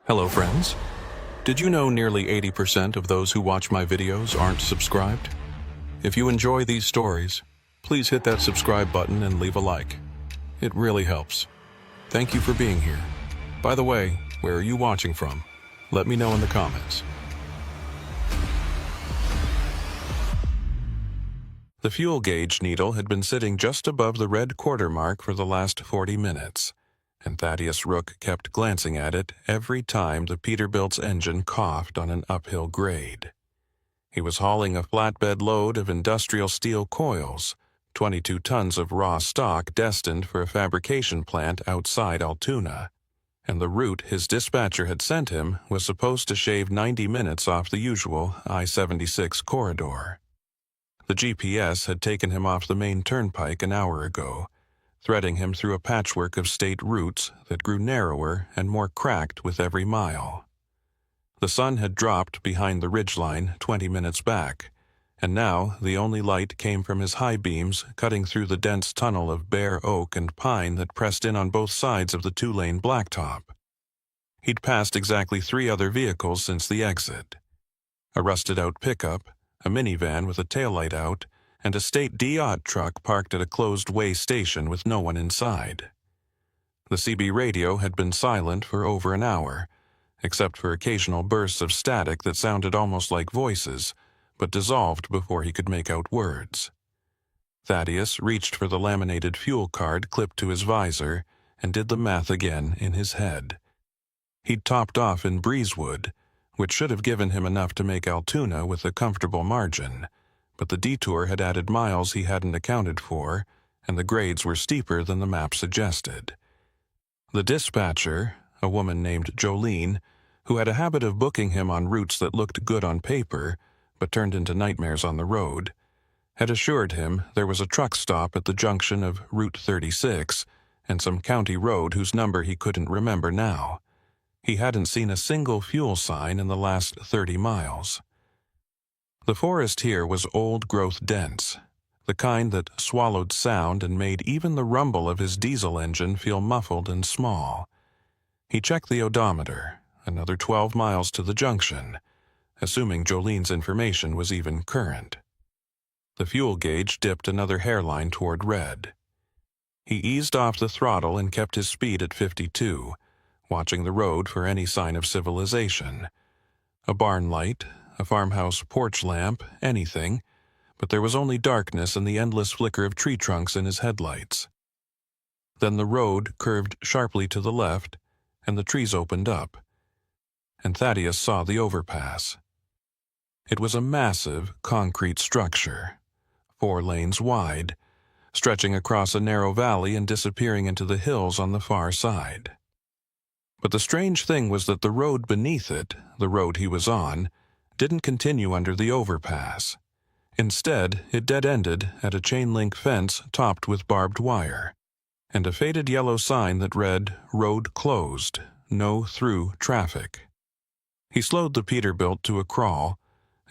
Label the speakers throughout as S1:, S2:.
S1: Hello friends. Did you know nearly 80% of those who watch my videos aren't subscribed? If you enjoy these stories, please hit that subscribe button and leave a like. It really helps. Thank you for being here. By the way, where are you watching from? Let me know in the comments. The fuel gauge needle had been sitting just above the red quarter mark for the last 40 minutes. And Thaddeus Rook kept glancing at it every time the Peterbilt's engine coughed on an uphill grade. He was hauling a flatbed load of industrial steel coils, 22 tons of raw stock destined for a fabrication plant outside Altoona, and the route his dispatcher had sent him was supposed to shave 90 minutes off the usual I-76 corridor. The GPS had taken him off the main turnpike an hour ago, threading him through a patchwork of state routes that grew narrower and more cracked with every mile. The sun had dropped behind the ridgeline 20 minutes back, and now the only light came from his high beams cutting through the dense tunnel of bare oak and pine that pressed in on both sides of the two-lane blacktop. He'd passed exactly 3 other vehicles since the exit: a rusted-out pickup, a minivan with a taillight out, and a state D-Odd truck parked at a closed-way station with no one inside. The CB radio had been silent for over an hour, except for occasional bursts of static that sounded almost like voices, but dissolved before he could make out words. Thaddeus reached for the laminated fuel card clipped to his visor and did the math again in his head. He'd topped off in Breezewood, which should have given him enough to make Altoona with a comfortable margin, but the detour had added miles he hadn't accounted for, and the grades were steeper than the map suggested. The dispatcher, a woman named Jolene, who had a habit of booking him on routes that looked good on paper but turned into nightmares on the road, had assured him there was a truck stop at the junction of Route 36 and some county road whose number he couldn't remember now. He hadn't seen a single fuel sign in the last 30 miles. The forest here was old-growth dense, the kind that swallowed sound and made even the rumble of his diesel engine feel muffled and small. He checked the odometer, another 12 miles to the junction, assuming Jolene's information was even current. The fuel gauge dipped another hairline toward red. He eased off the throttle and kept his speed at 52, watching the road for any sign of civilization. A barn light, a farmhouse porch lamp, anything, but there was only darkness and the endless flicker of tree trunks in his headlights. Then the road curved sharply to the left, and the trees opened up, and Thaddeus saw the overpass. It was a massive concrete structure, 4 lanes wide, stretching across a narrow valley and disappearing into the hills on the far side. But the strange thing was that the road beneath it, the road he was on, didn't continue under the overpass. Instead, it dead-ended at a chain-link fence topped with barbed wire, and a faded yellow sign that read, "Road closed, no through traffic." He slowed the Peterbilt to a crawl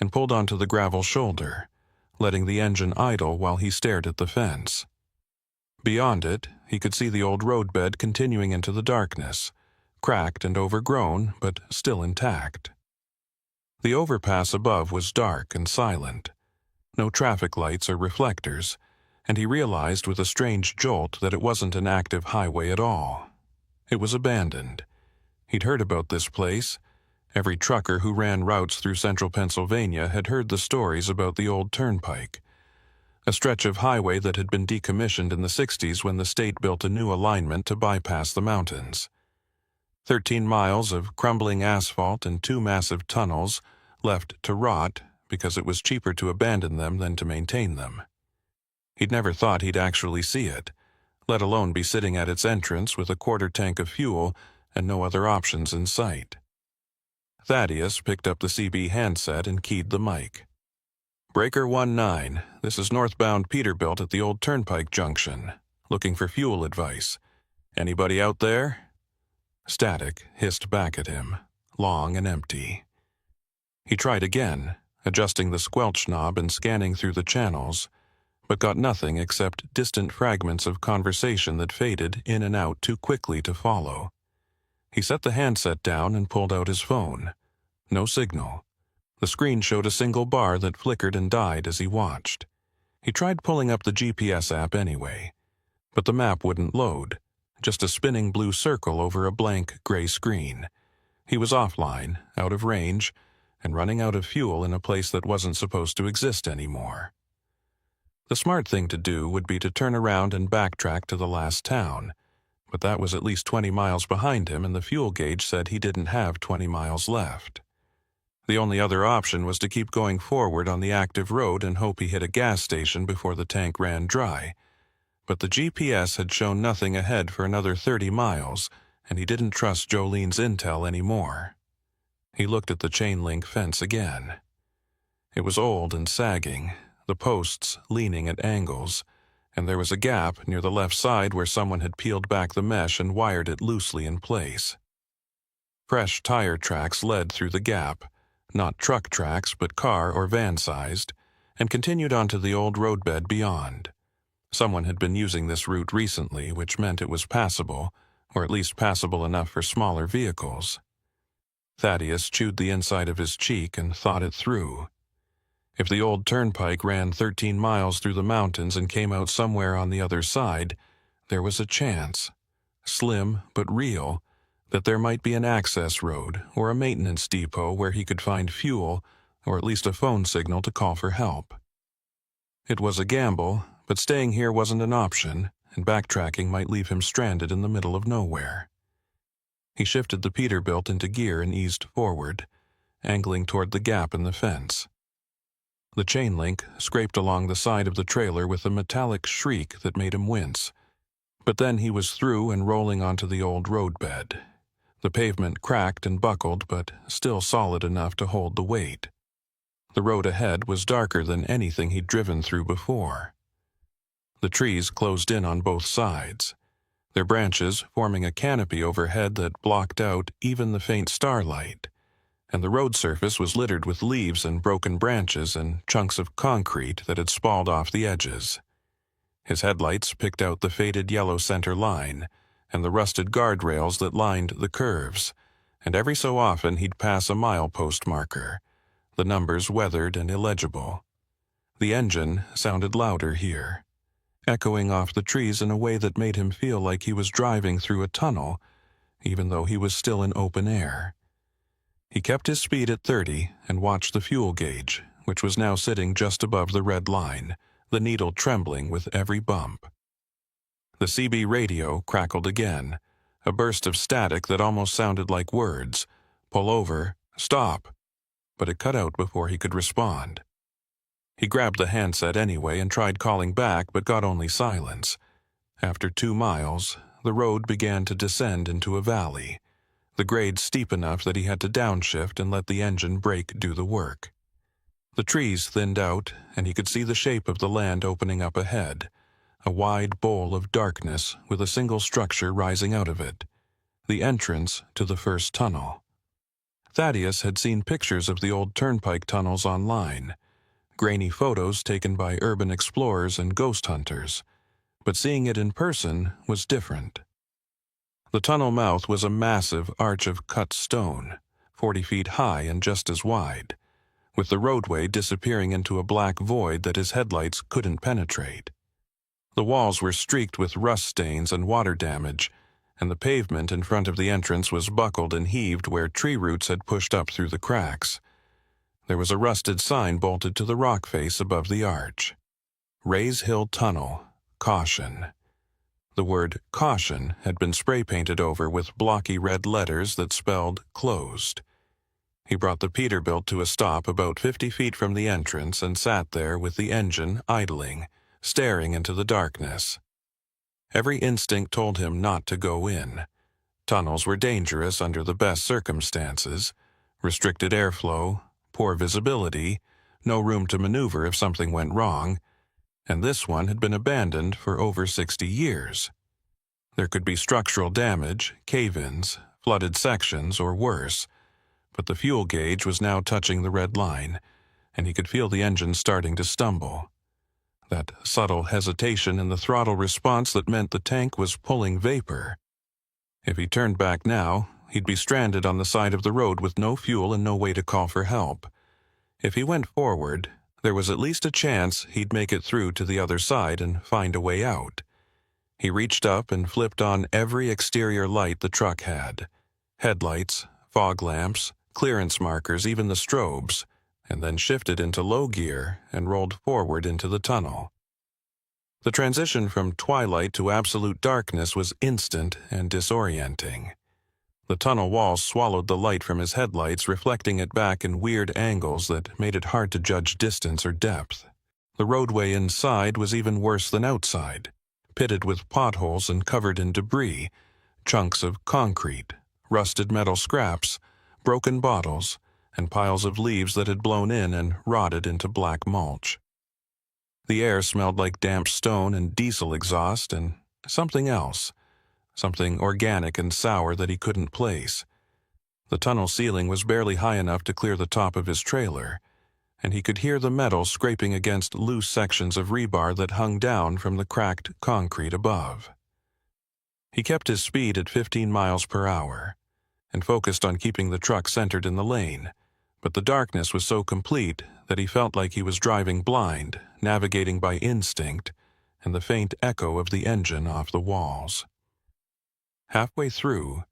S1: and pulled onto the gravel shoulder, letting the engine idle while he stared at the fence. Beyond it, he could see the old roadbed continuing into the darkness, cracked and overgrown, but still intact. The overpass above was dark and silent, no traffic lights or reflectors, and he realized with a strange jolt that it wasn't an active highway at all. It was abandoned. He'd heard about this place. Every trucker who ran routes through central Pennsylvania had heard the stories about the old turnpike, a stretch of highway that had been decommissioned in the 60s when the state built a new alignment to bypass the mountains. 13 miles of crumbling asphalt and 2 massive tunnels left to rot because it was cheaper to abandon them than to maintain them. He'd never thought he'd actually see it, let alone be sitting at its entrance with a quarter tank of fuel and no other options in sight. Thaddeus picked up the CB handset and keyed the mic. "Breaker 19, this is northbound Peterbilt at the old turnpike junction, looking for fuel advice. Anybody out there?" Static hissed back at him, long and empty. He tried again, adjusting the squelch knob and scanning through the channels, but got nothing except distant fragments of conversation that faded in and out too quickly to follow. He set the handset down and pulled out his phone. No signal. The screen showed a single bar that flickered and died as he watched. He tried pulling up the GPS app anyway, but the map wouldn't load, just a spinning blue circle over a blank gray screen. He was offline, out of range, and running out of fuel in a place that wasn't supposed to exist anymore. The smart thing to do would be to turn around and backtrack to the last town, but that was at least 20 miles behind him, and the fuel gauge said he didn't have 20 miles left. The only other option was to keep going forward on the active road and hope he hit a gas station before the tank ran dry. But the GPS had shown nothing ahead for another 30 miles, and he didn't trust Jolene's intel anymore. He looked at the chain-link fence again. It was old and sagging, the posts leaning at angles, and there was a gap near the left side where someone had peeled back the mesh and wired it loosely in place. Fresh tire tracks led through the gap, not truck tracks but car or van-sized, and continued onto the old roadbed beyond. Someone had been using this route recently, which meant it was passable, or at least passable enough for smaller vehicles. Thaddeus chewed the inside of his cheek and thought it through. If the old turnpike ran 13 miles through the mountains and came out somewhere on the other side, there was a chance, slim but real, that there might be an access road or a maintenance depot where he could find fuel or at least a phone signal to call for help. It was a gamble, but staying here wasn't an option, and backtracking might leave him stranded in the middle of nowhere. He shifted the Peterbilt into gear and eased forward, angling toward the gap in the fence. The chain link scraped along the side of the trailer with a metallic shriek that made him wince. But then he was through and rolling onto the old roadbed. The pavement cracked and buckled, but still solid enough to hold the weight. The road ahead was darker than anything he'd driven through before. The trees closed in on both sides, their branches forming a canopy overhead that blocked out even the faint starlight, and the road surface was littered with leaves and broken branches and chunks of concrete that had spalled off the edges. His headlights picked out the faded yellow center line and the rusted guardrails that lined the curves, and every so often he'd pass a milepost marker, the numbers weathered and illegible. The engine sounded louder here, echoing off the trees in a way that made him feel like he was driving through a tunnel, even though he was still in open air. He kept his speed at 30 and watched the fuel gauge, which was now sitting just above the red line, the needle trembling with every bump. The CB radio crackled again, a burst of static that almost sounded like words. Pull over, stop. But it cut out before he could respond. He grabbed the handset anyway and tried calling back, but got only silence. After 2 miles, the road began to descend into a valley, the grade steep enough that he had to downshift and let the engine brake do the work. The trees thinned out, and he could see the shape of the land opening up ahead, a wide bowl of darkness with a single structure rising out of it, the entrance to the first tunnel. Thaddeus had seen pictures of the old turnpike tunnels online, grainy photos taken by urban explorers and ghost hunters, but seeing it in person was different. The tunnel mouth was a massive arch of cut stone, 40 feet high and just as wide, with the roadway disappearing into a black void that his headlights couldn't penetrate. The walls were streaked with rust stains and water damage, and the pavement in front of the entrance was buckled and heaved where tree roots had pushed up through the cracks. There was a rusted sign bolted to the rock face above the arch. Rays Hill Tunnel, Caution. The word caution had been spray-painted over with blocky red letters that spelled closed. He brought the Peterbilt to a stop about 50 feet from the entrance and sat there with the engine idling, staring into the darkness. Every instinct told him not to go in. Tunnels were dangerous under the best circumstances, restricted airflow, poor visibility, no room to maneuver if something went wrong, and this one had been abandoned for over 60 years. There could be structural damage, cave-ins, flooded sections, or worse, but the fuel gauge was now touching the red line, and he could feel the engine starting to stumble. That subtle hesitation in the throttle response that meant the tank was pulling vapor. If he turned back now, he'd be stranded on the side of the road with no fuel and no way to call for help. If he went forward, there was at least a chance he'd make it through to the other side and find a way out. He reached up and flipped on every exterior light the truck had. Headlights, fog lamps, clearance markers, even the strobes, and then shifted into low gear and rolled forward into the tunnel. The transition from twilight to absolute darkness was instant and disorienting. The tunnel walls swallowed the light from his headlights, reflecting it back in weird angles that made it hard to judge distance or depth. The roadway inside was even worse than outside, pitted with potholes and covered in debris, chunks of concrete, rusted metal scraps, broken bottles, and piles of leaves that had blown in and rotted into black mulch. The air smelled like damp stone and diesel exhaust and something else, something organic and sour that he couldn't place. The tunnel ceiling was barely high enough to clear the top of his trailer, and he could hear the metal scraping against loose sections of rebar that hung down from the cracked concrete above. He kept his speed at 15 miles per hour and focused on keeping the truck centered in the lane, but the darkness was so complete that he felt like he was driving blind, navigating by instinct, and the faint echo of the engine off the walls. Halfway through,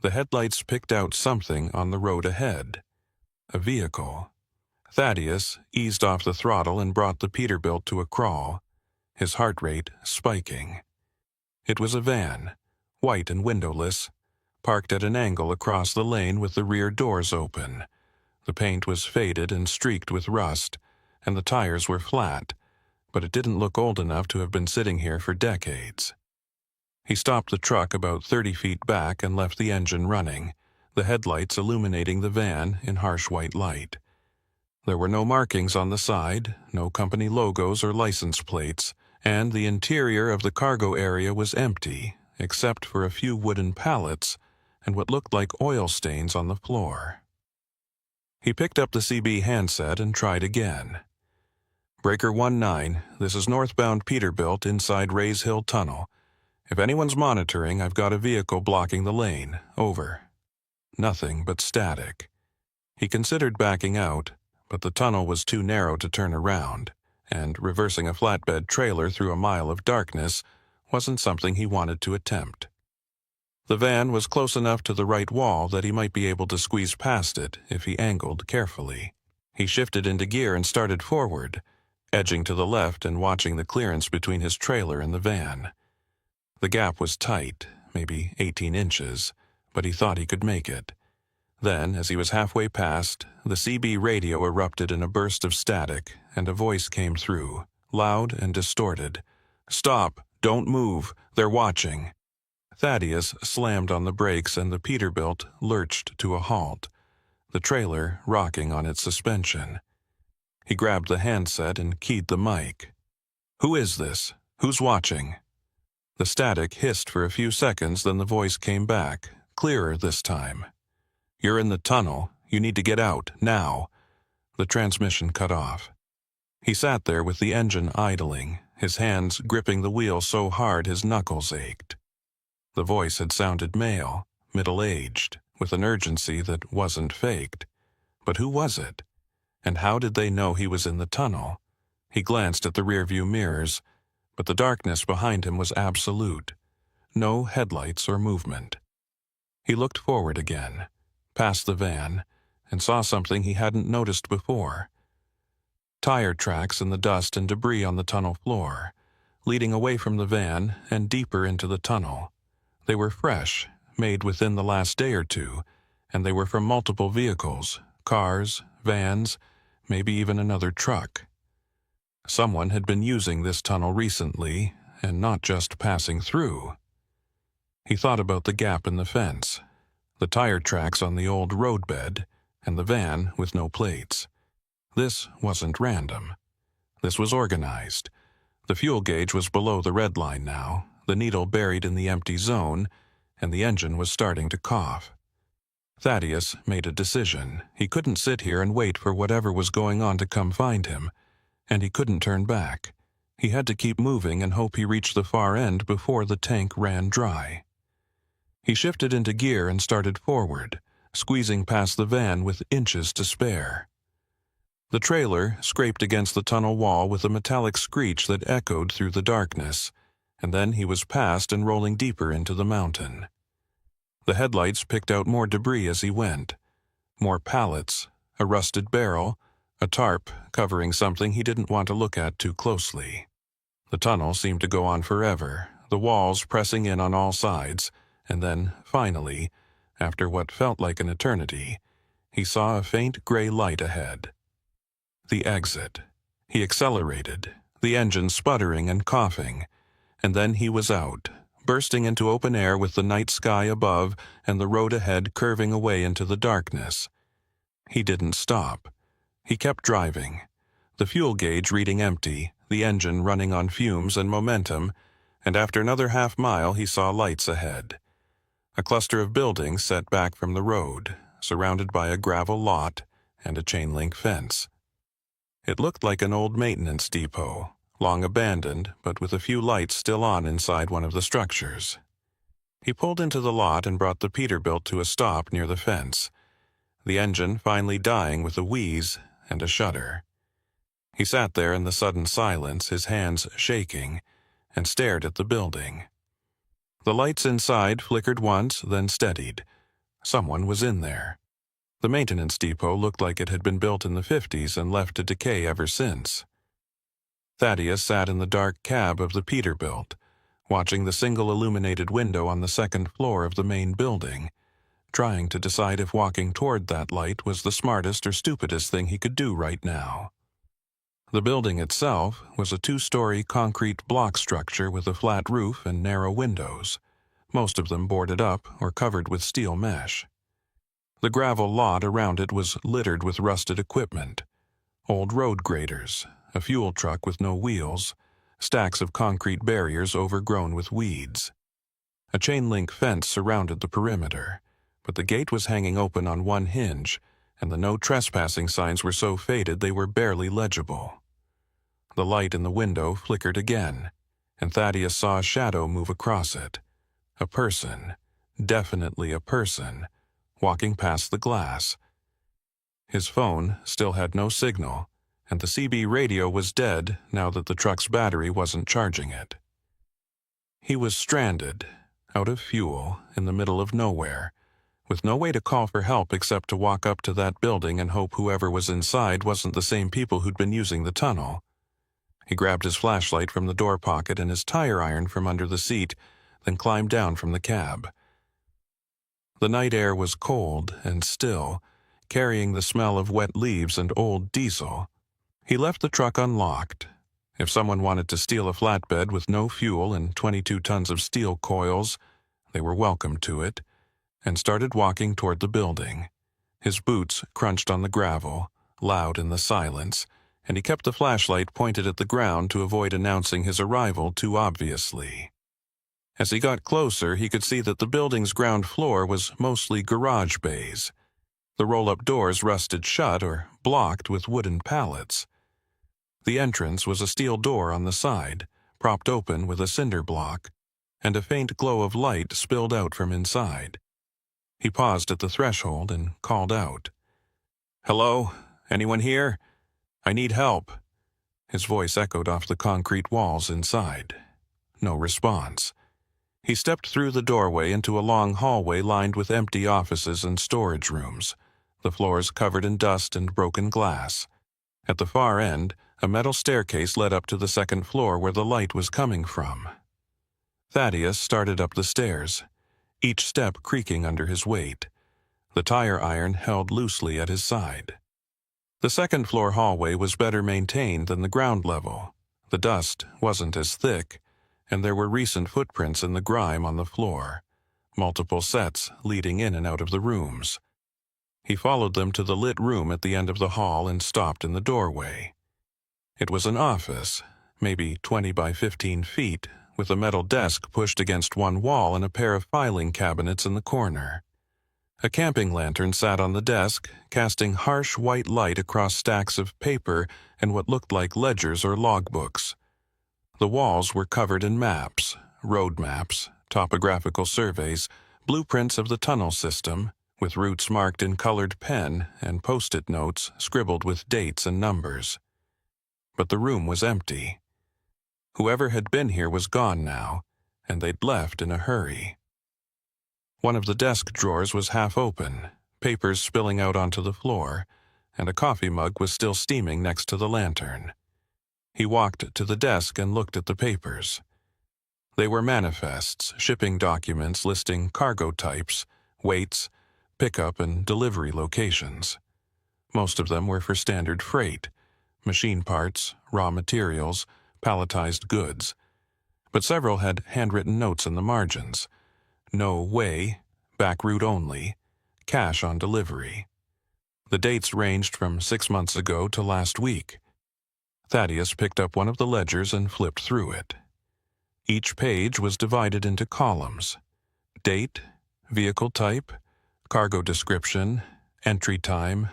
S1: the headlights picked out something on the road ahead. A vehicle. Thaddeus eased off the throttle and brought the Peterbilt to a crawl, his heart rate spiking. It was a van, white and windowless, parked at an angle across the lane with the rear doors open. The paint was faded and streaked with rust, and the tires were flat, but it didn't look old enough to have been sitting here for decades. He stopped the truck about 30 feet back and left the engine running, the headlights illuminating the van in harsh white light. There were no markings on the side, no company logos or license plates, and the interior of the cargo area was empty, except for a few wooden pallets and what looked like oil stains on the floor. He picked up the CB handset and tried again. Breaker 19, this is northbound Peterbilt inside Rays Hill Tunnel. If anyone's monitoring, I've got a vehicle blocking the lane. Over. Nothing but static. He considered backing out, but the tunnel was too narrow to turn around, and reversing a flatbed trailer through a mile of darkness wasn't something he wanted to attempt. The van was close enough to the right wall that he might be able to squeeze past it if he angled carefully. He shifted into gear and started forward, edging to the left and watching the clearance between his trailer and the van. The gap was tight, maybe 18 inches, but he thought he could make it. Then, as he was halfway past, the CB radio erupted in a burst of static, and a voice came through, loud and distorted. "Stop! Don't move! They're watching!" Thaddeus slammed on the brakes and the Peterbilt lurched to a halt, the trailer rocking on its suspension. He grabbed the handset and keyed the mic. "Who is this? Who's watching?" The static hissed for a few seconds, then the voice came back, clearer this time. "You're in the tunnel. You need to get out, now." The transmission cut off. He sat there with the engine idling, his hands gripping the wheel so hard his knuckles ached. The voice had sounded male, middle-aged, with an urgency that wasn't faked. But who was it? And how did they know he was in the tunnel? He glanced at the rearview mirrors, but the darkness behind him was absolute. No headlights or movement. He looked forward again, past the van, and saw something he hadn't noticed before. Tire tracks in the dust and debris on the tunnel floor, leading away from the van and deeper into the tunnel. They were fresh, made within the last day or two, and they were from multiple vehicles, cars, vans, maybe even another truck. Someone had been using this tunnel recently, and not just passing through. He thought about the gap in the fence, the tire tracks on the old roadbed, and the van with no plates. This wasn't random. This was organized. The fuel gauge was below the red line now, the needle buried in the empty zone, and the engine was starting to cough. Thaddeus made a decision. He couldn't sit here and wait for whatever was going on to come find him, and he couldn't turn back. He had to keep moving and hope he reached the far end before the tank ran dry. He shifted into gear and started forward, squeezing past the van with inches to spare. The trailer scraped against the tunnel wall with a metallic screech that echoed through the darkness, and then he was past and rolling deeper into the mountain. The headlights picked out more debris as he went. More pallets, a rusted barrel, a tarp covering something he didn't want to look at too closely. The tunnel seemed to go on forever, the walls pressing in on all sides, and then, finally, after what felt like an eternity, he saw a faint gray light ahead. The exit. He accelerated, the engine sputtering and coughing, and then he was out, bursting into open air with the night sky above and the road ahead curving away into the darkness. He didn't stop. He kept driving, the fuel gauge reading empty, the engine running on fumes and momentum, and after another half-mile he saw lights ahead. A cluster of buildings set back from the road, surrounded by a gravel lot and a chain-link fence. It looked like an old maintenance depot, long abandoned, but with a few lights still on inside one of the structures. He pulled into the lot and brought the Peterbilt to a stop near the fence, the engine finally dying with a wheeze and a shudder. He sat there in the sudden silence, his hands shaking, and stared at the building. The lights inside flickered once, then steadied. Someone was in there. The maintenance depot looked like it had been built in the 50s and left to decay ever since. Thaddeus sat in the dark cab of the Peterbilt, watching the single illuminated window on the second floor of the main building, trying to decide if walking toward that light was the smartest or stupidest thing he could do right now. The building itself was a 2-story concrete block structure with a flat roof and narrow windows, most of them boarded up or covered with steel mesh. The gravel lot around it was littered with rusted equipment, old road graders, a fuel truck with no wheels, stacks of concrete barriers overgrown with weeds. A chain-link fence surrounded the perimeter, but the gate was hanging open on one hinge, and the no trespassing signs were so faded they were barely legible. The light in the window flickered again, and Thaddeus saw a shadow move across it. A person, definitely a person, walking past the glass. His phone still had no signal, and the CB radio was dead now that the truck's battery wasn't charging it. He was stranded, out of fuel, in the middle of nowhere, with no way to call for help except to walk up to that building and hope whoever was inside wasn't the same people who'd been using the tunnel. He grabbed his flashlight from the door pocket and his tire iron from under the seat, then climbed down from the cab. The night air was cold and still, carrying the smell of wet leaves and old diesel. He left the truck unlocked. If someone wanted to steal a flatbed with no fuel and 22 tons of steel coils, they were welcome to it, and started walking toward the building. His boots crunched on the gravel, loud in the silence, and he kept the flashlight pointed at the ground to avoid announcing his arrival too obviously. As he got closer, he could see that the building's ground floor was mostly garage bays. The roll-up doors rusted shut or blocked with wooden pallets. The entrance was a steel door on the side, propped open with a cinder block, and a faint glow of light spilled out from inside. He paused at the threshold and called out. "Hello? Anyone here? I need help." His voice echoed off the concrete walls inside. No response. He stepped through the doorway into a long hallway lined with empty offices and storage rooms, the floors covered in dust and broken glass. At the far end, a metal staircase led up to the second floor where the light was coming from. Thaddeus started up the stairs, each step creaking under his weight. The tire iron held loosely at his side. The second-floor hallway was better maintained than the ground level. The dust wasn't as thick, and there were recent footprints in the grime on the floor, multiple sets leading in and out of the rooms. He followed them to the lit room at the end of the hall and stopped in the doorway. It was an office, maybe 20 by 15 feet, with a metal desk pushed against one wall and a pair of filing cabinets in the corner. A camping lantern sat on the desk, casting harsh white light across stacks of paper and what looked like ledgers or logbooks. The walls were covered in maps, road maps, topographical surveys, blueprints of the tunnel system, with routes marked in colored pen and post-it notes scribbled with dates and numbers. But the room was empty. Whoever had been here was gone now, and they'd left in a hurry. One of the desk drawers was half open, papers spilling out onto the floor, and a coffee mug was still steaming next to the lantern. He walked to the desk and looked at the papers. They were manifests, shipping documents listing cargo types, weights, pickup and delivery locations. Most of them were for standard freight, machine parts, raw materials, palletized goods. But several had handwritten notes in the margins. No way, back route only, cash on delivery. The dates ranged from 6 months ago to last week. Thaddeus picked up one of the ledgers and flipped through it. Each page was divided into columns: date, vehicle type, cargo description, entry time,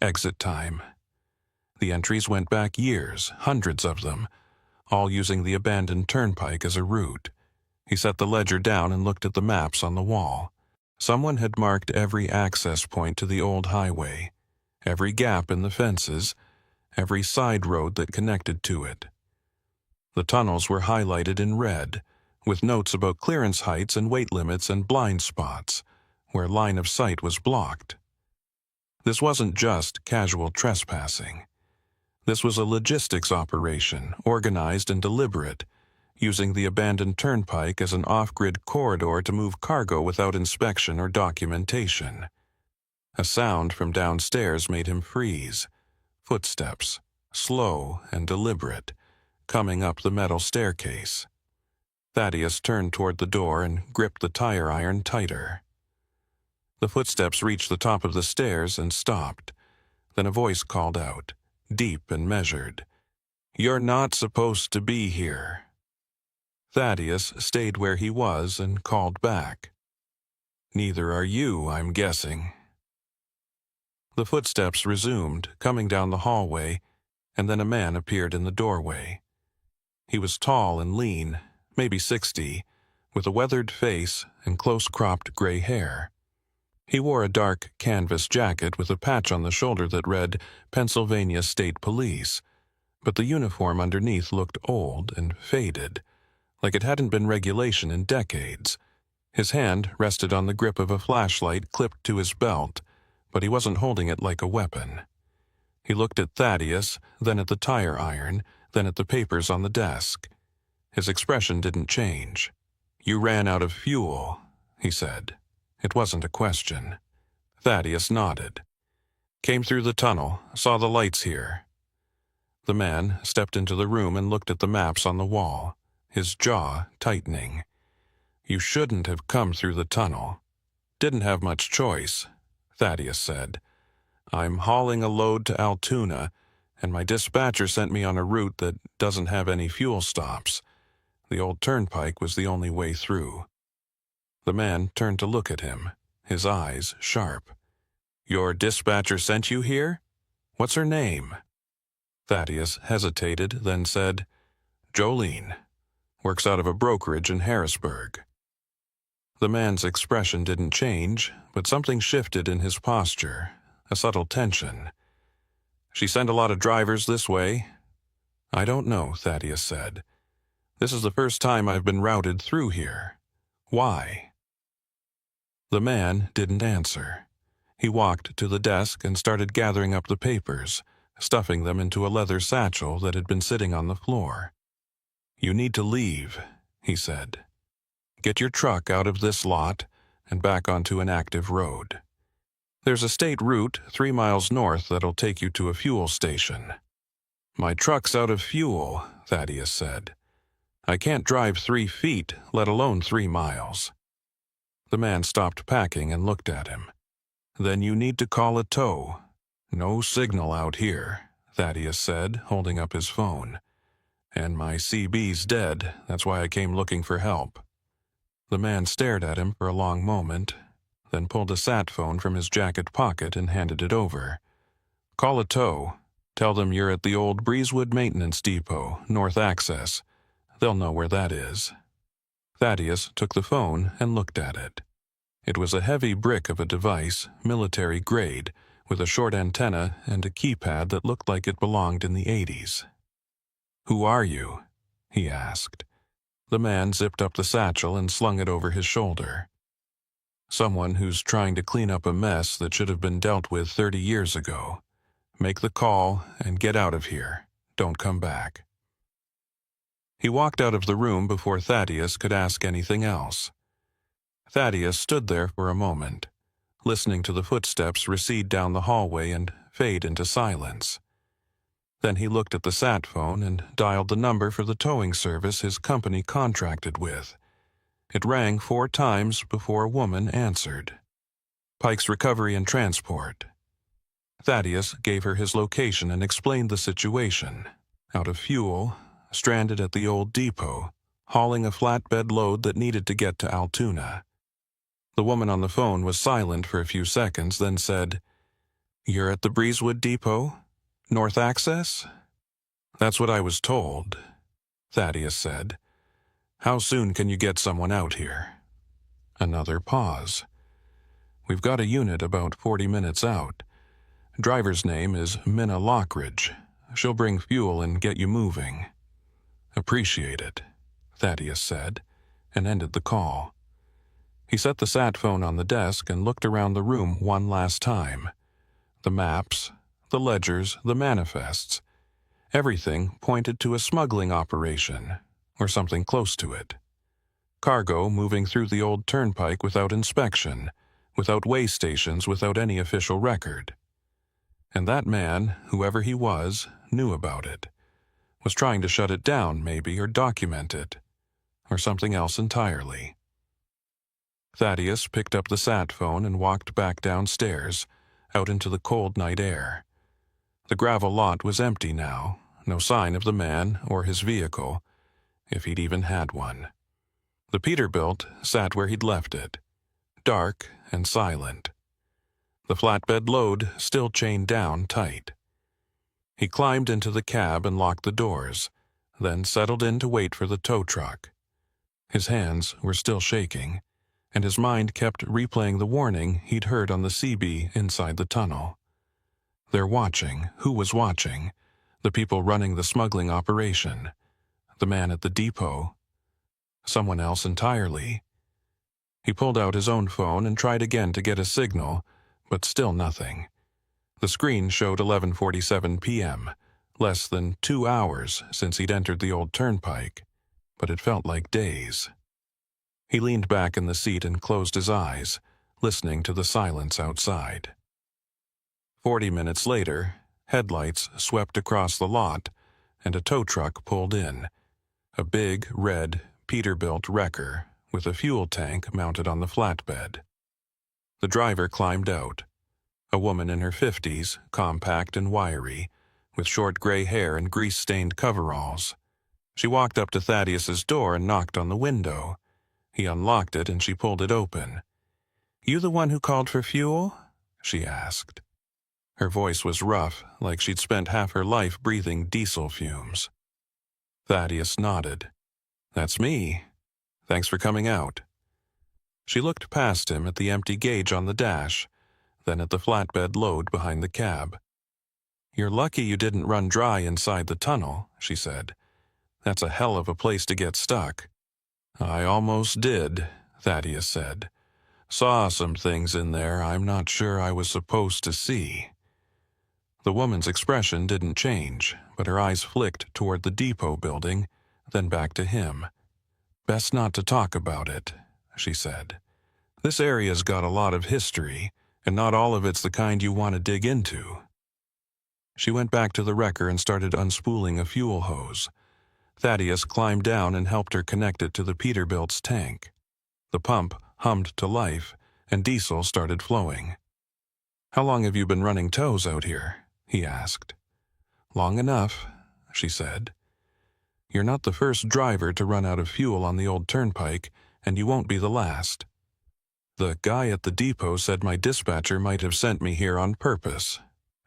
S1: exit time. The entries went back years, hundreds of them, all using the abandoned turnpike as a route. He set the ledger down and looked at the maps on the wall. Someone had marked every access point to the old highway, every gap in the fences, every side road that connected to it. The tunnels were highlighted in red, with notes about clearance heights and weight limits and blind spots, where line of sight was blocked. This wasn't just casual trespassing. This was a logistics operation, organized and deliberate, using the abandoned turnpike as an off-grid corridor to move cargo without inspection or documentation. A sound from downstairs made him freeze. Footsteps, slow and deliberate, coming up the metal staircase. Thaddeus turned toward the door and gripped the tire iron tighter. The footsteps reached the top of the stairs and stopped. Then a voice called out, deep and measured, "You're not supposed to be here." Thaddeus stayed where he was and called back, "Neither are you, I'm guessing." The footsteps resumed, coming down the hallway, and then a man appeared in the doorway. He was tall and lean, maybe 60, with a weathered face and close-cropped gray hair. He wore a dark canvas jacket with a patch on the shoulder that read Pennsylvania State Police, but the uniform underneath looked old and faded, like it hadn't been regulation in decades. His hand rested on the grip of a flashlight clipped to his belt, but he wasn't holding it like a weapon. He looked at Thaddeus, then at the tire iron, then at the papers on the desk. His expression didn't change. "You ran out of fuel," he said. It wasn't a question. Thaddeus nodded. "Came through the tunnel, saw the lights here." The man stepped into the room and looked at the maps on the wall, his jaw tightening. "You shouldn't have come through the tunnel." "Didn't have much choice," Thaddeus said. "I'm hauling a load to Altoona, and my dispatcher sent me on a route that doesn't have any fuel stops. The old turnpike was the only way through." The man turned to look at him, his eyes sharp. "Your dispatcher sent you here? What's her name?" Thaddeus hesitated, then said, "Jolene. Works out of a brokerage in Harrisburg." The man's expression didn't change, but something shifted in his posture, a subtle tension. "She sent a lot of drivers this way?" "I don't know," Thaddeus said. "This is the first time I've been routed through here. Why?" The man didn't answer. He walked to the desk and started gathering up the papers, stuffing them into a leather satchel that had been sitting on the floor. "You need to leave," he said. "Get your truck out of this lot and back onto an active road. There's a state route 3 miles north that'll take you to a fuel station." "My truck's out of fuel," Thaddeus said. "I can't drive 3 feet, let alone 3 miles." The man stopped packing and looked at him. "Then you need to call a tow." "No signal out here," Thaddeus said, holding up his phone. "And my CB's dead, that's why I came looking for help." The man stared at him for a long moment, then pulled a sat phone from his jacket pocket and handed it over. "Call a tow. Tell them you're at the old Breezewood Maintenance Depot, North Access. They'll know where that is." Thaddeus took the phone and looked at it. It was a heavy brick of a device, military grade, with a short antenna and a keypad that looked like it belonged in the 80s. "Who are you?" he asked. The man zipped up the satchel and slung it over his shoulder. "Someone who's trying to clean up a mess that should have been dealt with 30 years ago. Make the call and get out of here. Don't come back." He walked out of the room before Thaddeus could ask anything else. Thaddeus stood there for a moment, listening to the footsteps recede down the hallway and fade into silence. Then he looked at the sat phone and dialed the number for the towing service his company contracted with. It rang 4 times before a woman answered. "Pike's Recovery and Transport." Thaddeus gave her his location and explained the situation. Out of fuel, stranded at the old depot, hauling a flatbed load that needed to get to Altoona. The woman on the phone was silent for a few seconds, then said, "You're at the Breezewood Depot? North Access?" "That's what I was told," Thaddeus said. "How soon can you get someone out here?" Another pause. "We've got a unit about 40 minutes out. Driver's name is Minna Lockridge. She'll bring fuel and get you moving." "Appreciate it," Thaddeus said, and ended the call. He set the sat phone on the desk and looked around the room one last time. The maps, the ledgers, the manifests. Everything pointed to a smuggling operation, or something close to it. Cargo moving through the old turnpike without inspection, without way stations, without any official record. And that man, whoever he was, knew about it. Was trying to shut it down, maybe, or document it. Or something else entirely. Thaddeus picked up the sat phone and walked back downstairs, out into the cold night air. The gravel lot was empty now, no sign of the man or his vehicle, if he'd even had one. The Peterbilt sat where he'd left it, dark and silent. The flatbed load still chained down tight. He climbed into the cab and locked the doors, then settled in to wait for the tow truck. His hands were still shaking, and his mind kept replaying the warning he'd heard on the CB inside the tunnel. They're watching. Who was watching? The people running the smuggling operation. The man at the depot. Someone else entirely. He pulled out his own phone and tried again to get a signal, but still nothing. The screen showed 11:47 p.m., less than 2 hours since he'd entered the old turnpike, but it felt like days. He leaned back in the seat and closed his eyes, listening to the silence outside. 40 minutes later, headlights swept across the lot, and a tow truck pulled in. A big, red, Peterbilt wrecker with a fuel tank mounted on the flatbed. The driver climbed out. A woman in her 50s, compact and wiry, with short gray hair and grease-stained coveralls. She walked up to Thaddeus's door and knocked on the window. He unlocked it and she pulled it open. "You the one who called for fuel?" she asked. Her voice was rough, like she'd spent half her life breathing diesel fumes. Thaddeus nodded. "That's me. Thanks for coming out." She looked past him at the empty gauge on the dash, then at the flatbed load behind the cab. "You're lucky you didn't run dry inside the tunnel," she said. "That's a hell of a place to get stuck." "I almost did," Thaddeus said. "Saw some things in there I'm not sure I was supposed to see." The woman's expression didn't change, but her eyes flicked toward the depot building, then back to him. "Best not to talk about it," she said. "This area's got a lot of history, and not all of it's the kind you want to dig into." She went back to the wrecker and started unspooling a fuel hose. Thaddeus climbed down and helped her connect it to the Peterbilt's tank. The pump hummed to life, and diesel started flowing. "How long have you been running tows out here?" he asked. "Long enough," she said. "You're not the first driver to run out of fuel on the old turnpike, and you won't be the last. The guy at the depot said my dispatcher might have sent me here on purpose,"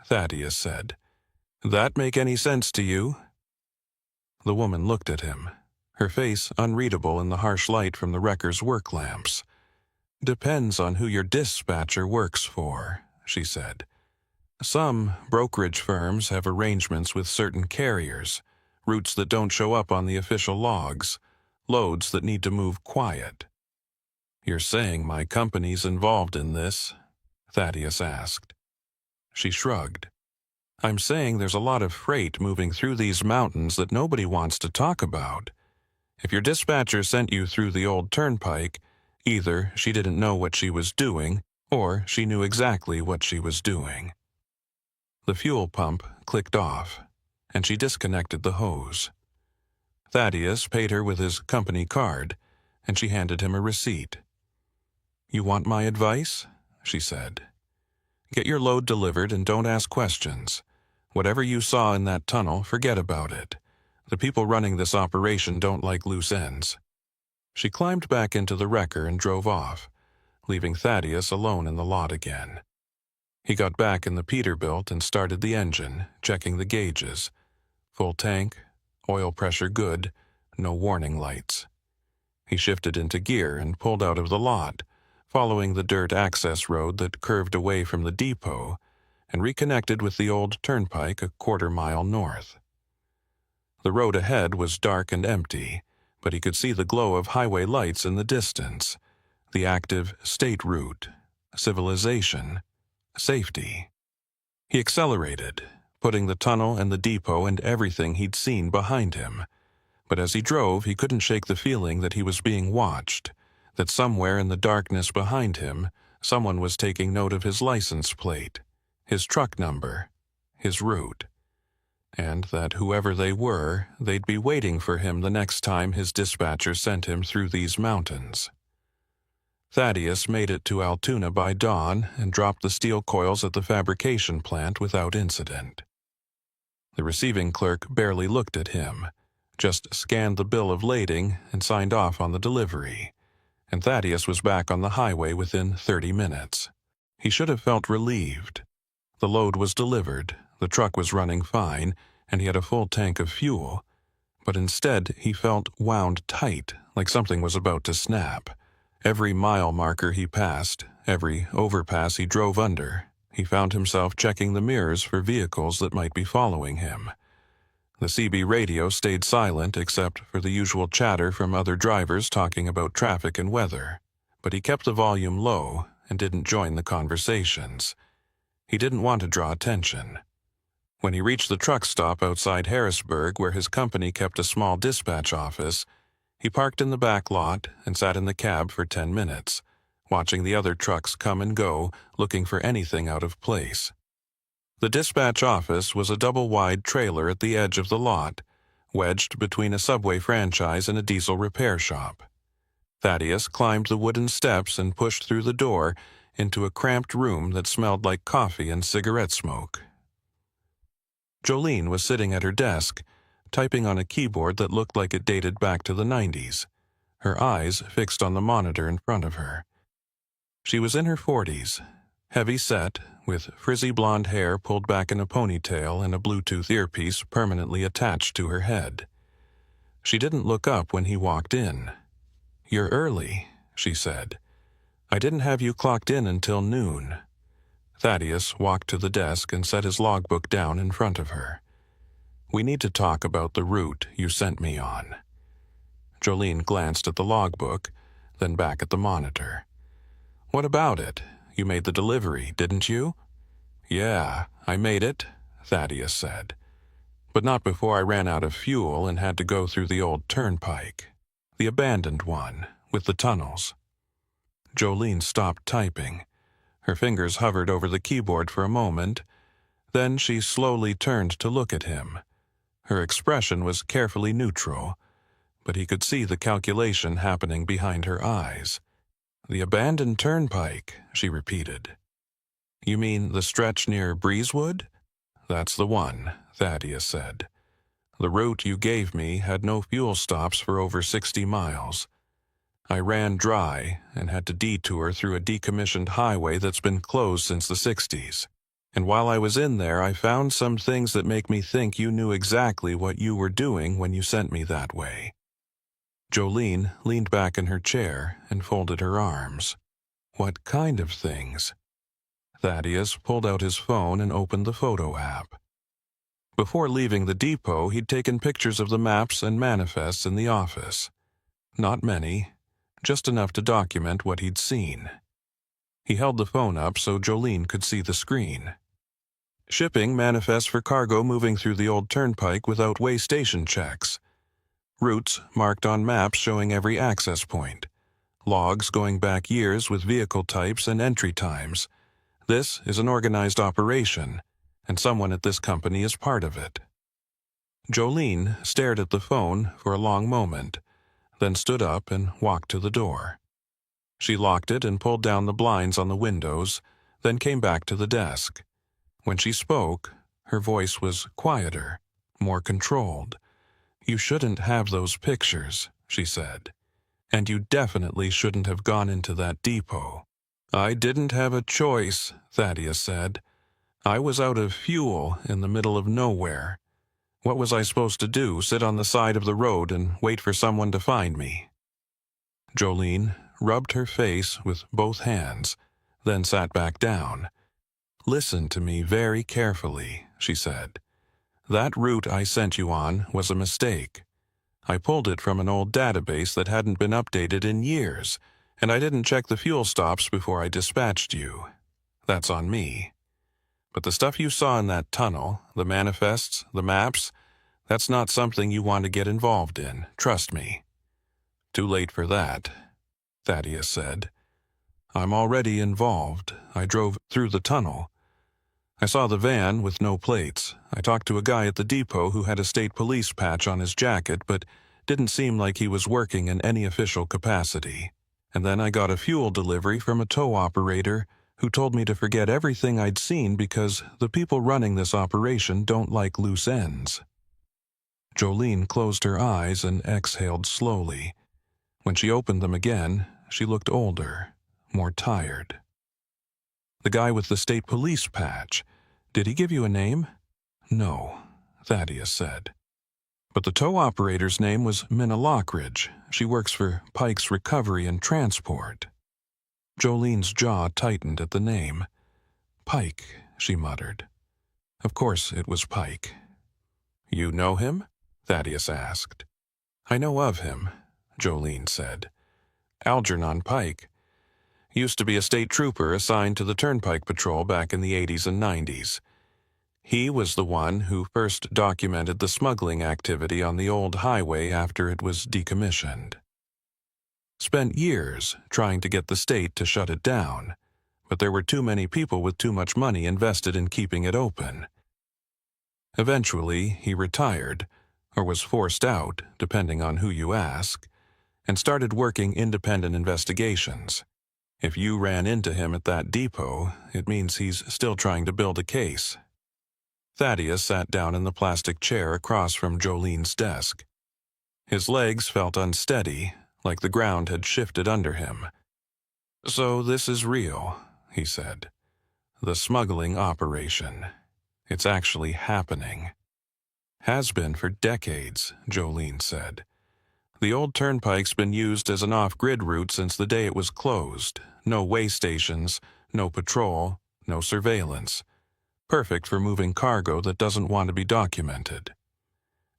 S1: Thaddeus said. "That make any sense to you?" The woman looked at him, her face unreadable in the harsh light from the wrecker's work lamps. Depends on who your dispatcher works for, she said. Some brokerage firms have arrangements with certain carriers, routes that don't show up on the official logs, loads that need to move quiet. You're saying my company's involved in this? Thaddeus asked. She shrugged. I'm saying there's a lot of freight moving through these mountains that nobody wants to talk about. If your dispatcher sent you through the old turnpike, either she didn't know what she was doing, or she knew exactly what she was doing. The fuel pump clicked off, and she disconnected the hose. Thaddeus paid her with his company card, and she handed him a receipt. You want my advice? She said. Get your load delivered and don't ask questions. Whatever you saw in that tunnel, forget about it. The people running this operation don't like loose ends. She climbed back into the wrecker and drove off, leaving Thaddeus alone in the lot again. He got back in the Peterbilt and started the engine, checking the gauges. Full tank, oil pressure good, no warning lights. He shifted into gear and pulled out of the lot, following the dirt access road that curved away from the depot and reconnected with the old turnpike a quarter-mile north. The road ahead was dark and empty, but he could see the glow of highway lights in the distance, the active state route, civilization, safety. He accelerated, putting the tunnel and the depot and everything he'd seen behind him. But as he drove, he couldn't shake the feeling that he was being watched, that somewhere in the darkness behind him, someone was taking note of his license plate, his truck number, his route, and that whoever they were, they'd be waiting for him the next time his dispatcher sent him through these mountains. Thaddeus made it to Altoona by dawn and dropped the steel coils at the fabrication plant without incident. The receiving clerk barely looked at him, just scanned the bill of lading and signed off on the delivery, and Thaddeus was back on the highway within 30 minutes. He should have felt relieved. The load was delivered, the truck was running fine, and he had a full tank of fuel, but instead he felt wound tight, like something was about to snap. Every mile marker he passed, every overpass he drove under, he found himself checking the mirrors for vehicles that might be following him. The CB radio stayed silent except for the usual chatter from other drivers talking about traffic and weather, but he kept the volume low and didn't join the conversations. He didn't want to draw attention. When he reached the truck stop outside Harrisburg, where his company kept a small dispatch office, he parked in the back lot and sat in the cab for 10 minutes, watching the other trucks come and go, looking for anything out of place. The dispatch office was a double-wide trailer at the edge of the lot, wedged between a Subway franchise and a diesel repair shop. Thaddeus climbed the wooden steps and pushed through the door into a cramped room that smelled like coffee and cigarette smoke. Jolene was sitting at her desk, typing on a keyboard that looked like it dated back to the 90s, her eyes fixed on the monitor in front of her. She was in her 40s, heavy-set, with frizzy blonde hair pulled back in a ponytail and a Bluetooth earpiece permanently attached to her head. She didn't look up when he walked in. "You're early," she said. "I didn't have you clocked in until noon." Thaddeus walked to the desk and set his logbook down in front of her. "We need to talk about the route you sent me on." Jolene glanced at the logbook, then back at the monitor. "What about it? You made the delivery, didn't you?" "Yeah, I made it," Thaddeus said. "But not before I ran out of fuel and had to go through the old turnpike. The abandoned one, with the tunnels." Jolene stopped typing. Her fingers hovered over the keyboard for a moment. Then she slowly turned to look at him. Her expression was carefully neutral, but he could see the calculation happening behind her eyes. "The abandoned turnpike," she repeated. "You mean the stretch near Breezewood?" "That's the one," Thaddeus said. "The route you gave me had no fuel stops for over 60 miles. I ran dry and had to detour through a decommissioned highway that's been closed since the 60s. And while I was in there, I found some things that make me think you knew exactly what you were doing when you sent me that way." Jolene leaned back in her chair and folded her arms. What kind of things? Thaddeus pulled out his phone and opened the photo app. Before leaving the depot, he'd taken pictures of the maps and manifests in the office. Not many, just enough to document what he'd seen. He held the phone up so Jolene could see the screen. Shipping manifests for cargo moving through the old turnpike without way station checks. Routes marked on maps showing every access point. Logs going back years with vehicle types and entry times. This is an organized operation, and someone at this company is part of it. Jolene stared at the phone for a long moment, then stood up and walked to the door. She locked it and pulled down the blinds on the windows, then came back to the desk. When she spoke, her voice was quieter, more controlled. "You shouldn't have those pictures," she said. "And you definitely shouldn't have gone into that depot." "I didn't have a choice," Thaddeus said. "I was out of fuel in the middle of nowhere. What was I supposed to do, sit on the side of the road and wait for someone to find me?" Jolene rubbed her face with both hands, then sat back down. "Listen to me very carefully," she said. "That route I sent you on was a mistake. I pulled it from an old database that hadn't been updated in years, and I didn't check the fuel stops before I dispatched you. That's on me. But the stuff you saw in that tunnel, the manifests, the maps, that's not something you want to get involved in, trust me." "Too late for that," Thaddeus said. "I'm already involved. I drove through the tunnel. I saw the van with no plates. I talked to a guy at the depot who had a state police patch on his jacket, but didn't seem like he was working in any official capacity. And then I got a fuel delivery from a tow operator who told me to forget everything I'd seen because the people running this operation don't like loose ends." Jolene closed her eyes and exhaled slowly. When she opened them again, she looked older, more tired. "The guy with the state police patch, did he give you a name?" "No," Thaddeus said. "But the tow operator's name was Minna Lockridge. She works for Pike's Recovery and Transport." Jolene's jaw tightened at the name. "Pike," she muttered. Of course it was Pike. "You know him?" Thaddeus asked. "I know of him," Jolene said. "Algernon Pike. Used to be a state trooper assigned to the Turnpike Patrol back in the 80s and 90s. He was the one who first documented the smuggling activity on the old highway after it was decommissioned. Spent years trying to get the state to shut it down, but there were too many people with too much money invested in keeping it open. Eventually, he retired, or was forced out, depending on who you ask, and started working independent investigations. If you ran into him at that depot, it means he's still trying to build a case." Thaddeus sat down in the plastic chair across from Jolene's desk. His legs felt unsteady, like the ground had shifted under him. "So this is real," he said. "The smuggling operation. It's actually happening." "Has been for decades," Jolene said. "The old turnpike's been used as an off-grid route since the day it was closed. No way stations, no patrol, no surveillance. Perfect for moving cargo that doesn't want to be documented.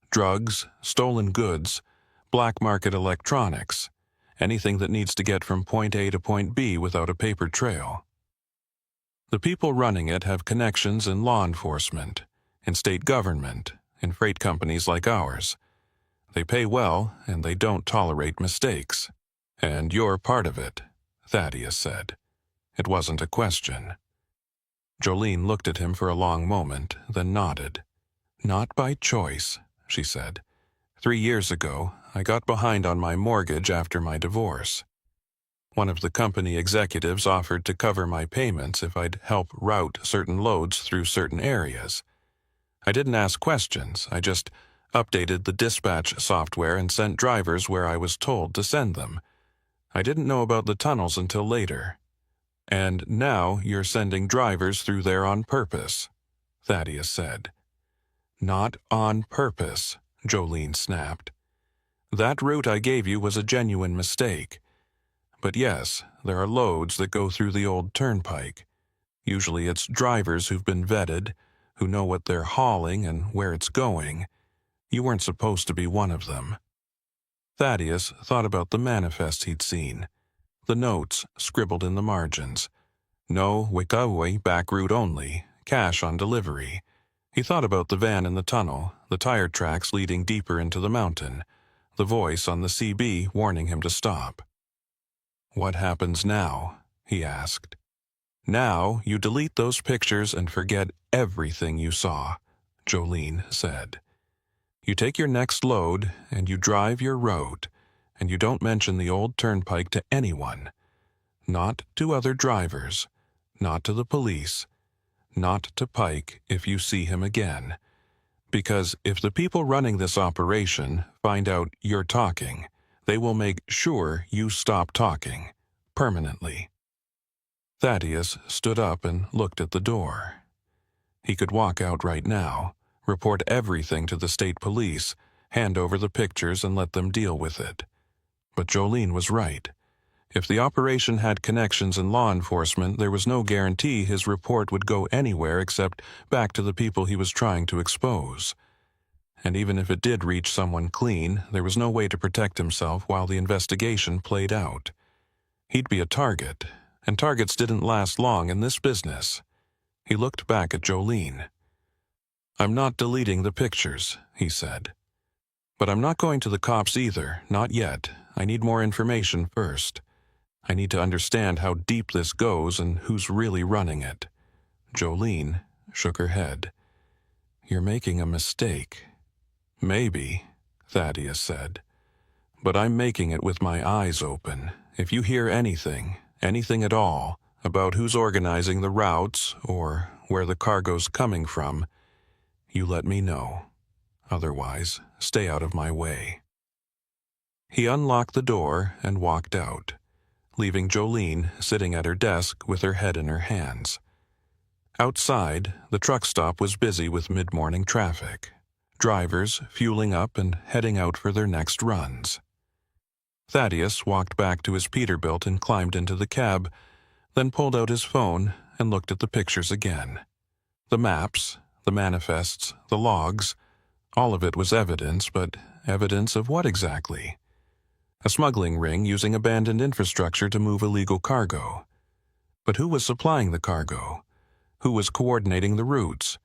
S1: Drugs, stolen goods, black market electronics, anything that needs to get from point A to point B without a paper trail. The people running it have connections in law enforcement, in state government, in freight companies like ours. They pay well, and they don't tolerate mistakes. And you're part of it," Thaddeus said. It wasn't a question. Jolene looked at him for a long moment, then nodded. "Not by choice," she said. 3 years ago, I got behind on my mortgage after my divorce. One of the company executives offered to cover my payments if I'd help route certain loads through certain areas. I didn't ask questions, I just updated the dispatch software and sent drivers where I was told to send them. I didn't know about the tunnels until later. And now you're sending drivers through there on purpose," Thaddeus said. "Not on purpose," Jolene snapped. "That route I gave you was a genuine mistake. But yes, there are loads that go through the old turnpike. Usually it's drivers who've been vetted, who know what they're hauling and where it's going. You weren't supposed to be one of them. Thaddeus thought about the manifest he'd seen, the notes scribbled in the margins. No Wikaway back route only, cash on delivery. He thought about the van in the tunnel, the tire tracks leading deeper into the mountain, the voice on the CB warning him to stop. "What happens now?" he asked. "Now you delete those pictures and forget everything you saw," Jolene said. "You take your next load and you drive your road, and you don't mention the old turnpike to anyone. Not to other drivers, not to the police, not to Pike if you see him again. Because if the people running this operation find out you're talking, they will make sure you stop talking, permanently." Thaddeus stood up and looked at the door. He could walk out right now, report everything to the state police, hand over the pictures and let them deal with it. But Jolene was right. If the operation had connections in law enforcement, there was no guarantee his report would go anywhere except back to the people he was trying to expose. And even if it did reach someone clean, there was no way to protect himself while the investigation played out. He'd be a target, and targets didn't last long in this business. He looked back at Jolene. "I'm not deleting the pictures," he said. "But I'm not going to the cops either, not yet. I need more information first. I need to understand how deep this goes and who's really running it." Jolene shook her head. "You're making a mistake." "Maybe," Thaddeus said. "But I'm making it with my eyes open. If you hear anything at all, about who's organizing the routes or where the cargo's coming from, you let me know. Otherwise, stay out of my way." He unlocked the door and walked out, leaving Jolene sitting at her desk with her head in her hands. Outside, the truck stop was busy with mid-morning traffic, drivers fueling up and heading out for their next runs. Thaddeus walked back to his Peterbilt and climbed into the cab, then pulled out his phone and looked at the pictures again. The maps, the manifests, the logs, all of it was evidence, but evidence of what exactly? A smuggling ring using abandoned infrastructure to move illegal cargo. But who was supplying the cargo? Who was coordinating the routes?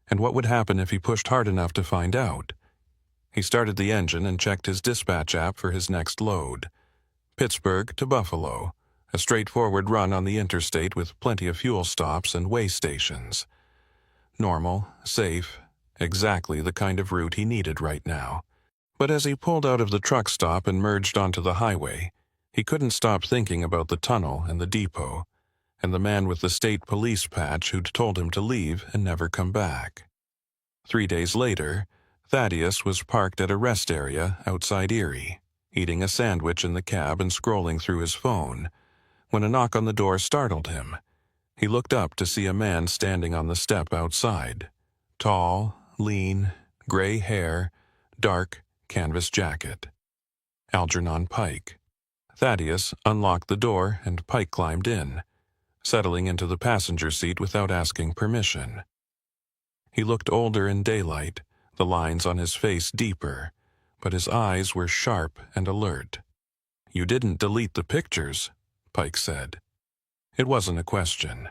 S1: And what would happen if he pushed hard enough to find out? He started the engine and checked his dispatch app for his next load. Pittsburgh to Buffalo, a straightforward run on the interstate with plenty of fuel stops and way stations. Normal, safe, exactly the kind of route he needed right now. But as he pulled out of the truck stop and merged onto the highway, he couldn't stop thinking about the tunnel and the depot, and the man with the state police patch who'd told him to leave and never come back. 3 days later, Thaddeus was parked at a rest area outside Eerie, eating a sandwich in the cab and scrolling through his phone, when a knock on the door startled him. He looked up to see a man standing on the step outside. Tall, lean, gray hair, dark canvas jacket. Algernon Pike. Thaddeus unlocked the door and Pike climbed in, settling into the passenger seat without asking permission. He looked older in daylight, the lines on his face deeper, but his eyes were sharp and alert. "You didn't delete the pictures," Pike said. It wasn't a question.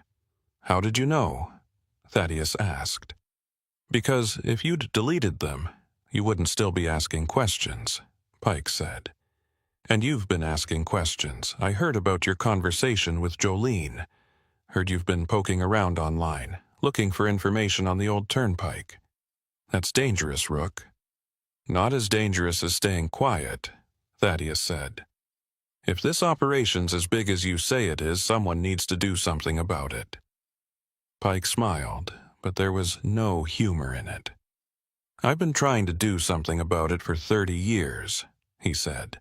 S1: "How did you know?" Thaddeus asked. "Because if you'd deleted them, you wouldn't still be asking questions," Pike said. "And you've been asking questions. I heard about your conversation with Jolene. Heard you've been poking around online, looking for information on the old turnpike. That's dangerous, Rook." "Not as dangerous as staying quiet," Thaddeus said. "If this operation's as big as you say it is, someone needs to do something about it." Pike smiled, but there was no humor in it. "I've been trying to do something about it for 30 years, he said.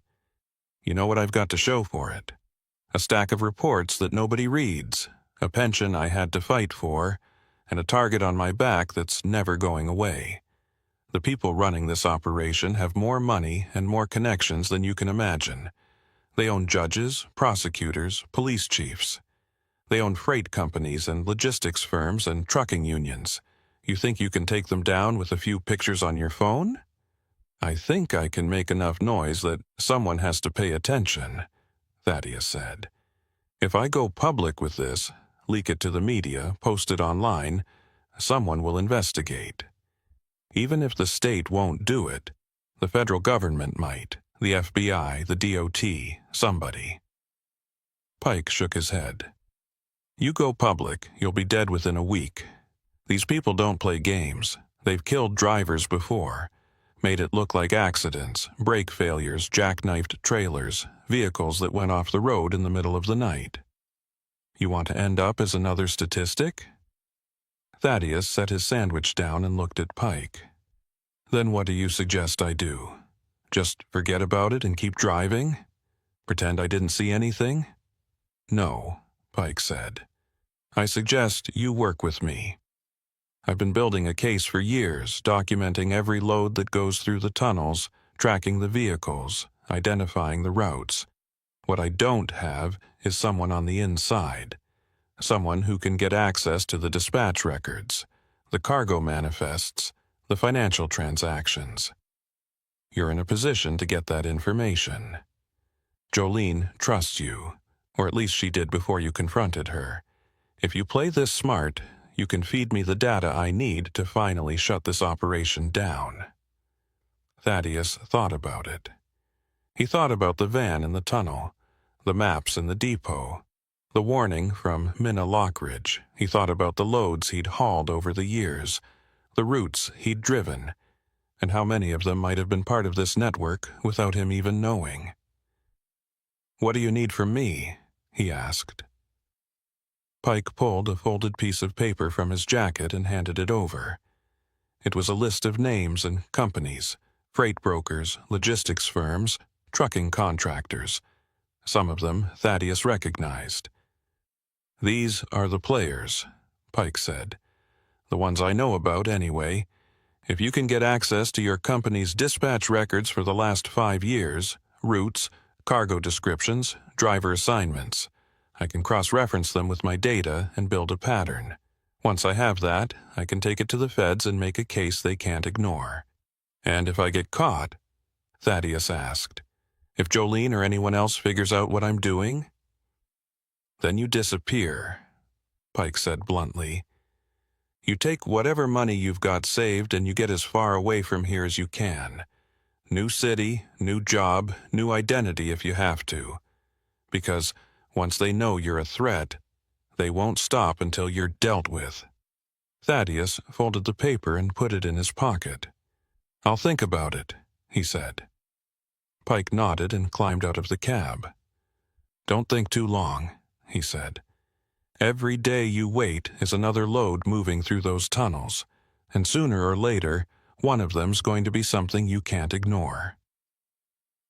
S1: "You know what I've got to show for it? A stack of reports that nobody reads, a pension I had to fight for, and a target on my back that's never going away. The people running this operation have more money and more connections than you can imagine. They own judges, prosecutors, police chiefs. They own freight companies and logistics firms and trucking unions. You think you can take them down with a few pictures on your phone? I think I can make enough noise that someone has to pay attention, Thaddeus said. If I go public with this, leak it to the media, post it online, someone will investigate. Even if the state won't do it, the federal government might, the FBI, the DOT, somebody. Pike shook his head. You go public, you'll be dead within a week. These people don't play games. They've killed drivers before, made it look like accidents, brake failures, jackknifed trailers, vehicles that went off the road in the middle of the night. You want to end up as another statistic? Thaddeus set his sandwich down and looked at Pike. Then what do you suggest I do? Just forget about it and keep driving? Pretend I didn't see anything? No, Pike said. I suggest you work with me. I've been building a case for years, documenting every load that goes through the tunnels, tracking the vehicles, identifying the routes. What I don't have is someone on the inside, someone who can get access to the dispatch records, the cargo manifests, the financial transactions. You're in a position to get that information. Jolene trusts you, or at least she did before you confronted her. If you play this smart, you can feed me the data I need to finally shut this operation down. Thaddeus thought about it. He thought about the van in the tunnel, the maps in the depot, the warning from Minna Lockridge. He thought about the loads he'd hauled over the years, the routes he'd driven, and how many of them might have been part of this network without him even knowing. "What do you need from me?" he asked. Pike pulled a folded piece of paper from his jacket and handed it over. It was a list of names and companies, freight brokers, logistics firms, trucking contractors. Some of them Thaddeus recognized. "These are the players," Pike said. "The ones I know about, anyway. If you can get access to your company's dispatch records for the last 5 years, routes, cargo descriptions, driver assignments, I can cross-reference them with my data and build a pattern. Once I have that, I can take it to the feds and make a case they can't ignore." "And if I get caught?" Thaddeus asked. "If Jolene or anyone else figures out what I'm doing?" "Then you disappear," Pike said bluntly. "You take whatever money you've got saved and you get as far away from here as you can. New city, new job, new identity if you have to. Because once they know you're a threat, they won't stop until you're dealt with." Thaddeus folded the paper and put it in his pocket. "I'll think about it," he said. Pike nodded and climbed out of the cab. "Don't think too long," he said. "Every day you wait is another load moving through those tunnels, and sooner or later, one of them's going to be something you can't ignore."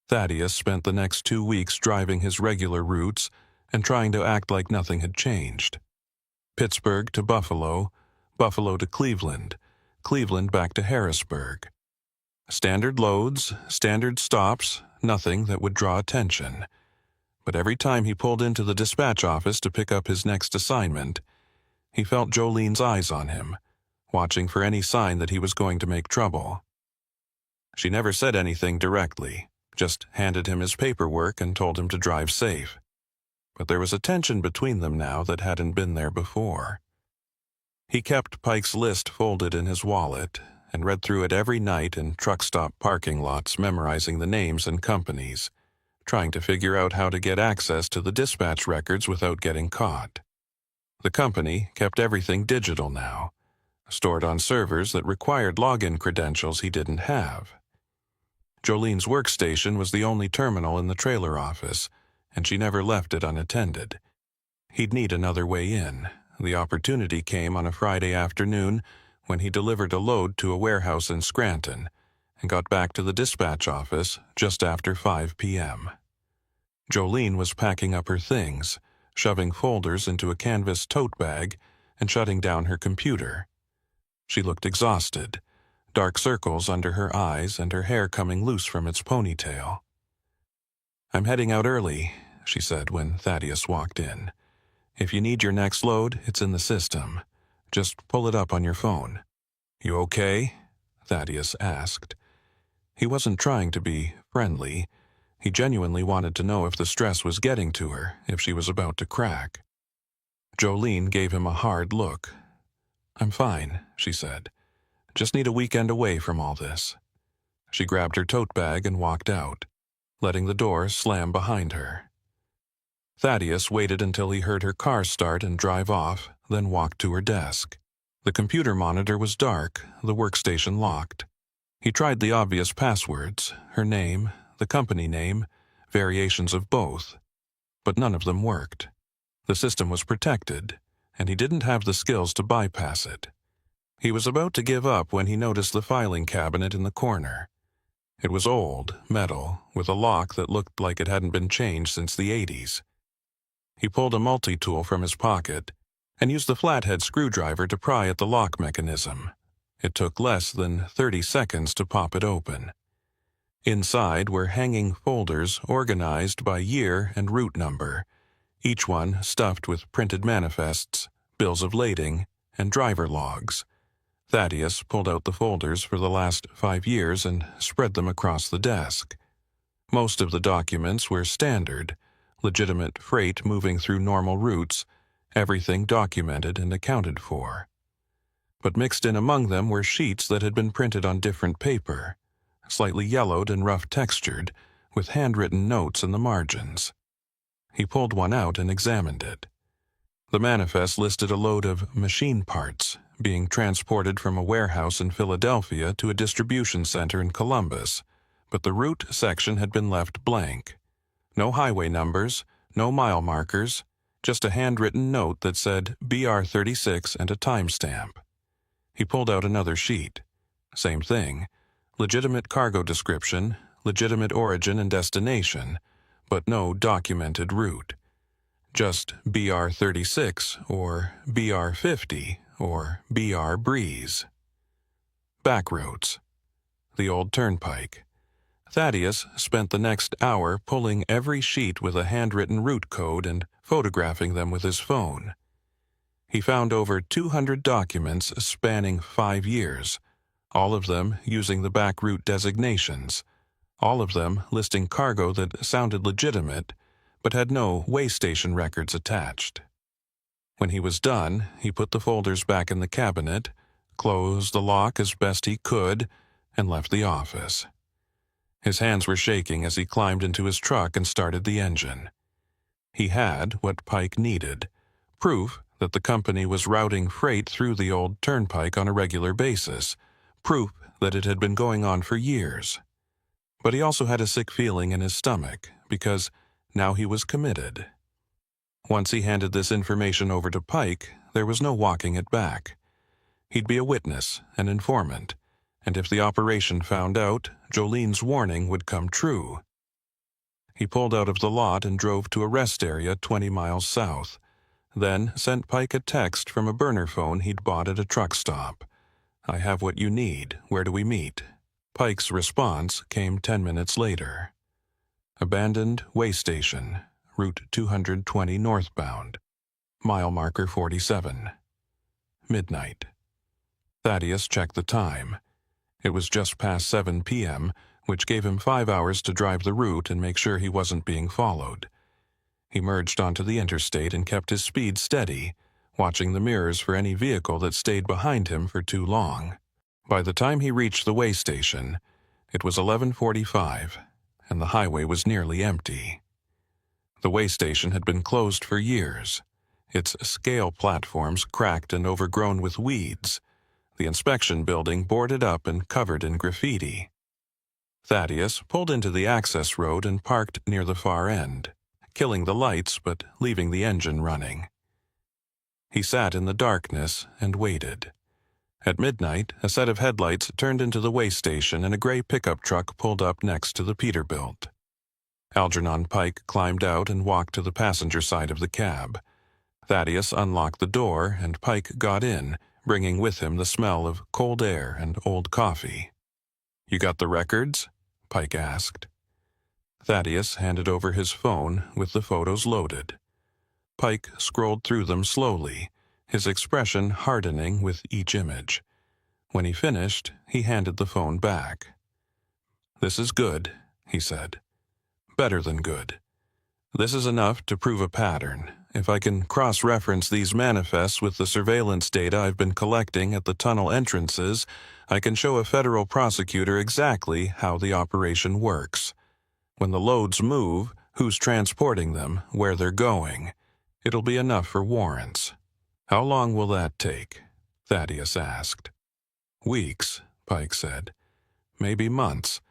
S1: Thaddeus spent the next 2 weeks driving his regular routes and trying to act like nothing had changed. Pittsburgh to Buffalo, Buffalo to Cleveland, Cleveland back to Harrisburg. Standard loads, standard stops, nothing that would draw attention. But every time he pulled into the dispatch office to pick up his next assignment, he felt Jolene's eyes on him, watching for any sign that he was going to make trouble. She never said anything directly, just handed him his paperwork and told him to drive safe. But there was a tension between them now that hadn't been there before. He kept Pike's list folded in his wallet and read through it every night in truck stop parking lots, memorizing the names and companies, trying to figure out how to get access to the dispatch records without getting caught. The company kept everything digital now, stored on servers that required login credentials he didn't have. Jolene's workstation was the only terminal in the trailer office, and she never left it unattended. He'd need another way in. The opportunity came on a Friday afternoon when he delivered a load to a warehouse in Scranton and got back to the dispatch office just after 5 p.m. Jolene was packing up her things, shoving folders into a canvas tote bag, and shutting down her computer. She looked exhausted, dark circles under her eyes and her hair coming loose from its ponytail. "I'm heading out early," she said when Thaddeus walked in. "If you need your next load, it's in the system. Just pull it up on your phone." "You okay?" Thaddeus asked. He wasn't trying to be friendly. He genuinely wanted to know if the stress was getting to her, if she was about to crack. Jolene gave him a hard look. "I'm fine," she said. "Just need a weekend away from all this." She grabbed her tote bag and walked out, letting the door slam behind her. Thaddeus waited until he heard her car start and drive off, then walked to her desk. The computer monitor was dark, the workstation locked. He tried the obvious passwords, her name, the company name, variations of both, but none of them worked. The system was protected, and he didn't have the skills to bypass it. He was about to give up when he noticed the filing cabinet in the corner. It was old, metal, with a lock that looked like it hadn't been changed since the 80s. He pulled a multi-tool from his pocket and used the flathead screwdriver to pry at the lock mechanism. It took less than 30 seconds to pop it open. Inside were hanging folders organized by year and route number, each one stuffed with printed manifests, bills of lading, and driver logs. Thaddeus pulled out the folders for the last 5 years and spread them across the desk. Most of the documents were standard, legitimate freight moving through normal routes, everything documented and accounted for. But mixed in among them were sheets that had been printed on different paper, slightly yellowed and rough-textured, with handwritten notes in the margins. He pulled one out and examined it. The manifest listed a load of machine parts being transported from a warehouse in Philadelphia to a distribution center in Columbus, but the route section had been left blank. No highway numbers, no mile markers, just a handwritten note that said BR36 and a timestamp. He pulled out another sheet. Same thing. Legitimate cargo description, legitimate origin and destination, but no documented route. Just BR36 or BR50 or BR Breeze. Backroads. The old turnpike. Thaddeus spent the next hour pulling every sheet with a handwritten route code and photographing them with his phone. He found over 200 documents spanning 5 years, all of them using the back route designations, all of them listing cargo that sounded legitimate but had no way station records attached. When he was done, he put the folders back in the cabinet, closed the lock as best he could, and left the office. His hands were shaking as he climbed into his truck and started the engine. He had what Pike needed, proof that the company was routing freight through the old turnpike on a regular basis, proof that it had been going on for years. But he also had a sick feeling in his stomach, because now he was committed. Once he handed this information over to Pike, there was no walking it back. He'd be a witness, an informant, and if the operation found out, Jolene's warning would come true. He pulled out of the lot and drove to a rest area 20 miles south, then sent Pike a text from a burner phone he'd bought at a truck stop. "I have what you need. Where do we meet?" Pike's response came 10 minutes later. "Abandoned way station, Route 220 northbound. Mile marker 47. Midnight." Thaddeus checked the time. It was just past 7 p.m., which gave him 5 hours to drive the route and make sure he wasn't being followed. He merged onto the interstate and kept his speed steady, watching the mirrors for any vehicle that stayed behind him for too long. By the time he reached the way station, it was 11:45, and the highway was nearly empty. The way station had been closed for years, its scale platforms cracked and overgrown with weeds, the inspection building boarded up and covered in graffiti. Thaddeus pulled into the access road and parked near the far end, killing the lights but leaving the engine running. He sat in the darkness and waited. At midnight, a set of headlights turned into the way station and a gray pickup truck pulled up next to the Peterbilt. Algernon Pike climbed out and walked to the passenger side of the cab. Thaddeus unlocked the door and Pike got in, bringing with him the smell of cold air and old coffee. "You got the records?" Pike asked. Thaddeus handed over his phone with the photos loaded. Pike scrolled through them slowly, his expression hardening with each image. When he finished, he handed the phone back. "This is good," he said. "Better than good. This is enough to prove a pattern. If I can cross-reference these manifests with the surveillance data I've been collecting at the tunnel entrances, I can show a federal prosecutor exactly how the operation works. When the loads move, who's transporting them, where they're going. It'll be enough for warrants." "How long will that take?" Thaddeus asked. "Weeks," Pike said. "Maybe months.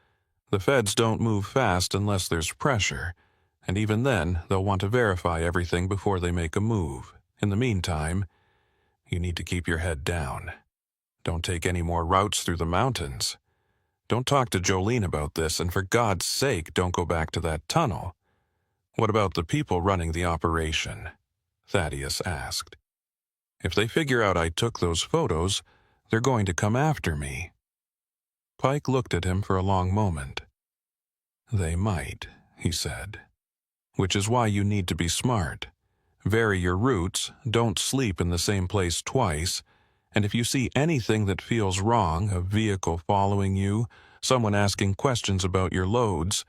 S1: The feds don't move fast unless there's pressure, and even then they'll want to verify everything before they make a move. In the meantime, you need to keep your head down. Don't take any more routes through the mountains. Don't talk to Jolene about this, and for God's sake, don't go back to that tunnel." "What about the people running the operation?" Thaddeus asked. "If they figure out I took those photos, they're going to come after me." Pike looked at him for a long moment. "They might," he said. "Which is why you need to be smart. Vary your routes, don't sleep in the same place twice, and if you see anything that feels wrong, a vehicle following you, someone asking questions about your loads,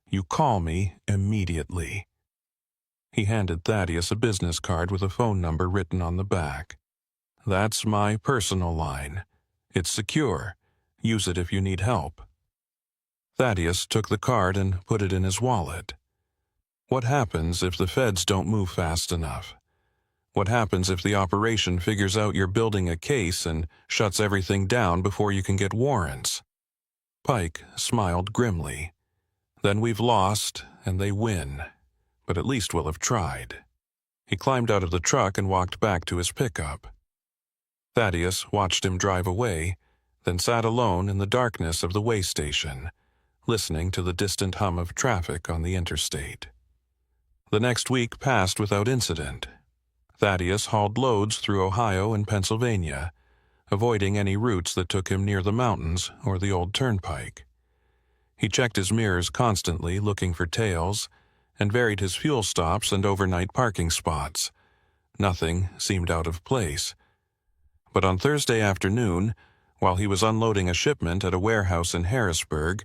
S1: you call me immediately." He handed Thaddeus a business card with a phone number written on the back. "That's my personal line. It's secure. Use it if you need help." Thaddeus took the card and put it in his wallet. What happens if the feds don't move fast enough? What happens if the operation figures out you're building a case and shuts everything down before you can get warrants? Pike smiled grimly. "Then we've lost, and they win. But at least we'll have tried." He climbed out of the truck and walked back to his pickup. Thaddeus watched him drive away, then sat alone in the darkness of the way station, listening to the distant hum of traffic on the interstate. The next week passed without incident. Thaddeus hauled loads through Ohio and Pennsylvania, avoiding any routes that took him near the mountains or the old turnpike. He checked his mirrors constantly, looking for tails, and varied his fuel stops and overnight parking spots. Nothing seemed out of place. But on Thursday afternoon, while he was unloading a shipment at a warehouse in Harrisburg,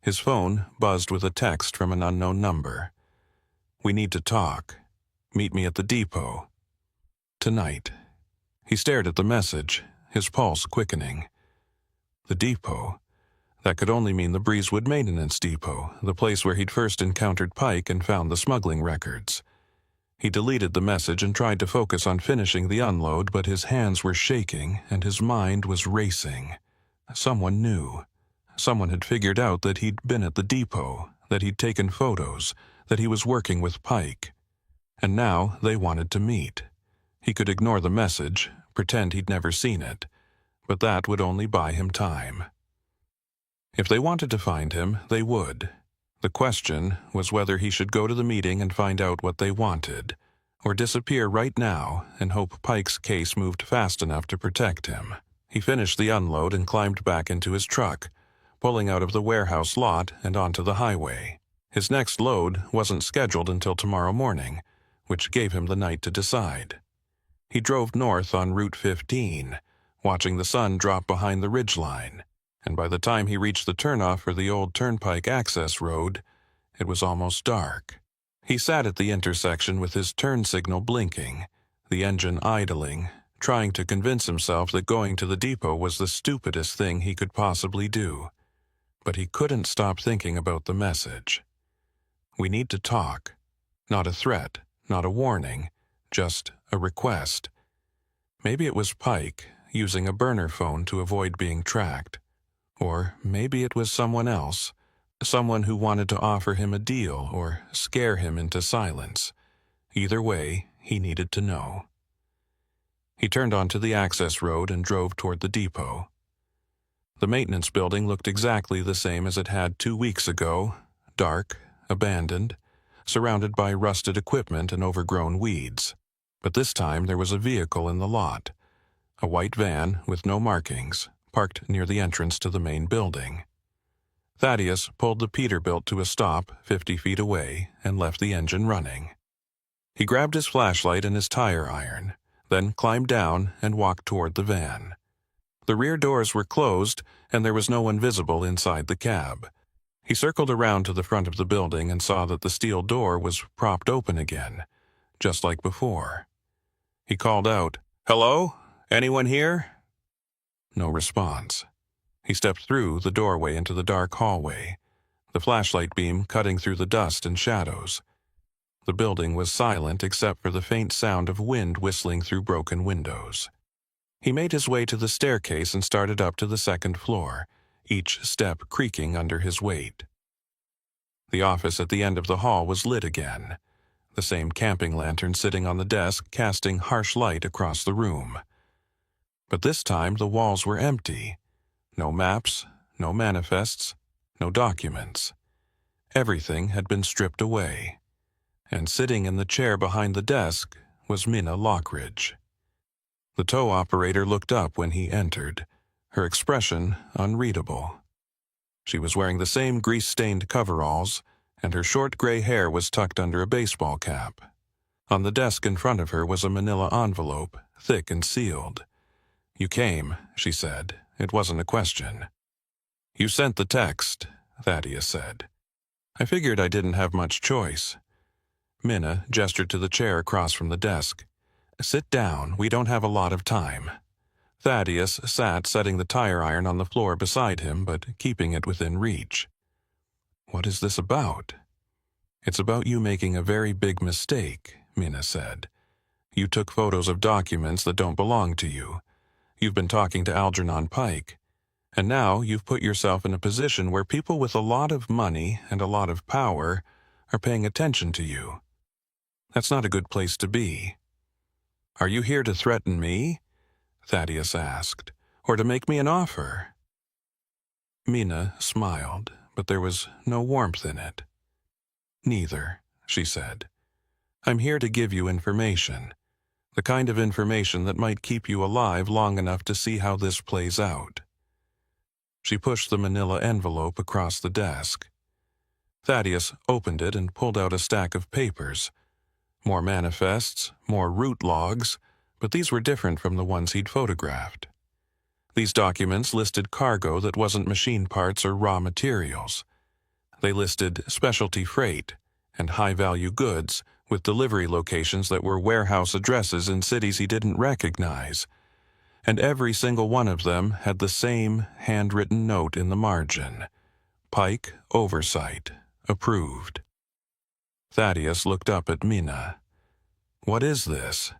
S1: his phone buzzed with a text from an unknown number. "We need to talk. Meet me at the depot. Tonight." He stared at the message, his pulse quickening. The depot. That could only mean the Breezewood Maintenance Depot, the place where he'd first encountered Pike and found the smuggling records. He deleted the message and tried to focus on finishing the unload, but his hands were shaking and his mind was racing. Someone knew. Someone had figured out that he'd been at the depot, that he'd taken photos, that he was working with Pike. And now they wanted to meet. He could ignore the message, pretend he'd never seen it, but that would only buy him time. If they wanted to find him, they would. The question was whether he should go to the meeting and find out what they wanted, or disappear right now and hope Pike's case moved fast enough to protect him. He finished the unload and climbed back into his truck, pulling out of the warehouse lot and onto the highway. His next load wasn't scheduled until tomorrow morning, which gave him the night to decide. He drove north on Route 15, watching the sun drop behind the ridgeline, and by the time he reached the turnoff for the old turnpike access road, it was almost dark. He sat at the intersection with his turn signal blinking, the engine idling, trying to convince himself that going to the depot was the stupidest thing he could possibly do. But he couldn't stop thinking about the message. "We need to talk." Not a threat, not a warning, just a request. Maybe it was Pike, using a burner phone to avoid being tracked. Or maybe it was someone else, someone who wanted to offer him a deal or scare him into silence. Either way, he needed to know. He turned onto the access road and drove toward the depot. The maintenance building looked exactly the same as it had 2 weeks ago, dark, abandoned, surrounded by rusted equipment and overgrown weeds. But this time there was a vehicle in the lot, a white van with no markings, parked near the entrance to the main building. Thaddeus pulled the Peterbilt to a stop 50 feet away and left the engine running. He grabbed his flashlight and his tire iron, then climbed down and walked toward the van. The rear doors were closed, and there was no one visible inside the cab. He circled around to the front of the building and saw that the steel door was propped open again, just like before. He called out, "Hello? Anyone here?" No response. He stepped through the doorway into the dark hallway, the flashlight beam cutting through the dust and shadows. The building was silent except for the faint sound of wind whistling through broken windows. He made his way to the staircase and started up to the second floor, each step creaking under his weight. The office at the end of the hall was lit again, the same camping lantern sitting on the desk casting harsh light across the room. But this time the walls were empty. No maps, no manifests, no documents. Everything had been stripped away. And sitting in the chair behind the desk was Minna Lockridge. The tow operator looked up when he entered, her expression unreadable. She was wearing the same grease-stained coveralls, and her short gray hair was tucked under a baseball cap. On the desk in front of her was a manila envelope, thick and sealed. "You came," she said. It wasn't a question. "You sent the text," Thaddeus said. "I figured I didn't have much choice." Minna gestured to the chair across from the desk. "Sit down, we don't have a lot of time." Thaddeus sat setting the tire iron on the floor beside him, but keeping it within reach. "What is this about?" "It's about you making a very big mistake," Minna said. "You took photos of documents that don't belong to you. You've been talking to Algernon Pike. And now you've put yourself in a position where people with a lot of money and a lot of power are paying attention to you. That's not a good place to be." "Are you here to threaten me?" Thaddeus asked. "Or to make me an offer?" Minna smiled, but there was no warmth in it. "Neither," she said. "I'm here to give you information. The kind of information that might keep you alive long enough to see how this plays out." She pushed the manila envelope across the desk. Thaddeus opened it and pulled out a stack of papers. More manifests, more route logs, but these were different from the ones he'd photographed. These documents listed cargo that wasn't machine parts or raw materials. They listed specialty freight and high-value goods with delivery locations that were warehouse addresses in cities he didn't recognize. And every single one of them had the same handwritten note in the margin. "Pike Oversight. Approved." Thaddeus looked up at Minna. "What is this?"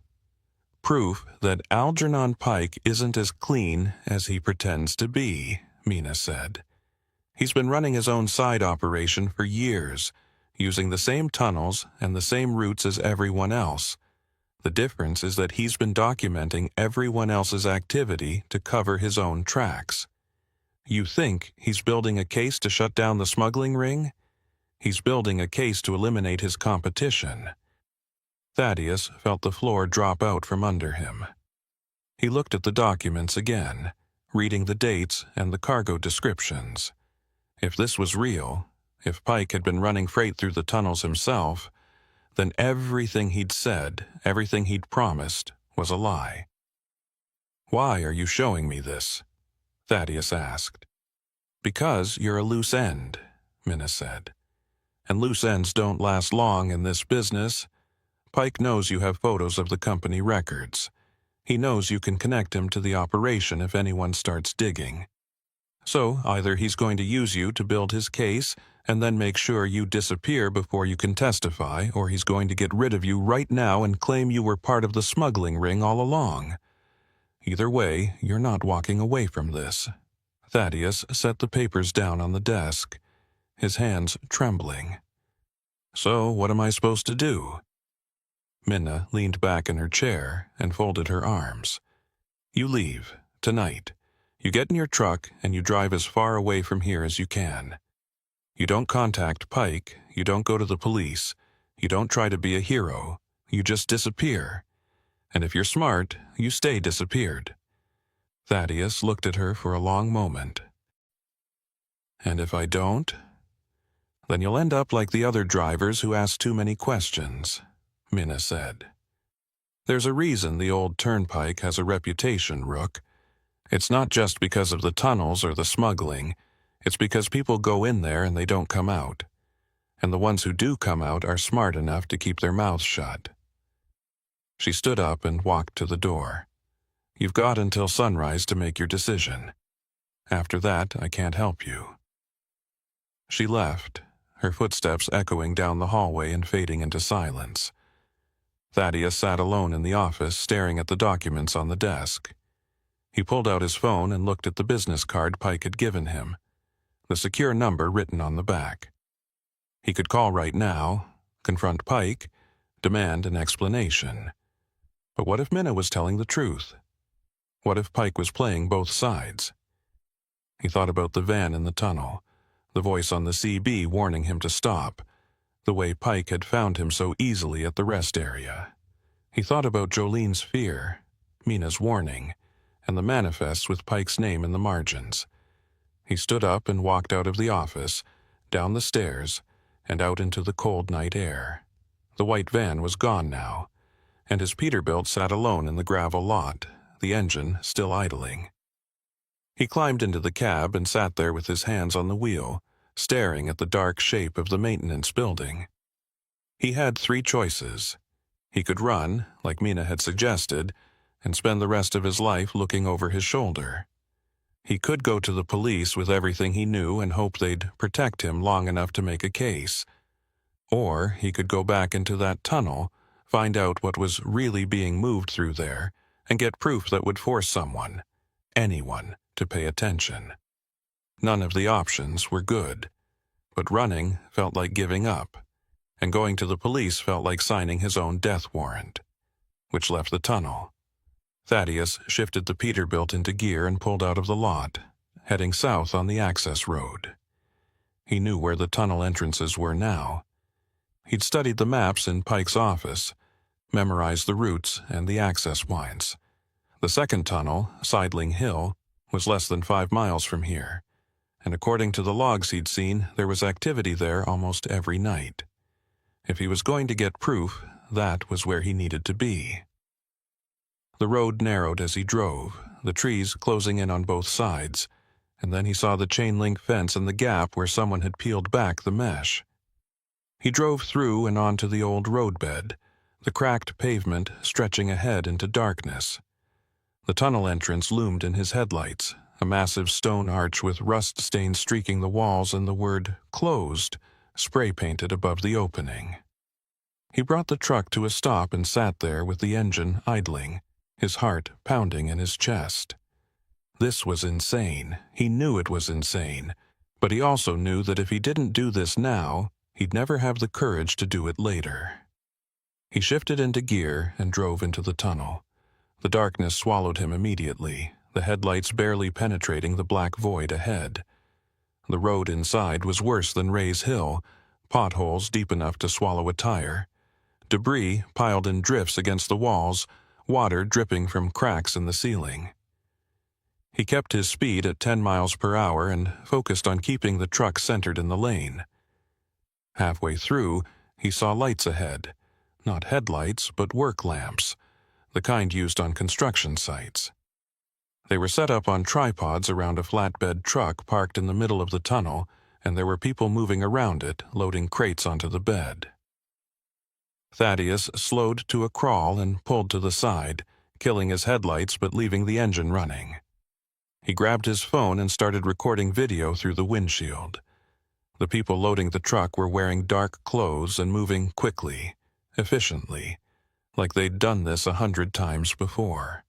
S1: "Proof that Algernon Pike isn't as clean as he pretends to be," Minna said. "He's been running his own side operation for years, using the same tunnels and the same routes as everyone else. The difference is that he's been documenting everyone else's activity to cover his own tracks. You think he's building a case to shut down the smuggling ring? He's building a case to eliminate his competition." Thaddeus felt the floor drop out from under him. He looked at the documents again, reading the dates and the cargo descriptions. If this was real, if Pike had been running freight through the tunnels himself, then everything he'd said, everything he'd promised, was a lie. "Why are you showing me this?" Thaddeus asked. "Because you're a loose end," Minna said. "And loose ends don't last long in this business. Pike knows you have photos of the company records. He knows you can connect him to the operation if anyone starts digging. So either he's going to use you to build his case and then make sure you disappear before you can testify, or he's going to get rid of you right now and claim you were part of the smuggling ring all along. Either way, you're not walking away from this." Thaddeus set the papers down on the desk, his hands trembling. "So what am I supposed to do?" Minna leaned back in her chair and folded her arms. "You leave, tonight. You get in your truck and you drive as far away from here as you can. You don't contact Pike, you don't go to the police, you don't try to be a hero, you just disappear. And if you're smart, you stay disappeared." Thaddeus looked at her for a long moment. And if I don't? Then you'll end up like the other drivers who ask too many questions, Minna said. There's a reason the old turnpike has a reputation, Rook. It's not just because of the tunnels or the smuggling. It's because people go in there and they don't come out. And the ones who do come out are smart enough to keep their mouths shut. She stood up and walked to the door. You've got until sunrise to make your decision. After that, I can't help you. She left, her footsteps echoing down the hallway and fading into silence. Thaddeus sat alone in the office, staring at the documents on the desk. He pulled out his phone and looked at the business card Pike had given him, the secure number written on the back. He could call right now, confront Pike, demand an explanation. But what if Minna was telling the truth? What if Pike was playing both sides? He thought about the van in the tunnel, the voice on the CB warning him to stop, the way Pike had found him so easily at the rest area. He thought about Jolene's fear, Minna's warning, and the manifests with Pike's name in the margins. He stood up and walked out of the office, down the stairs, and out into the cold night air. The white van was gone now, and his Peterbilt sat alone in the gravel lot, the engine still idling. He climbed into the cab and sat there with his hands on the wheel, staring at the dark shape of the maintenance building. He had three choices. He could run, like Minna had suggested, and spend the rest of his life looking over his shoulder. He could go to the police with everything he knew and hope they'd protect him long enough to make a case. Or he could go back into that tunnel, find out what was really being moved through there, and get proof that would force someone, anyone, to pay attention. None of the options were good, but running felt like giving up, and going to the police felt like signing his own death warrant, which left the tunnel. Thaddeus shifted the Peterbilt into gear and pulled out of the lot, heading south on the access road. He knew where the tunnel entrances were now. He'd studied the maps in Pike's office, memorized the routes and the access points. The second tunnel, Sidling Hill, was less than 5 miles from here, and according to the logs he'd seen, there was activity there almost every night. If he was going to get proof, that was where he needed to be. The road narrowed as he drove, the trees closing in on both sides, and then he saw the chain-link fence and the gap where someone had peeled back the mesh. He drove through and onto the old roadbed, the cracked pavement stretching ahead into darkness. The tunnel entrance loomed in his headlights, a massive stone arch with rust stains streaking the walls and the word "closed" spray-painted above the opening. He brought the truck to a stop and sat there with the engine idling, his heart pounding in his chest. This was insane. He knew it was insane, but he also knew that if he didn't do this now, he'd never have the courage to do it later. He shifted into gear and drove into the tunnel. The darkness swallowed him immediately, the headlights barely penetrating the black void ahead. The road inside was worse than Ray's Hill, potholes deep enough to swallow a tire, debris piled in drifts against the walls, water dripping from cracks in the ceiling. He kept his speed at 10 miles per hour and focused on keeping the truck centered in the lane. Halfway through, he saw lights ahead, not headlights but work lamps, the kind used on construction sites. They were set up on tripods around a flatbed truck parked in the middle of the tunnel, and there were people moving around it, loading crates onto the bed. Thaddeus slowed to a crawl and pulled to the side, killing his headlights but leaving the engine running. He grabbed his phone and started recording video through the windshield. The people loading the truck were wearing dark clothes and moving quickly, efficiently, like they'd done this 100 times before.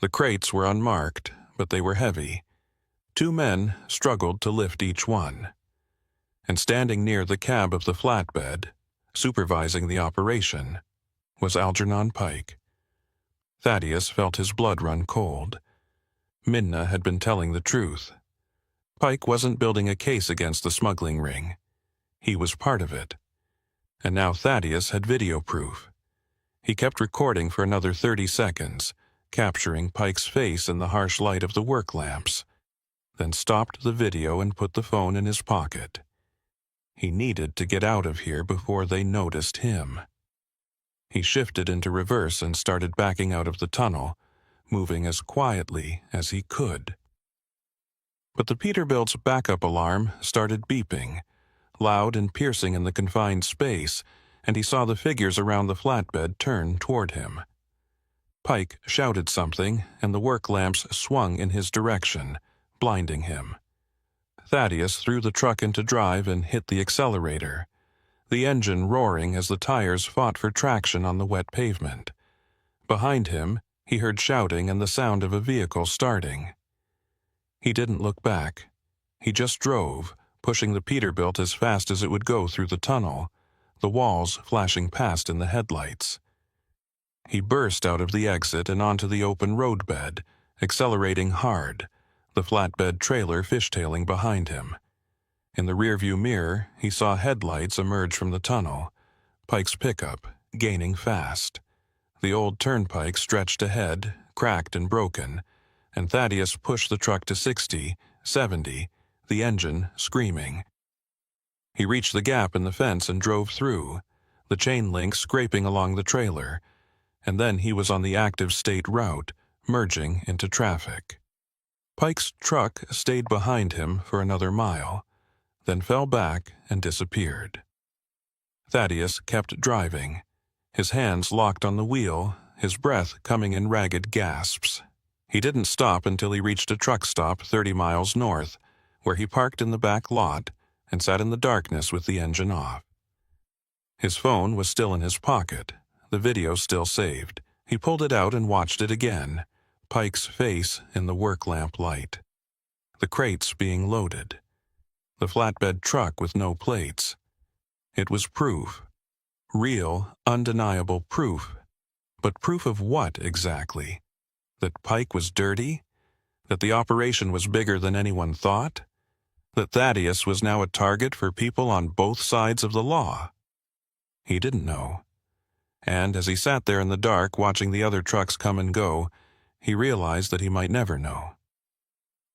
S1: The crates were unmarked, but they were heavy. 2 men struggled to lift each one. And standing near the cab of the flatbed, supervising the operation, was Algernon Pike. Thaddeus felt his blood run cold. Minna had been telling the truth. Pike wasn't building a case against the smuggling ring. He was part of it. And now Thaddeus had video proof. He kept recording for another 30 seconds, capturing Pike's face in the harsh light of the work lamps. then stopped the video and put the phone in his pocket. He needed to get out of here before they noticed him. He shifted into reverse and started backing out of the tunnel, moving as quietly as he could. But the Peterbilt's backup alarm started beeping, loud and piercing in the confined space, and he saw the figures around the flatbed turn toward him. Pike shouted something, and the work lamps swung in his direction, blinding him. Thaddeus threw the truck into drive and hit the accelerator, the engine roaring as the tires fought for traction on the wet pavement. Behind him, he heard shouting and the sound of a vehicle starting. He didn't look back. He just drove, pushing the Peterbilt as fast as it would go through the tunnel, the walls flashing past in the headlights. He burst out of the exit and onto the open roadbed, accelerating hard, the flatbed trailer fishtailing behind him. In the rearview mirror, he saw headlights emerge from the tunnel, Pike's pickup gaining fast. The old turnpike stretched ahead, cracked and broken, and Thaddeus pushed the truck to 60, 70, the engine screaming. He reached the gap in the fence and drove through, the chain link scraping along the trailer, and then he was on the active state route, merging into traffic. Pike's truck stayed behind him for another mile, then fell back and disappeared. Thaddeus kept driving, his hands locked on the wheel, his breath coming in ragged gasps. He didn't stop until he reached a truck stop 30 miles north, where he parked in the back lot and sat in the darkness with the engine off. His phone was still in his pocket, the video still saved. He pulled it out and watched it again, Pike's face in the work lamp light. The crates being loaded. The flatbed truck with no plates. It was proof. Real, undeniable proof. But proof of what exactly? That Pike was dirty? That the operation was bigger than anyone thought? That Thaddeus was now a target for people on both sides of the law? He didn't know. And as he sat there in the dark watching the other trucks come and go, he realized that he might never know.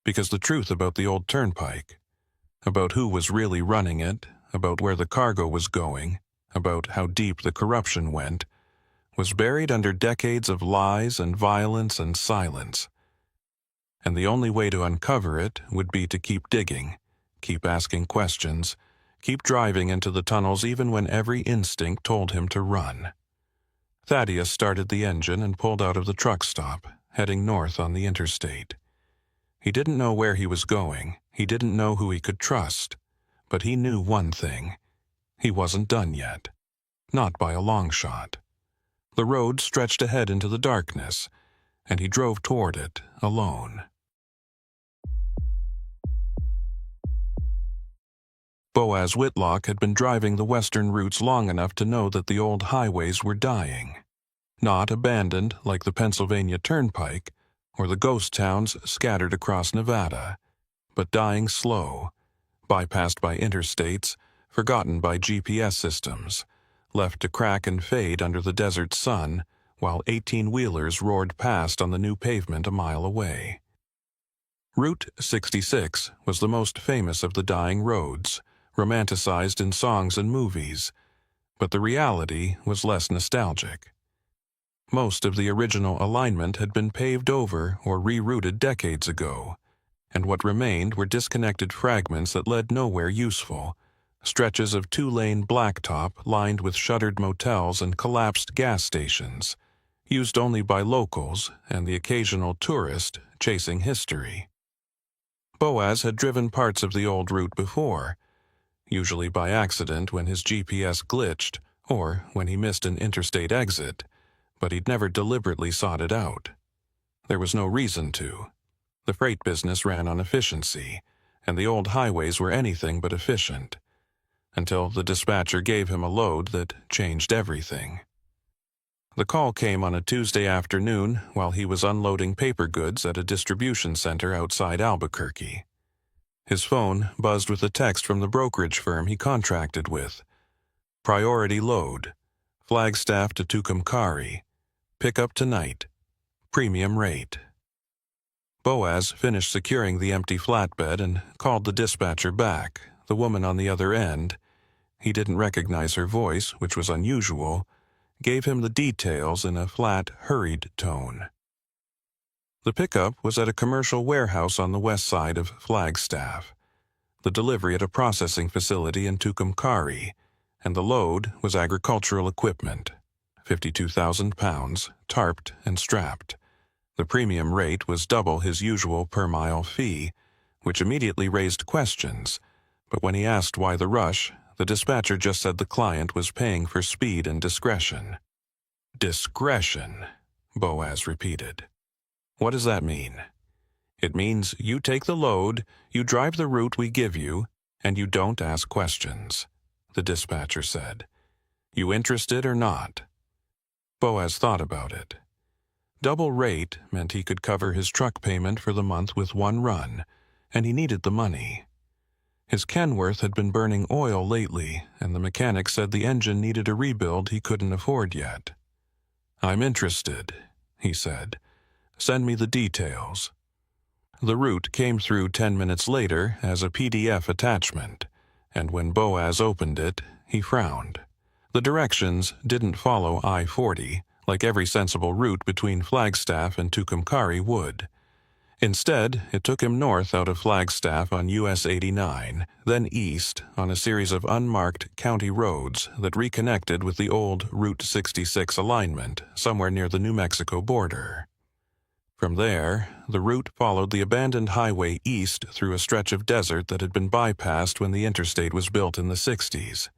S1: Because the truth about the old turnpike, about who was really running it, about where the cargo was going, about how deep the corruption went, was buried under decades of lies and violence and silence. And the only way to uncover it would be to keep digging, keep asking questions, keep driving into the tunnels even when every instinct told him to run. Thaddeus started the engine and pulled out of the truck stop, heading north on the interstate. He didn't know where he was going, he didn't know who he could trust, but he knew one thing. He wasn't done yet. Not by a long shot. The road stretched ahead into the darkness, and he drove toward it, alone. Boaz Whitlock had been driving the western routes long enough to know that the old highways were dying. Not abandoned like the Pennsylvania Turnpike or the ghost towns scattered across Nevada, but dying slow, bypassed by interstates, forgotten by GPS systems, left to crack and fade under the desert sun while 18-wheelers roared past on the new pavement a mile away. Route 66 was the most famous of the dying roads, romanticized in songs and movies, but the reality was less nostalgic. Most of the original alignment had been paved over or rerouted decades ago, and what remained were disconnected fragments that led nowhere useful, stretches of two-lane blacktop lined with shuttered motels and collapsed gas stations, used only by locals and the occasional tourist chasing history. Boaz had driven parts of the old route before, usually by accident when his GPS glitched or when he missed an interstate exit, but he'd never deliberately sought it out. There was no reason to. The freight business ran on efficiency, and the old highways were anything but efficient, until the dispatcher gave him a load that changed everything. The call came on a Tuesday afternoon while he was unloading paper goods at a distribution center outside Albuquerque. His phone buzzed with a text from the brokerage firm he contracted with. Priority load. Flagstaff to Tucumcari. Pick up tonight. Premium rate. Boaz finished securing the empty flatbed and called the dispatcher back. The woman on the other end, he didn't recognize her voice, which was unusual, gave him the details in a flat, hurried tone. The pickup was at a commercial warehouse on the west side of Flagstaff, the delivery at a processing facility in Tucumcari, and the load was agricultural equipment, 52,000 pounds, tarped and strapped. The premium rate was double his usual per-mile fee, which immediately raised questions, but when he asked why the rush, the dispatcher just said the client was paying for speed and discretion. Discretion, Boaz repeated. What does that mean? It means you take the load, you drive the route we give you, and you don't ask questions, the dispatcher said. You interested or not? Boaz thought about it. Double rate meant he could cover his truck payment for the month with one run, and he needed the money. His Kenworth had been burning oil lately, and the mechanic said the engine needed a rebuild he couldn't afford yet. I'm interested, he said. Send me the details. The route came through 10 minutes later as a PDF attachment, and when Boaz opened it, he frowned. The directions didn't follow I-40, like every sensible route between Flagstaff and Tucumcari would. Instead, it took him north out of Flagstaff on US 89, then east on a series of unmarked county roads that reconnected with the old Route 66 alignment somewhere near the New Mexico border. From there, the route followed the abandoned highway east through a stretch of desert that had been bypassed when the interstate was built in the 60s.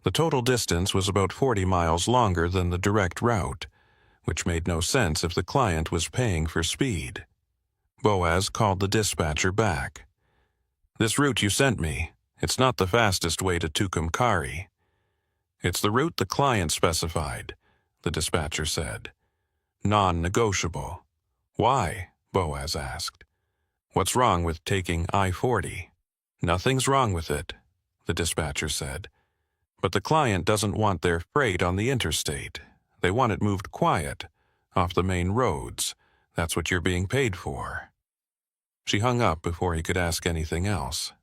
S1: The total distance was about 40 miles longer than the direct route, which made no sense if the client was paying for speed. Boaz called the dispatcher back. This route you sent me, it's not the fastest way to Tucumcari. It's the route the client specified, the dispatcher said. Non-negotiable. Why? Boaz asked. What's wrong with taking I-40? Nothing's wrong with it, the dispatcher said. But the client doesn't want their freight on the interstate. They want it moved quiet, off the main roads. That's what you're being paid for. She hung up before he could ask anything else.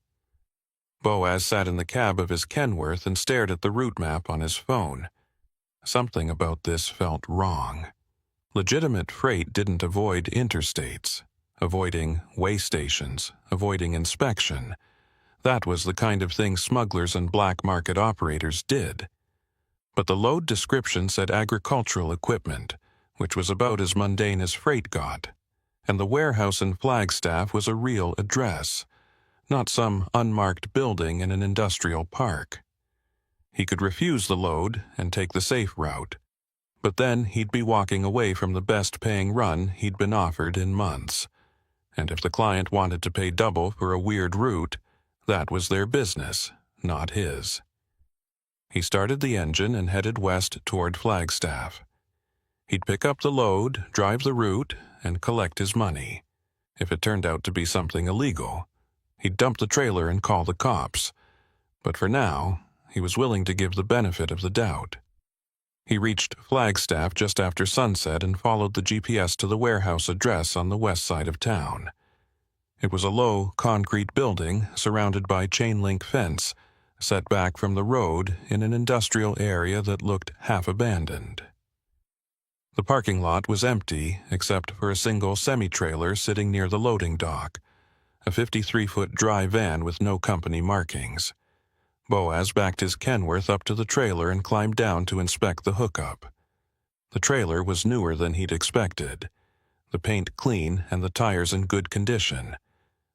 S1: Boaz sat in the cab of his Kenworth and stared at the route map on his phone. Something about this felt wrong. Legitimate freight didn't avoid interstates, avoiding way stations, avoiding inspection. That was the kind of thing smugglers and black market operators did. But the load description said agricultural equipment, which was about as mundane as freight got, and the warehouse in Flagstaff was a real address, not some unmarked building in an industrial park. He could refuse the load and take the safe route, but then he'd be walking away from the best-paying run he'd been offered in months. And if the client wanted to pay double for a weird route, that was their business, not his. He started the engine and headed west toward Flagstaff. He'd pick up the load, drive the route, and collect his money. If it turned out to be something illegal, he'd dump the trailer and call the cops. But for now, he was willing to give the benefit of the doubt. He reached Flagstaff just after sunset and followed the GPS to the warehouse address on the west side of town. It was a low, concrete building surrounded by chain-link fence, set back from the road in an industrial area that looked half-abandoned. The parking lot was empty except for a single semi-trailer sitting near the loading dock, a 53-foot dry van with no company markings. Boaz backed his Kenworth up to the trailer and climbed down to inspect the hookup. The trailer was newer than he'd expected, the paint clean and the tires in good condition,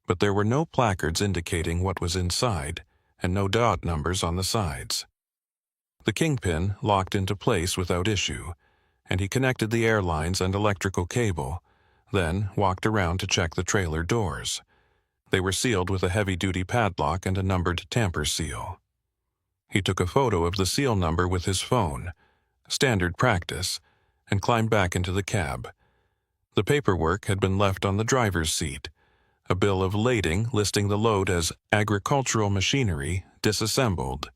S1: but there were no placards indicating what was inside and no dot numbers on the sides. The kingpin locked into place without issue, and he connected the airlines and electrical cable, then walked around to check the trailer doors. They were sealed with a heavy-duty padlock and a numbered tamper seal. He took a photo of the seal number with his phone, standard practice, and climbed back into the cab. The paperwork had been left on the driver's seat, a bill of lading listing the load as agricultural machinery disassembled.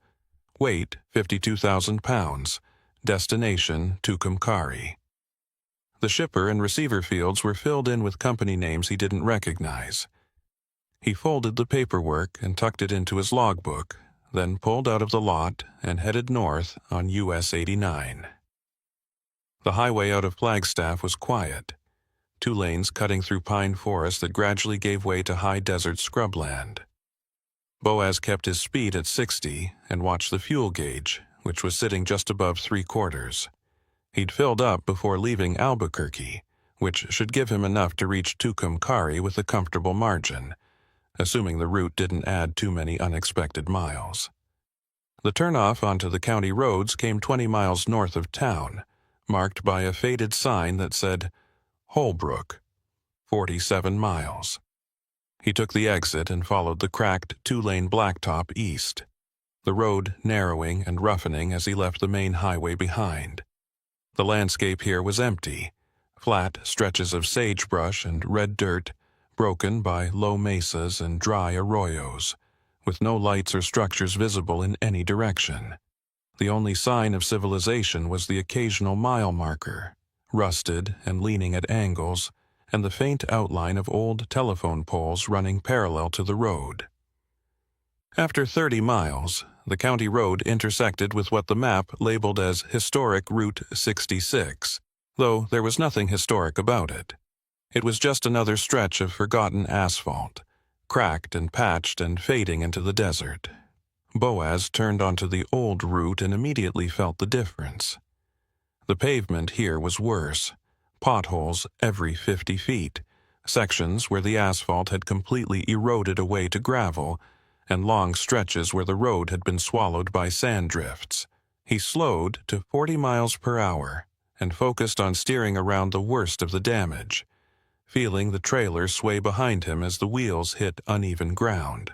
S1: Weight 52,000 pounds. Destination Tucumcari. The shipper and receiver fields were filled in with company names he didn't recognize. He folded the paperwork and tucked it into his logbook, then pulled out of the lot and headed north on US 89. The highway out of Flagstaff was quiet, 2 lanes cutting through pine forest that gradually gave way to high desert scrubland. Boaz kept his speed at 60 and watched the fuel gauge, which was sitting just above 3/4. He'd filled up before leaving Albuquerque, which should give him enough to reach Tucumcari with a comfortable margin, assuming the route didn't add too many unexpected miles. The turnoff onto the county roads came 20 miles north of town, marked by a faded sign that said, Holbrook, 47 miles. He took the exit and followed the cracked 2-lane blacktop east, the road narrowing and roughening as he left the main highway behind. The landscape here was empty, flat stretches of sagebrush and red dirt, broken by low mesas and dry arroyos, with no lights or structures visible in any direction. The only sign of civilization was the occasional mile marker, rusted and leaning at angles, and the faint outline of old telephone poles running parallel to the road. After 30 miles, the county road intersected with what the map labeled as Historic Route 66, though there was nothing historic about it. It was just another stretch of forgotten asphalt, cracked and patched and fading into the desert. Boaz turned onto the old route and immediately felt the difference. The pavement here was worse, potholes every 50 feet, sections where the asphalt had completely eroded away to gravel, and long stretches where the road had been swallowed by sand drifts. He slowed to 40 miles per hour and focused on steering around the worst of the damage, feeling the trailer sway behind him as the wheels hit uneven ground.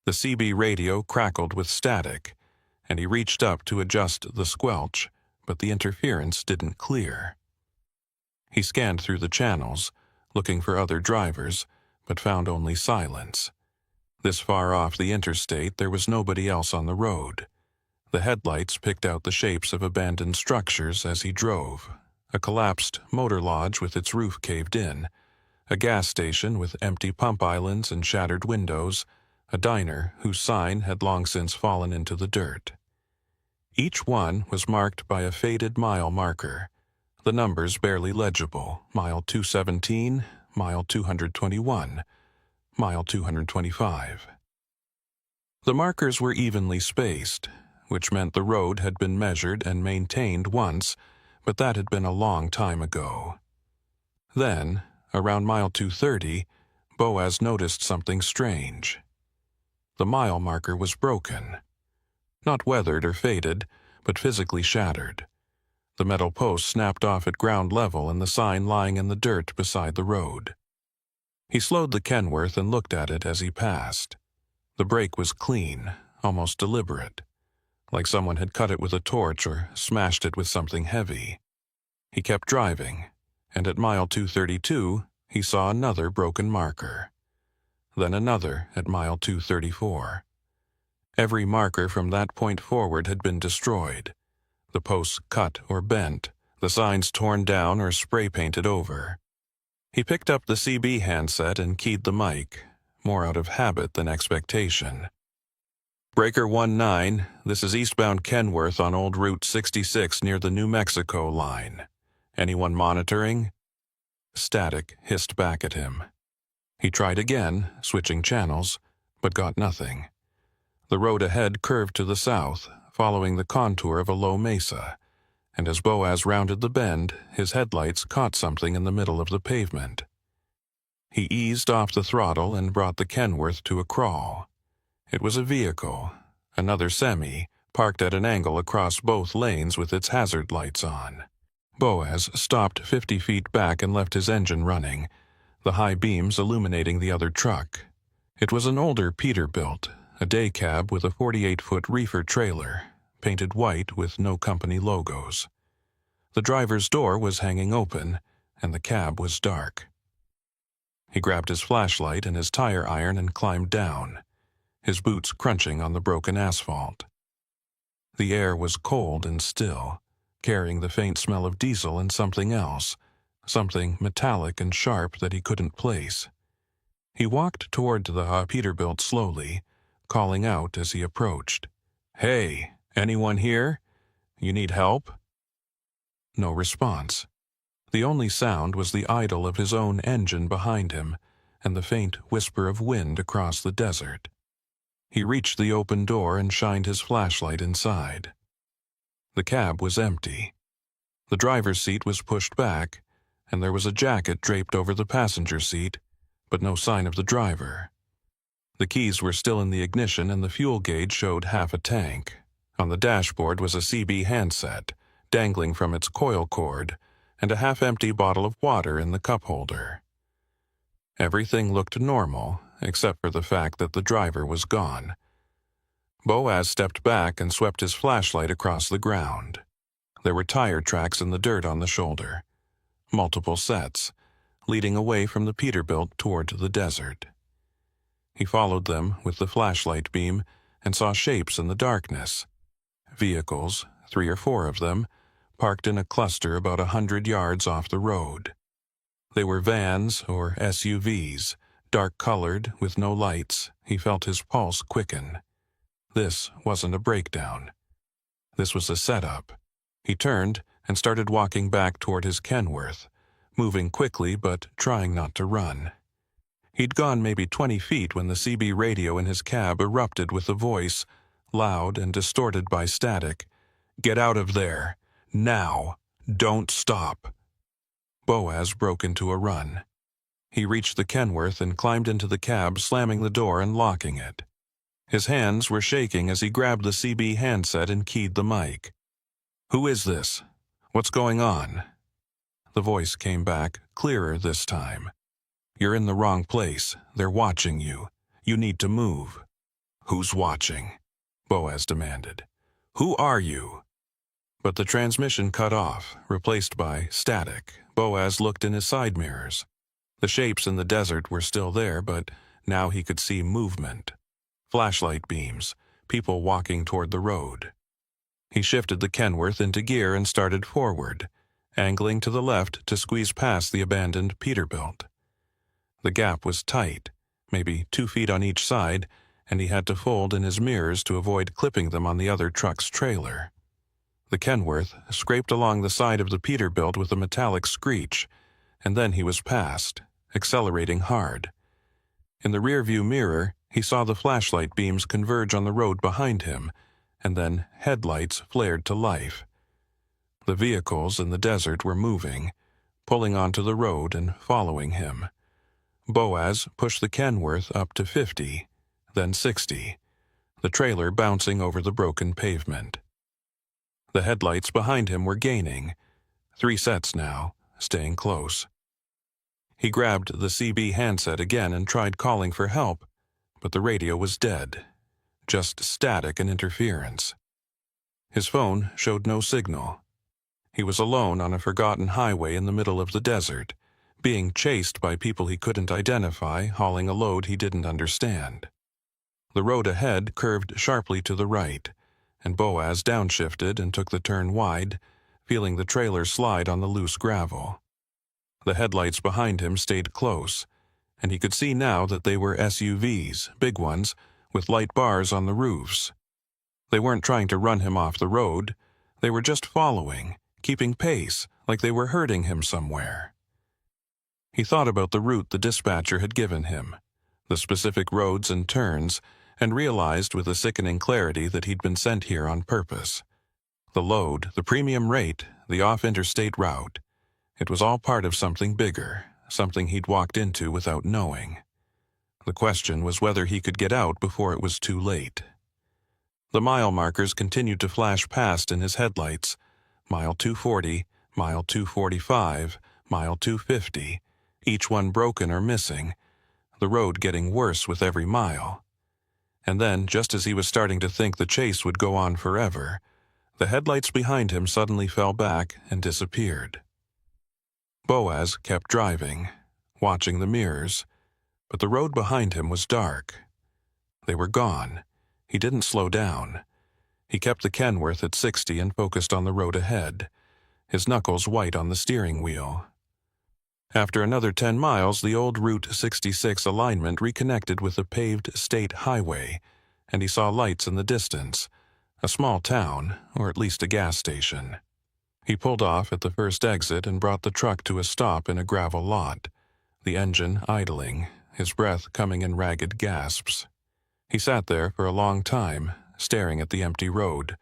S1: The CB radio crackled with static, and he reached up to adjust the squelch, but the interference didn't clear. He scanned through the channels, looking for other drivers, but found only silence. This far off the interstate, there was nobody else on the road. The headlights picked out the shapes of abandoned structures as he drove. A collapsed motor lodge with its roof caved in, a gas station with empty pump islands and shattered windows, a diner whose sign had long since fallen into the dirt. Each one was marked by a faded mile marker, the numbers barely legible, mile 217, mile 221, mile 225. The markers were evenly spaced, which meant the road had been measured and maintained once, but that had been a long time ago. Then, around mile 230, Boaz noticed something strange. The mile marker was broken. Not weathered or faded, but physically shattered. The metal post snapped off at ground level and the sign lying in the dirt beside the road. He slowed the Kenworth and looked at it as he passed. The break was clean, almost deliberate, like someone had cut it with a torch or smashed it with something heavy. He kept driving, and at mile 232, he saw another broken marker. Then another at mile 234. Every marker from that point forward had been destroyed, the posts cut or bent, the signs torn down or spray-painted over. He picked up the CB handset and keyed the mic, more out of habit than expectation. Breaker 19, this is eastbound Kenworth on Old Route 66 near the New Mexico line. Anyone monitoring? Static hissed back at him. He tried again, switching channels, but got nothing. The road ahead curved to the south, following the contour of a low mesa, and as Boaz rounded the bend, his headlights caught something in the middle of the pavement. He eased off the throttle and brought the Kenworth to a crawl. It was a vehicle, another semi, parked at an angle across both lanes with its hazard lights on. Boaz stopped 50 feet back and left his engine running, the high beams illuminating the other truck. It was an older Peterbilt, a day cab with a 48-foot reefer trailer, painted white with no company logos. The driver's door was hanging open, and the cab was dark. He grabbed his flashlight and his tire iron and climbed down, his boots crunching on the broken asphalt. The air was cold and still, carrying the faint smell of diesel and something else, something metallic and sharp that he couldn't place. He walked toward the Peterbilt slowly, calling out as he approached. "Hey, anyone here? You need help?" No response. The only sound was the idle of his own engine behind him and the faint whisper of wind across the desert. He reached the open door and shined his flashlight inside. The cab was empty. The driver's seat was pushed back, and there was a jacket draped over the passenger seat, but no sign of the driver. The keys were still in the ignition and the fuel gauge showed half a tank. On the dashboard was a CB handset, dangling from its coil cord, and a half-empty bottle of water in the cup holder. Everything looked normal, except for the fact that the driver was gone. Boaz stepped back and swept his flashlight across the ground. There were tire tracks in the dirt on the shoulder. Multiple sets, leading away from the Peterbilt toward the desert. He followed them with the flashlight beam and saw shapes in the darkness. Vehicles, 3 or 4 of them, parked in a cluster about 100 yards off the road. They were vans or SUVs, dark-colored with no lights. He felt his pulse quicken. This wasn't a breakdown. This was a setup. He turned and started walking back toward his Kenworth, moving quickly but trying not to run. He'd gone maybe 20 feet when the CB radio in his cab erupted with a voice, loud and distorted by static. "Get out of there. Now. Don't stop." Boaz broke into a run. He reached the Kenworth and climbed into the cab, slamming the door and locking it. His hands were shaking as he grabbed the CB handset and keyed the mic. "Who is this? What's going on?" The voice came back, clearer this time. "You're in the wrong place. They're watching you. You need to move." "Who's watching?" Boaz demanded. "Who are you?" But the transmission cut off, replaced by static. Boaz looked in his side mirrors. The shapes in the desert were still there, but now he could see movement. Flashlight beams, people walking toward the road. He shifted the Kenworth into gear and started forward, angling to the left to squeeze past the abandoned Peterbilt. The gap was tight, maybe 2 feet on each side, and he had to fold in his mirrors to avoid clipping them on the other truck's trailer. The Kenworth scraped along the side of the Peterbilt with a metallic screech, and then he was past, accelerating hard. In the rearview mirror, he saw the flashlight beams converge on the road behind him, and then headlights flared to life. The vehicles in the desert were moving, pulling onto the road and following him. Boaz pushed the Kenworth up to 50, then 60, the trailer bouncing over the broken pavement. The headlights behind him were gaining, 3 sets now, staying close. He grabbed the CB handset again and tried calling for help, but the radio was dead, just static and interference. His phone showed no signal. He was alone on a forgotten highway in the middle of the desert, being chased by people he couldn't identify, hauling a load he didn't understand. The road ahead curved sharply to the right, and Boaz downshifted and took the turn wide, feeling the trailer slide on the loose gravel. The headlights behind him stayed close, and he could see now that they were SUVs, big ones, with light bars on the roofs. They weren't trying to run him off the road. They were just following, keeping pace, like they were herding him somewhere. He thought about the route the dispatcher had given him, the specific roads and turns, and realized with a sickening clarity that he'd been sent here on purpose. The load, the premium rate, the off-interstate route. It was all part of something bigger, something he'd walked into without knowing. The question was whether he could get out before it was too late. The mile markers continued to flash past in his headlights. Mile 240, mile 245, mile 250, each one broken or missing, the road getting worse with every mile. And then, just as he was starting to think the chase would go on forever, the headlights behind him suddenly fell back and disappeared. Boaz kept driving, watching the mirrors, but the road behind him was dark. They were gone. He didn't slow down. He kept the Kenworth at 60 and focused on the road ahead, his knuckles white on the steering wheel. After another 10 miles, the old Route 66 alignment reconnected with the paved state highway, and he saw lights in the distance, a small town, or at least a gas station. He pulled off at the first exit and brought the truck to a stop in a gravel lot, the engine idling, his breath coming in ragged gasps. He sat there for a long time, staring at the empty road,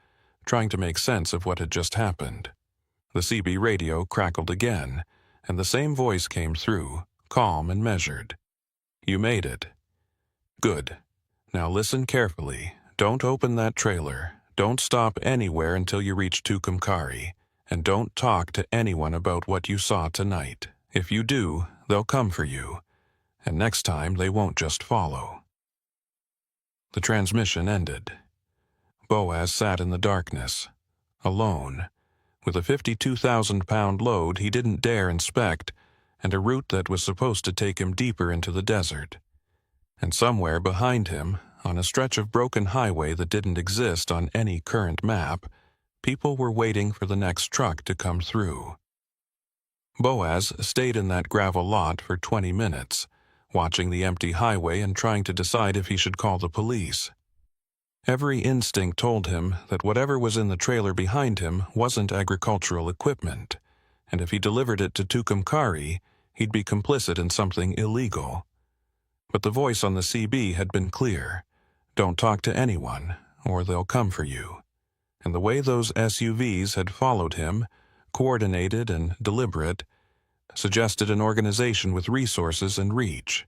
S1: trying to make sense of what had just happened. The CB radio crackled again, and the same voice came through, calm and measured. "You made it. Good. Now listen carefully. Don't open that trailer. Don't stop anywhere until you reach Tucumcari. And don't talk to anyone about what you saw tonight. If you do, they'll come for you. And next time they won't just follow." The transmission ended. Boaz sat in the darkness, alone, with a 52,000-pound load he didn't dare inspect, and a route that was supposed to take him deeper into the desert. And somewhere behind him, on a stretch of broken highway that didn't exist on any current map, people were waiting for the next truck to come through. Boaz stayed in that gravel lot for 20 minutes, watching the empty highway and trying to decide if he should call the police. Every instinct told him that whatever was in the trailer behind him wasn't agricultural equipment, and if he delivered it to Tucumcari, he'd be complicit in something illegal. But the voice on the CB had been clear. Don't talk to anyone, or they'll come for you. And the way those SUVs had followed him, coordinated and deliberate, suggested an organization with resources and reach.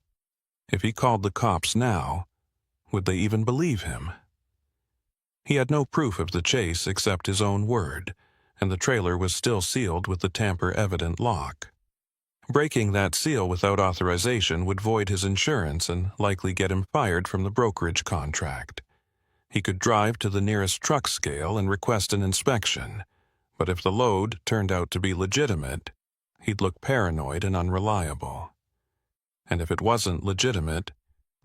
S1: If he called the cops now, would they even believe him? He had no proof of the chase except his own word, and the trailer was still sealed with the tamper-evident lock. Breaking that seal without authorization would void his insurance and likely get him fired from the brokerage contract. He could drive to the nearest truck scale and request an inspection, but if the load turned out to be legitimate, he'd look paranoid and unreliable. And if it wasn't legitimate,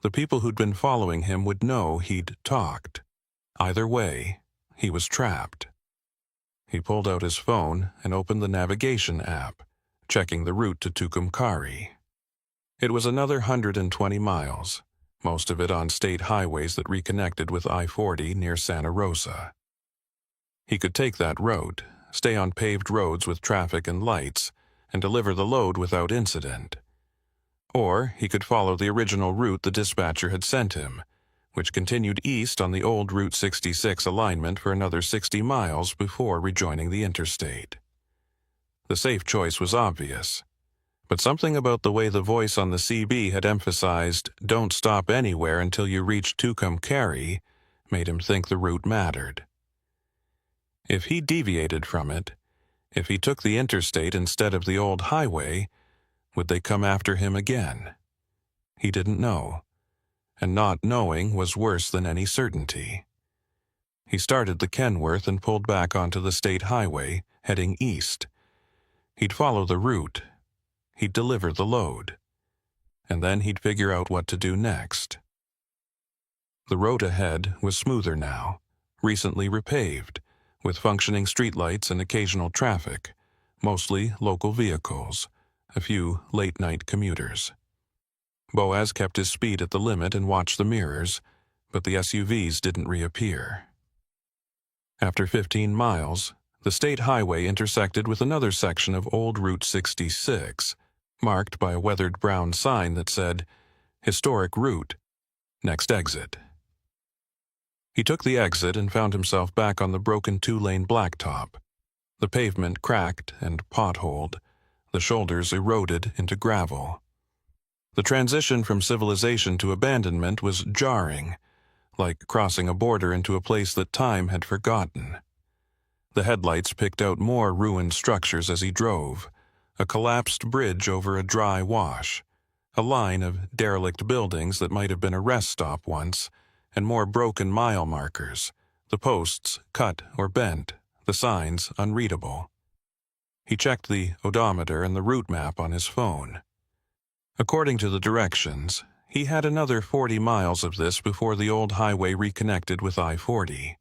S1: the people who'd been following him would know he'd talked. Either way, he was trapped. He pulled out his phone and opened the navigation app, checking the route to Tucumcari. It was another 120 miles, most of it on state highways that reconnected with I-40 near Santa Rosa. He could take that road, stay on paved roads with traffic and lights, and deliver the load without incident. Or he could follow the original route the dispatcher had sent him, which continued east on the old Route 66 alignment for another 60 miles before rejoining the interstate. The safe choice was obvious, but something about the way the voice on the CB had emphasized, "Don't stop anywhere until you reach Tucumcari," made him think the route mattered. If he deviated from it, if he took the interstate instead of the old highway, would they come after him again? He didn't know, and not knowing was worse than any certainty. He started the Kenworth and pulled back onto the state highway, heading east. He'd follow the route. He'd deliver the load. And then he'd figure out what to do next. The road ahead was smoother now, recently repaved, with functioning streetlights and occasional traffic, mostly local vehicles, a few late-night commuters. Boaz kept his speed at the limit and watched the mirrors, but the SUVs didn't reappear. After 15 miles, the state highway intersected with another section of old Route 66, marked by a weathered brown sign that said, "Historic Route, next exit." He took the exit and found himself back on the broken 2-lane blacktop. The pavement cracked and potholed, the shoulders eroded into gravel. The transition from civilization to abandonment was jarring, like crossing a border into a place that time had forgotten. The headlights picked out more ruined structures as he drove, a collapsed bridge over a dry wash, a line of derelict buildings that might have been a rest stop once, and more broken mile markers, the posts cut or bent, the signs unreadable. He checked the odometer and the route map on his phone. According to the directions, he had another 40 miles of this before the old highway reconnected with I-40.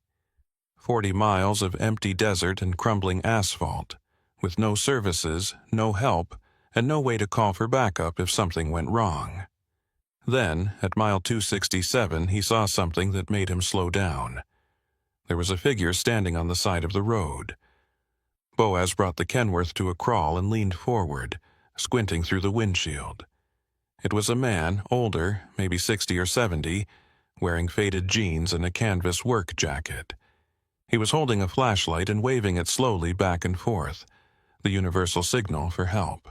S1: 40 miles of empty desert and crumbling asphalt, with no services, no help, and no way to call for backup if something went wrong. Then, at mile 267, he saw something that made him slow down. There was a figure standing on the side of the road. Boaz brought the Kenworth to a crawl and leaned forward, squinting through the windshield. It was a man, older, maybe 60 or 70, wearing faded jeans and a canvas work jacket. He was holding a flashlight and waving it slowly back and forth, the universal signal for help.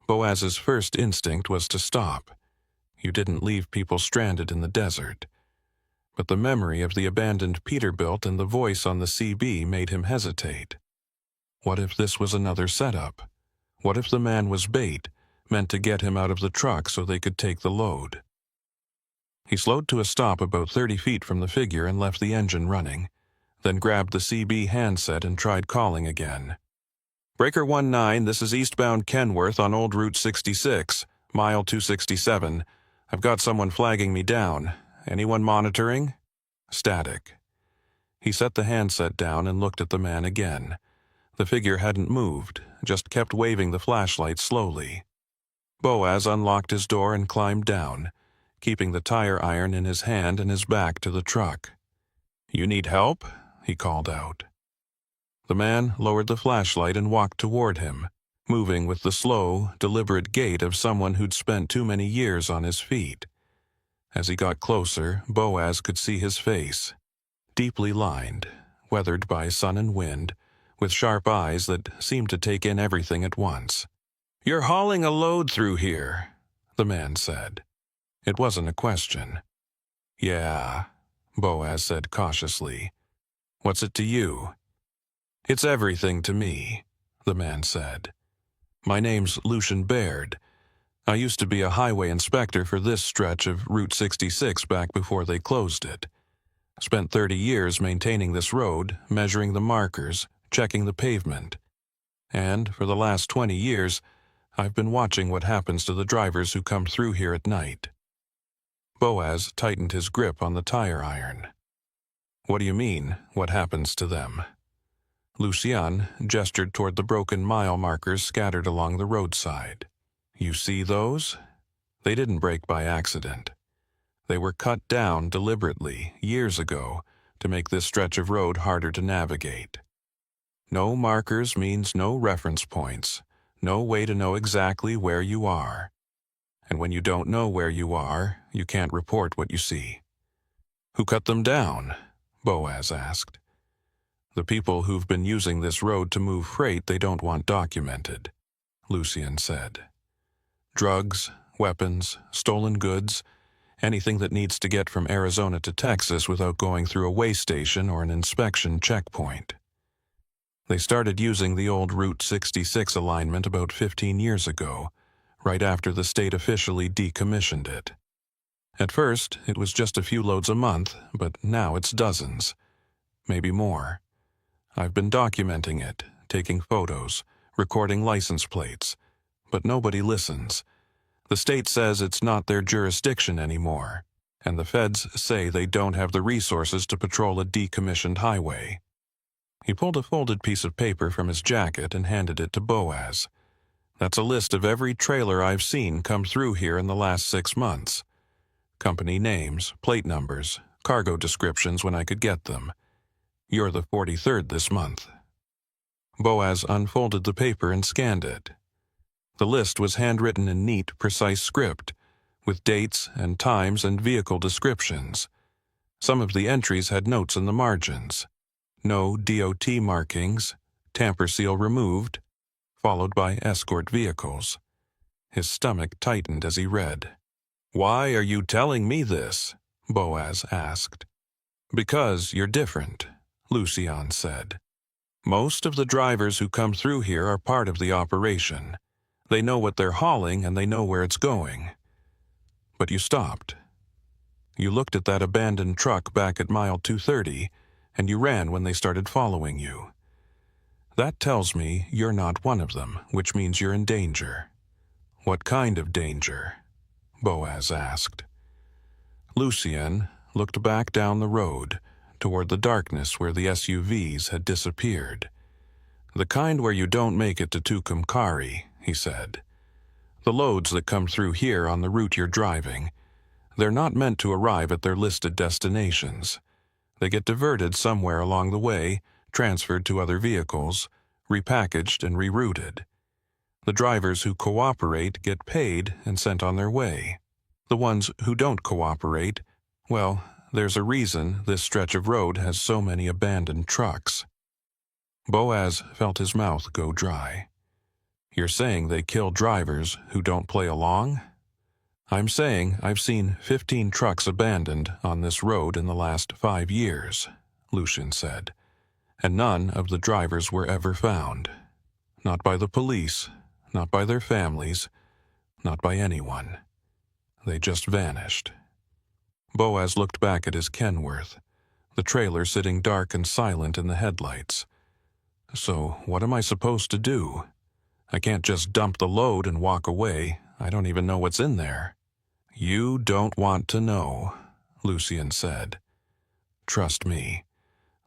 S1: Boaz's first instinct was to stop. You didn't leave people stranded in the desert. But the memory of the abandoned Peterbilt and the voice on the CB made him hesitate. What if this was another setup? What if the man was bait, meant to get him out of the truck so they could take the load? He slowed to a stop about 30 feet from the figure and left the engine running, then grabbed the CB handset and tried calling again. Breaker 19, this is eastbound Kenworth on Old Route 66, mile 267. I've got someone flagging me down. Anyone monitoring? Static. He set the handset down and looked at the man again. The figure hadn't moved, just kept waving the flashlight slowly. Boaz unlocked his door and climbed down, keeping the tire iron in his hand and his back to the truck. "You need help?" he called out. The man lowered the flashlight and walked toward him, moving with the slow, deliberate gait of someone who'd spent too many years on his feet. As he got closer, Boaz could see his face, deeply lined, weathered by sun and wind, with sharp eyes that seemed to take in everything at once. "You're hauling a load through here," the man said. It wasn't a question. "Yeah," Boaz said cautiously. "What's it to you?" "It's everything to me," the man said. "My name's Lucian Baird. I used to be a highway inspector for this stretch of Route 66 back before they closed it. Spent 30 years maintaining this road, measuring the markers, checking the pavement. And for the last 20 years, I've been watching what happens to the drivers who come through here at night." Boaz tightened his grip on the tire iron. "What do you mean, what happens to them?" Lucian gestured toward the broken mile markers scattered along the roadside. "You see those? They didn't break by accident. They were cut down deliberately, years ago, to make this stretch of road harder to navigate. No markers means no reference points, no way to know exactly where you are. And when you don't know where you are, you can't report what you see." "Who cut them down?" Boaz asked. "The people who've been using this road to move freight they don't want documented," Lucian said. "Drugs, weapons, stolen goods, anything that needs to get from Arizona to Texas without going through a weigh station or an inspection checkpoint. They started using the old Route 66 alignment about 15 years ago, right after the state officially decommissioned it. At first, it was just a few loads a month, but now it's dozens, maybe more. I've been documenting it, taking photos, recording license plates, but nobody listens. The state says it's not their jurisdiction anymore, and the feds say they don't have the resources to patrol a decommissioned highway." He pulled a folded piece of paper from his jacket and handed it to Boaz. "That's a list of every trailer I've seen come through here in the last 6 months. Company names, plate numbers, cargo descriptions when I could get them. You're the 43rd this month." Boaz unfolded the paper and scanned it. The list was handwritten in neat, precise script, with dates and times and vehicle descriptions. Some of the entries had notes in the margins. No DOT markings, tamper seal removed, followed by escort vehicles. His stomach tightened as he read. "Why are you telling me this?" Boaz asked. "Because you're different," Lucian said. "Most of the drivers who come through here are part of the operation. They know what they're hauling and they know where it's going. But you stopped. You looked at that abandoned truck back at mile 230, and you ran when they started following you. That tells me you're not one of them, which means you're in danger." "What kind of danger?" Boaz asked. Lucian looked back down the road, toward the darkness where the SUVs had disappeared. "The kind where you don't make it to Tucumcari," he said. The loads that come through here on the route you're driving, they're not meant to arrive at their listed destinations. They get diverted somewhere along the way, transferred to other vehicles, repackaged and rerouted. The drivers who cooperate get paid and sent on their way. The ones who don't cooperate, well, there's a reason this stretch of road has so many abandoned trucks. Boaz felt his mouth go dry. You're saying they kill drivers who don't play along? I'm saying I've seen 15 trucks abandoned on this road in the last 5 years, Lucian said, and none of the drivers were ever found. Not by the police, not by their families, not by anyone. They just vanished. Boaz looked back at his Kenworth, the trailer sitting dark and silent in the headlights. So what am I supposed to do? I can't just dump the load and walk away. I don't even know what's in there. You don't want to know, Lucian said. Trust me.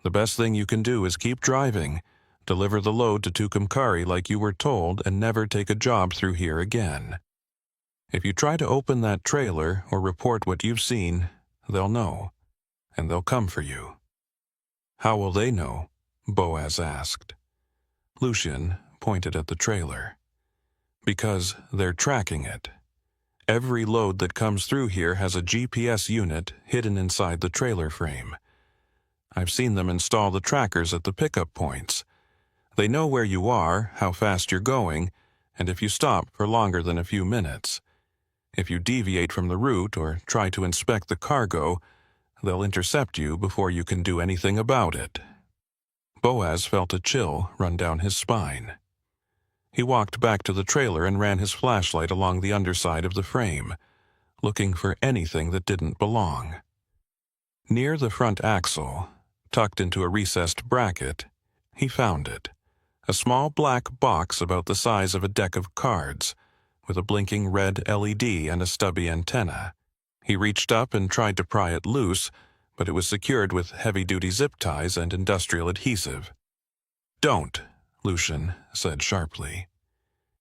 S1: The best thing you can do is keep driving, deliver the load to Tucumcari like you were told, and never take a job through here again. If you try to open that trailer or report what you've seen, they'll know, and they'll come for you. How will they know? Boaz asked. Lucian pointed at the trailer. Because they're tracking it. Every load that comes through here has a GPS unit hidden inside the trailer frame. I've seen them install the trackers at the pickup points. They know where you are, how fast you're going, and if you stop for longer than a few minutes. If you deviate from the route or try to inspect the cargo, they'll intercept you before you can do anything about it. Boaz felt a chill run down his spine. He walked back to the trailer and ran his flashlight along the underside of the frame, looking for anything that didn't belong. Near the front axle, tucked into a recessed bracket, he found it, a small black box about the size of a deck of cards, with a blinking red LED and a stubby antenna. He reached up and tried to pry it loose, but it was secured with heavy-duty zip ties and industrial adhesive. Don't, Lucian said sharply.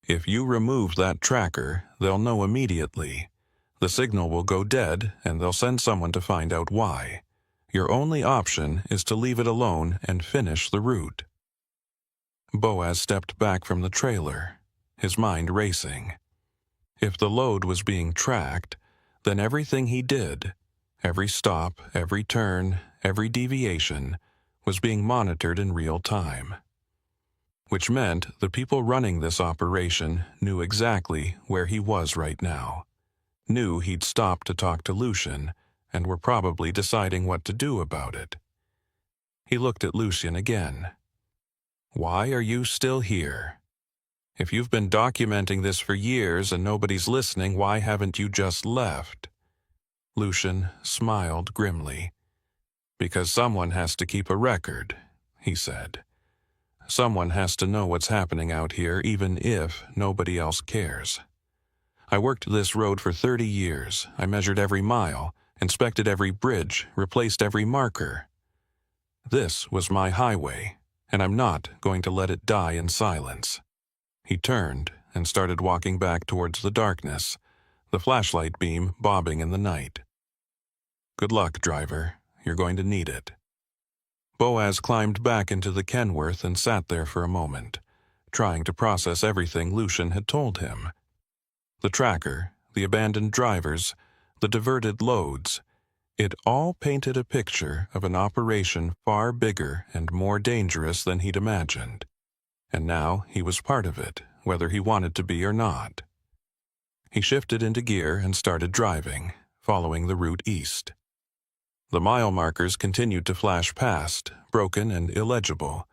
S1: If you remove that tracker, they'll know immediately. The signal will go dead, and they'll send someone to find out why. Your only option is to leave it alone and finish the route. Boaz stepped back from the trailer, his mind racing. If the load was being tracked, then everything he did, every stop, every turn, every deviation, was being monitored in real time. Which meant the people running this operation knew exactly where he was right now, knew he'd stopped to talk to Lucian, and were probably deciding what to do about it. He looked at Lucian again. Why are you still here? If you've been documenting this for years and nobody's listening, why haven't you just left? Lucian smiled grimly. Because someone has to keep a record, he said. Someone has to know what's happening out here, even if nobody else cares. I worked this road for 30 years. I measured every mile, inspected every bridge, replaced every marker. This was my highway, and I'm not going to let it die in silence. He turned and started walking back towards the darkness, the flashlight beam bobbing in the night. Good luck, driver. You're going to need it. Boaz climbed back into the Kenworth and sat there for a moment, trying to process everything Lucian had told him. The tracker, the abandoned drivers, the diverted loads, it all painted a picture of an operation far bigger and more dangerous than he'd imagined. And now he was part of it, whether he wanted to be or not. He shifted into gear and started driving, following the route east. The mile markers continued to flash past, broken and illegible,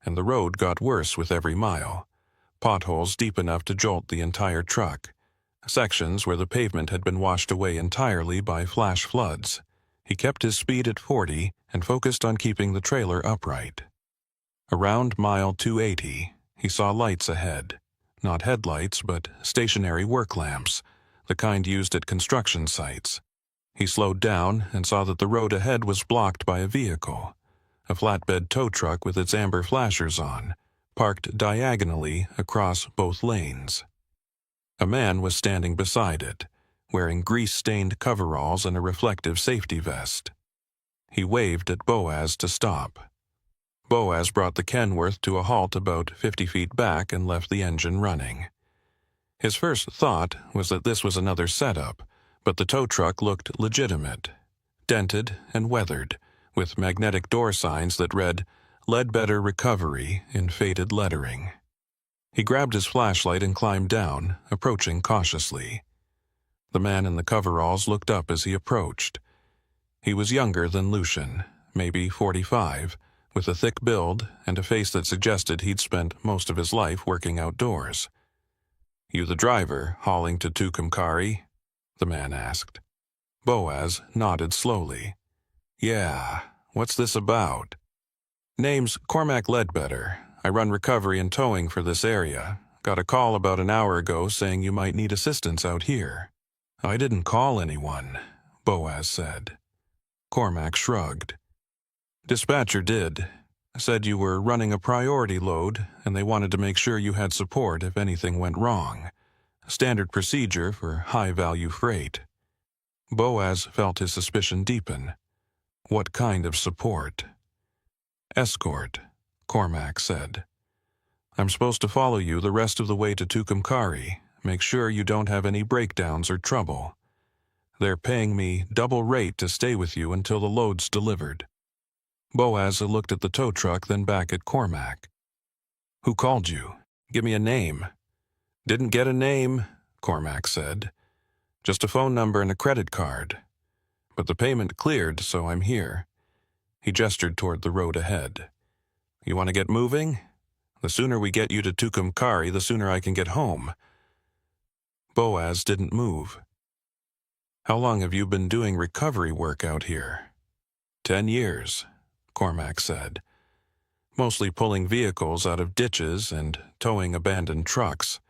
S1: and the road got worse with every mile, potholes deep enough to jolt the entire truck, sections where the pavement had been washed away entirely by flash floods. He kept his speed at 40 and focused on keeping the trailer upright. Around mile 280, he saw lights ahead, not headlights but stationary work lamps, the kind used at construction sites. He slowed down and saw that the road ahead was blocked by a vehicle, a flatbed tow truck with its amber flashers on, parked diagonally across both lanes. A man was standing beside it, wearing grease-stained coveralls and a reflective safety vest. He waved at Boaz to stop. Boaz brought the Kenworth to a halt about 50 feet back and left the engine running. His first thought was that this was another setup, but the tow truck looked legitimate, dented and weathered, with magnetic door signs that read, "Ledbetter Recovery" in faded lettering. He grabbed his flashlight and climbed down, approaching cautiously. The man in the coveralls looked up as he approached. He was younger than Lucian, maybe 45, with a thick build and a face that suggested he'd spent most of his life working outdoors. "You the driver, hauling to Tucumcari?" the man asked. Boaz nodded slowly. "Yeah, what's this about?" "Name's Cormac Ledbetter. I run recovery and towing for this area. Got a call about an hour ago saying you might need assistance out here." "I didn't call anyone," Boaz said. Cormac shrugged. "Dispatcher did. Said you were running a priority load and they wanted to make sure you had support if anything went wrong. Standard procedure for high-value freight." Boaz felt his suspicion deepen. "What kind of support?" "Escort," Cormac said. "I'm supposed to follow you the rest of the way to Tucumcari. Make sure you don't have any breakdowns or trouble. They're paying me double rate to stay with you until the load's delivered." Boaz looked at the tow truck, then back at Cormac. "Who called you? Give me a name." "Didn't get a name," Cormac said. "Just a phone number and a credit card. But the payment cleared, so I'm here." He gestured toward the road ahead. "You want to get moving? The sooner we get you to Tucumcari, the sooner I can get home." Boaz didn't move. "How long have you been doing recovery work out here?" 10 years, Cormac said. "Mostly pulling vehicles out of ditches and towing abandoned trucks.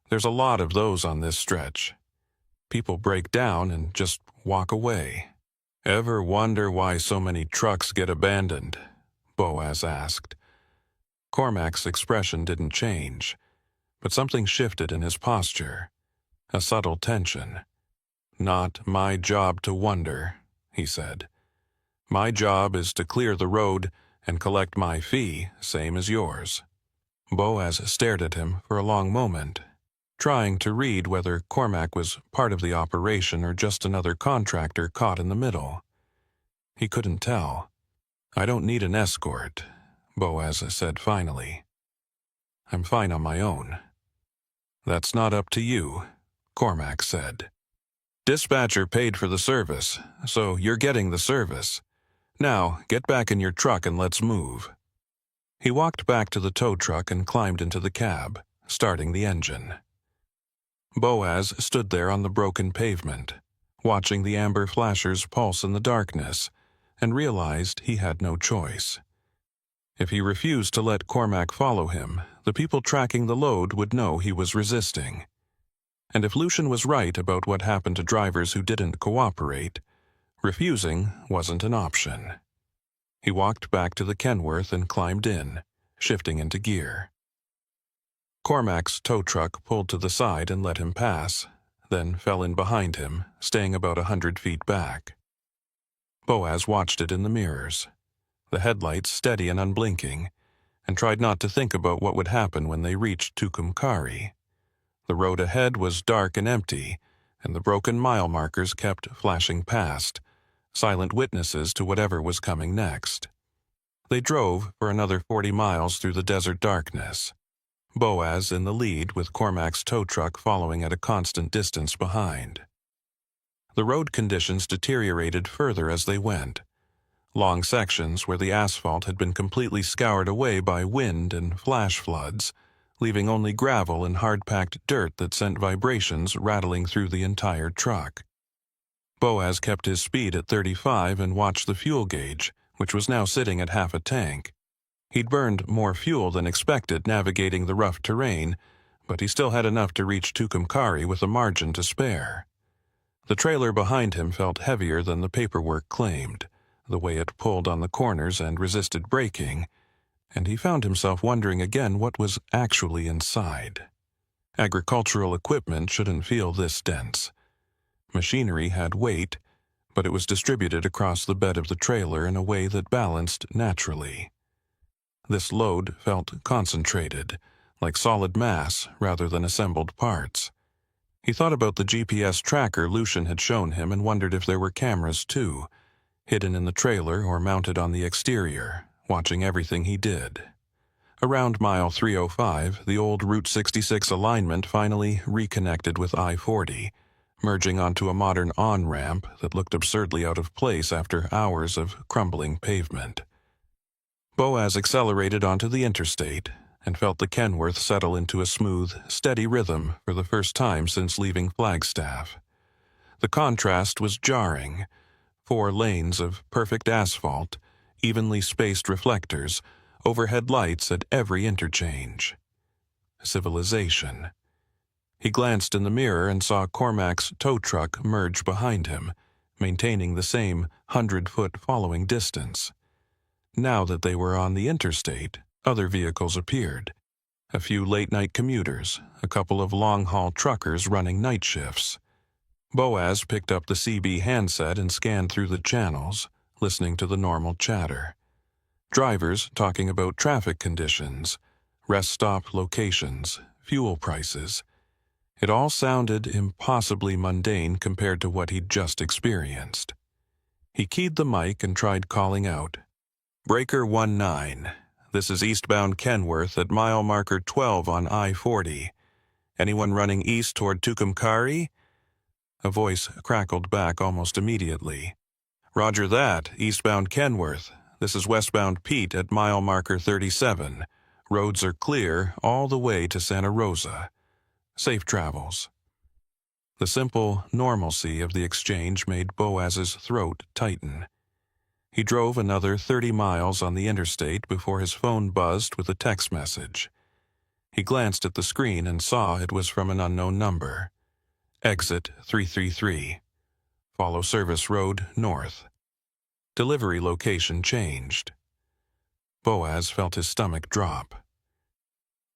S1: There's a lot of those on this stretch. People break down and just walk away." "Ever wonder why so many trucks get abandoned?" Boaz asked. Cormac's expression didn't change, but something shifted in his posture, a subtle tension. "Not my job to wonder," he said. "My job is to clear the road and collect my fee, same as yours." Boaz stared at him for a long moment, trying to read whether Cormac was part of the operation or just another contractor caught in the middle. He couldn't tell. "I don't need an escort," Boaz said finally. "I'm fine on my own." "That's not up to you," Cormac said. "Dispatcher paid for the service, so you're getting the service. Now, get back in your truck and let's move." He walked back to the tow truck and climbed into the cab, starting the engine. Boaz stood there on the broken pavement, watching the amber flashers pulse in the darkness, and realized he had no choice. If he refused to let Cormac follow him, the people tracking the load would know he was resisting. And if Lucian was right about what happened to drivers who didn't cooperate, refusing wasn't an option. He walked back to the Kenworth and climbed in, shifting into gear. Cormac's tow truck pulled to the side and let him pass, then fell in behind him, staying about 100 feet back. Boaz watched it in the mirrors, the headlights steady and unblinking, and tried not to think about what would happen when they reached Tucumcari. The road ahead was dark and empty, and the broken mile markers kept flashing past, silent witnesses to whatever was coming next. They drove for another 40 miles through the desert darkness, Boaz in the lead with Cormac's tow truck following at a constant distance behind. The road conditions deteriorated further as they went. Long sections where the asphalt had been completely scoured away by wind and flash floods, leaving only gravel and hard-packed dirt that sent vibrations rattling through the entire truck. Boaz kept his speed at 35 and watched the fuel gauge, which was now sitting at half a tank. He'd burned more fuel than expected navigating the rough terrain, but he still had enough to reach Tucumcari with a margin to spare. The trailer behind him felt heavier than the paperwork claimed, the way it pulled on the corners and resisted braking, and he found himself wondering again what was actually inside. Agricultural equipment shouldn't feel this dense. Machinery had weight, but it was distributed across the bed of the trailer in a way that balanced naturally. This load felt concentrated, like solid mass rather than assembled parts. He thought about the GPS tracker Lucian had shown him and wondered if there were cameras too, hidden in the trailer or mounted on the exterior, watching everything he did. Around mile 305, the old Route 66 alignment finally reconnected with I-40, merging onto a modern on-ramp that looked absurdly out of place after hours of crumbling pavement. Boaz accelerated onto the interstate and felt the Kenworth settle into a smooth, steady rhythm for the first time since leaving Flagstaff. The contrast was jarring. 4 lanes of perfect asphalt, evenly spaced reflectors, overhead lights at every interchange. Civilization. He glanced in the mirror and saw Cormac's tow truck merge behind him, maintaining the same 100-foot following distance. Now that they were on the interstate, other vehicles appeared. A few late-night commuters, a couple of long-haul truckers running night shifts. Boaz picked up the CB handset and scanned through the channels, listening to the normal chatter. Drivers talking about traffic conditions, rest stop locations, fuel prices. It all sounded impossibly mundane compared to what he'd just experienced. He keyed the mic and tried calling out. "Breaker 19. This is eastbound Kenworth at mile marker 12 on I-40. Anyone running east toward Tucumcari?" A voice crackled back almost immediately. "Roger that, eastbound Kenworth. This is westbound Pete at mile marker 37. Roads are clear all the way to Santa Rosa. Safe travels." The simple normalcy of the exchange made Boaz's throat tighten. He drove another 30 miles on the interstate before his phone buzzed with a text message. He glanced at the screen and saw it was from an unknown number. Exit 333. Follow service road north. Delivery location changed. Boaz felt his stomach drop.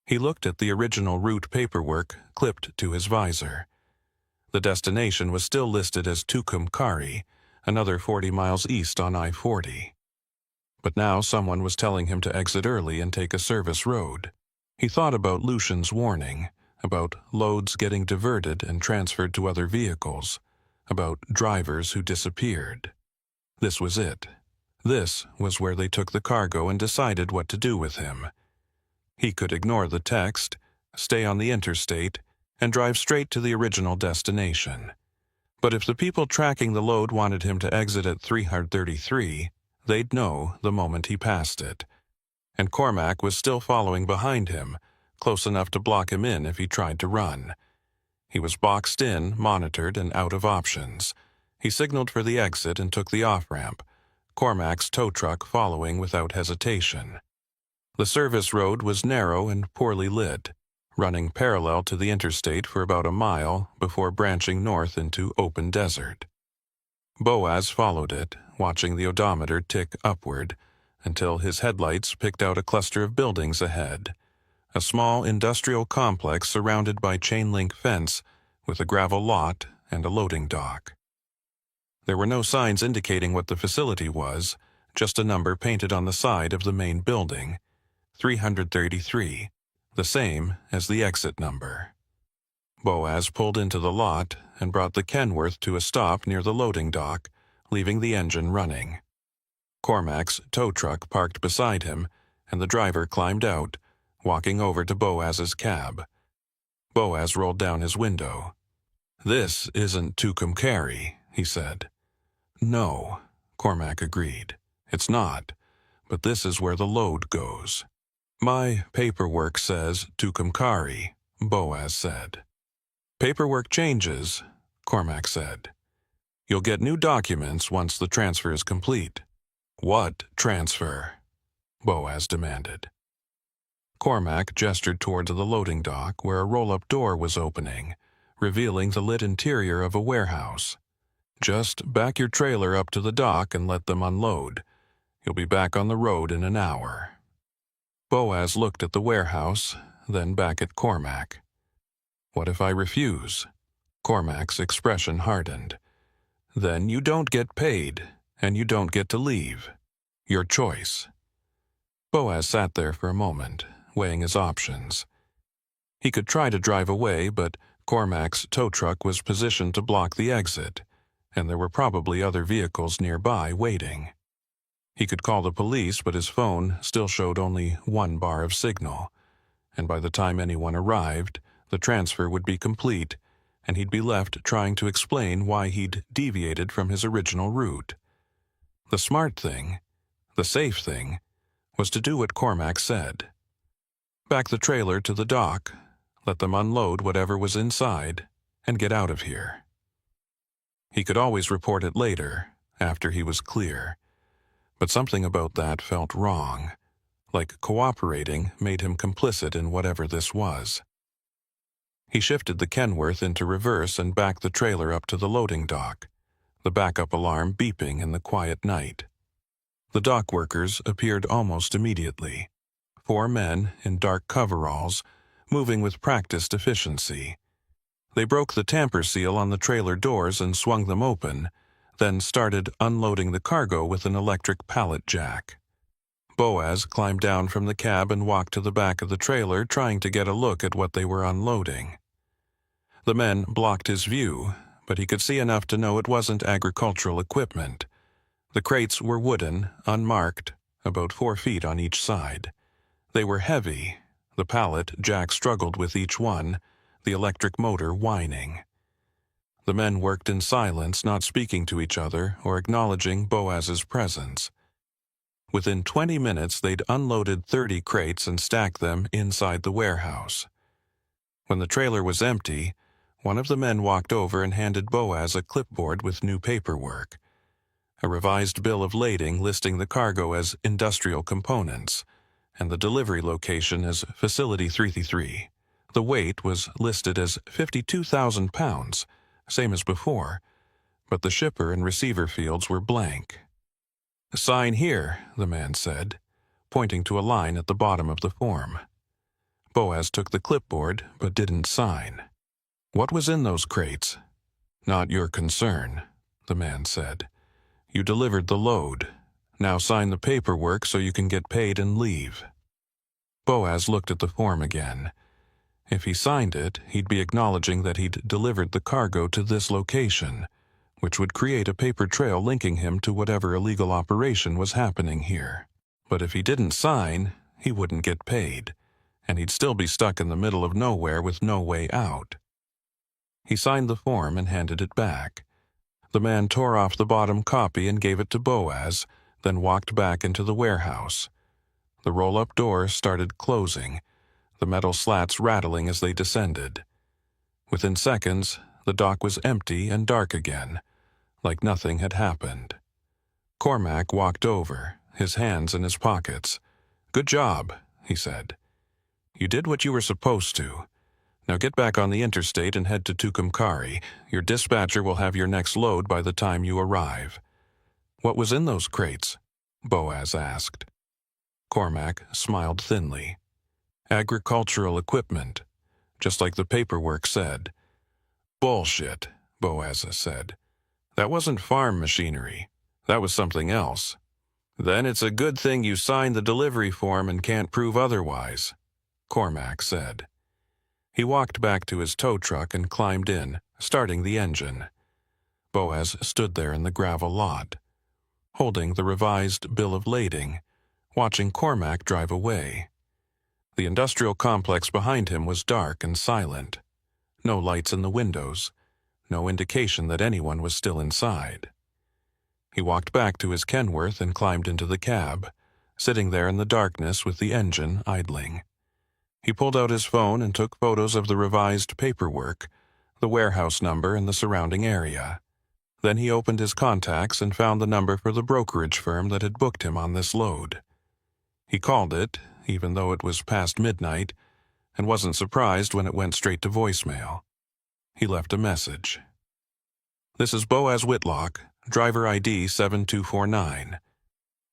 S1: He looked at the original route paperwork clipped to his visor. The destination was still listed as Tucumcari, another 40 miles east on I-40. But now someone was telling him to exit early and take a service road. He thought about Lucian's warning, about loads getting diverted and transferred to other vehicles, about drivers who disappeared. This was it. This was where they took the cargo and decided what to do with him. He could ignore the text, stay on the interstate, and drive straight to the original destination. But if the people tracking the load wanted him to exit at 333, they'd know the moment he passed it. And Cormac was still following behind him, close enough to block him in if he tried to run. He was boxed in, monitored, and out of options. He signaled for the exit and took the off-ramp, Cormac's tow truck following without hesitation. The service road was narrow and poorly lit, running parallel to the interstate for about a mile before branching north into open desert. Boaz followed it, watching the odometer tick upward, until his headlights picked out a cluster of buildings ahead. A small industrial complex surrounded by chain-link fence with a gravel lot and a loading dock. There were no signs indicating what the facility was, just a number painted on the side of the main building, 333, the same as the exit number. Boaz pulled into the lot and brought the Kenworth to a stop near the loading dock, leaving the engine running. Cormac's tow truck parked beside him, and the driver climbed out, walking over to Boaz's cab. Boaz rolled down his window. "This isn't Tucumcari," he said. "No," Cormac agreed. "It's not, but this is where the load goes." "My paperwork says Tucumcari," Boaz said. "Paperwork changes," Cormac said. "You'll get new documents once the transfer is complete." "What transfer?" Boaz demanded. Cormac gestured toward the loading dock where a roll-up door was opening, revealing the lit interior of a warehouse. "Just back your trailer up to the dock and let them unload. You'll be back on the road in an hour." Boaz looked at the warehouse, then back at Cormac. What if I refuse? Cormac's expression hardened. Then you don't get paid, and you don't get to leave. Your choice. Boaz sat there for a moment, weighing his options. He could try to drive away, but Cormac's tow truck was positioned to block the exit, and there were probably other vehicles nearby waiting. He could call the police, but his phone still showed only one bar of signal, and by the time anyone arrived, the transfer would be complete, and he'd be left trying to explain why he'd deviated from his original route. The smart thing, the safe thing, was to do what Cormac said. Back the trailer to the dock, let them unload whatever was inside, and get out of here. He could always report it later, after he was clear. But something about that felt wrong, like cooperating made him complicit in whatever this was. He shifted the Kenworth into reverse and backed the trailer up to the loading dock, the backup alarm beeping in the quiet night. The dock workers appeared almost immediately. 4 men in dark coveralls, moving with practiced efficiency. They broke the tamper seal on the trailer doors and swung them open, then started unloading the cargo with an electric pallet jack. Boaz climbed down from the cab and walked to the back of the trailer, trying to get a look at what they were unloading. The men blocked his view, but he could see enough to know it wasn't agricultural equipment. The crates were wooden, unmarked, about 4 feet on each side. They were heavy. The pallet jack struggled with each one, the electric motor whining. The men worked in silence, not speaking to each other or acknowledging Boaz's presence. Within 20 minutes, they'd unloaded 30 crates and stacked them inside the warehouse. When the trailer was empty, one of the men walked over and handed Boaz a clipboard with new paperwork. A revised bill of lading listing the cargo as industrial components, and the delivery location as Facility 333. The weight was listed as 52,000 pounds, same as before, but the shipper and receiver fields were blank. "Sign here," the man said, pointing to a line at the bottom of the form. Boaz took the clipboard, but didn't sign. "What was in those crates?" "Not your concern," the man said. "You delivered the load. Now sign the paperwork so you can get paid and leave." Boaz looked at the form again. If he signed it, he'd be acknowledging that he'd delivered the cargo to this location, which would create a paper trail linking him to whatever illegal operation was happening here. But if he didn't sign, he wouldn't get paid, and he'd still be stuck in the middle of nowhere with no way out. He signed the form and handed it back. The man tore off the bottom copy and gave it to Boaz, then walked back into the warehouse. The roll-up door started closing, the metal slats rattling as they descended. Within seconds, the dock was empty and dark again, like nothing had happened. Cormac walked over, his hands in his pockets. "Good job," he said. "You did what you were supposed to. Now get back on the interstate and head to Tucumcari. Your dispatcher will have your next load by the time you arrive." "What was in those crates?" Boaz asked. Cormac smiled thinly. "Agricultural equipment, just like the paperwork said." "Bullshit," Boaz said. "That wasn't farm machinery. That was something else." "Then it's a good thing you signed the delivery form and can't prove otherwise," Cormac said. He walked back to his tow truck and climbed in, starting the engine. Boaz stood there in the gravel lot, holding the revised bill of lading, watching Cormac drive away. The industrial complex behind him was dark and silent. No lights in the windows, no indication that anyone was still inside. He walked back to his Kenworth and climbed into the cab, sitting there in the darkness with the engine idling. He pulled out his phone and took photos of the revised paperwork, the warehouse number and the surrounding area. Then he opened his contacts and found the number for the brokerage firm that had booked him on this load. He called it, even though it was past midnight, and wasn't surprised when it went straight to voicemail. He left a message. "This is Boaz Whitlock, driver ID 7249.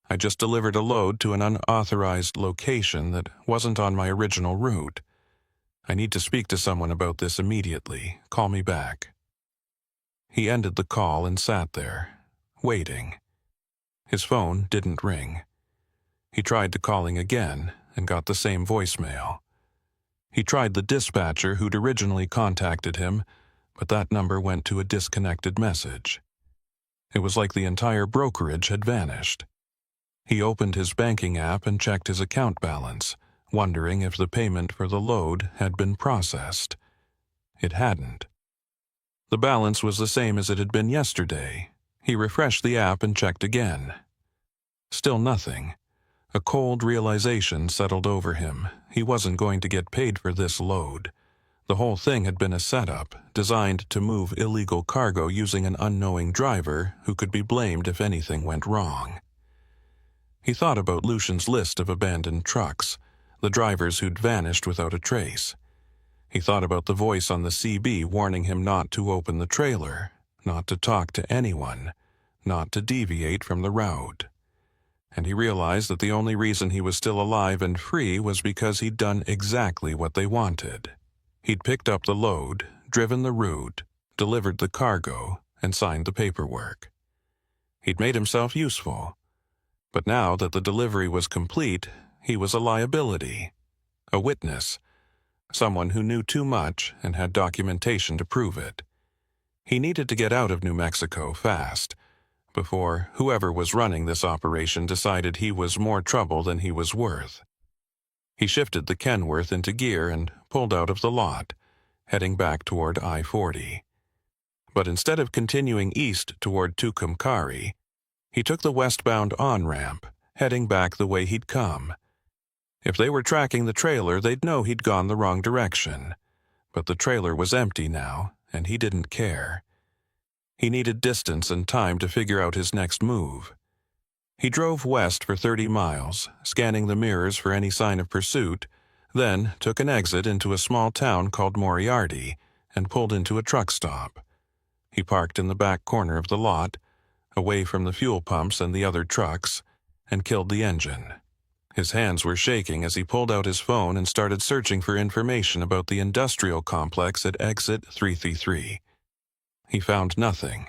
S1: I just delivered a load to an unauthorized location that wasn't on my original route. I need to speak to someone about this immediately. Call me back." He ended the call and sat there, waiting. His phone didn't ring. He tried calling again and got the same voicemail. He tried the dispatcher who'd originally contacted him, but that number went to a disconnected message. It was like the entire brokerage had vanished. He opened his banking app and checked his account balance, wondering if the payment for the load had been processed. It hadn't. The balance was the same as it had been yesterday. He refreshed the app and checked again. Still nothing. A cold realization settled over him. He wasn't going to get paid for this load. The whole thing had been a setup, designed to move illegal cargo using an unknowing driver who could be blamed if anything went wrong. He thought about Lucian's list of abandoned trucks, the drivers who'd vanished without a trace. He thought about the voice on the CB warning him not to open the trailer, not to talk to anyone, not to deviate from the route. And he realized that the only reason he was still alive and free was because he'd done exactly what they wanted. He'd picked up the load, driven the route, delivered the cargo, and signed the paperwork. He'd made himself useful. But now that the delivery was complete, he was a liability, a witness, someone who knew too much and had documentation to prove it. He needed to get out of New Mexico fast, before whoever was running this operation decided he was more trouble than he was worth. He shifted the Kenworth into gear and pulled out of the lot, heading back toward I-40. But instead of continuing east toward Tucumcari, he took the westbound on-ramp, heading back the way he'd come. If they were tracking the trailer, they'd know he'd gone the wrong direction. But the trailer was empty now, and he didn't care. He needed distance and time to figure out his next move. He drove west for 30 miles, scanning the mirrors for any sign of pursuit, then took an exit into a small town called Moriarty and pulled into a truck stop. He parked in the back corner of the lot, away from the fuel pumps and the other trucks, and killed the engine. His hands were shaking as he pulled out his phone and started searching for information about the industrial complex at exit 333. He found nothing.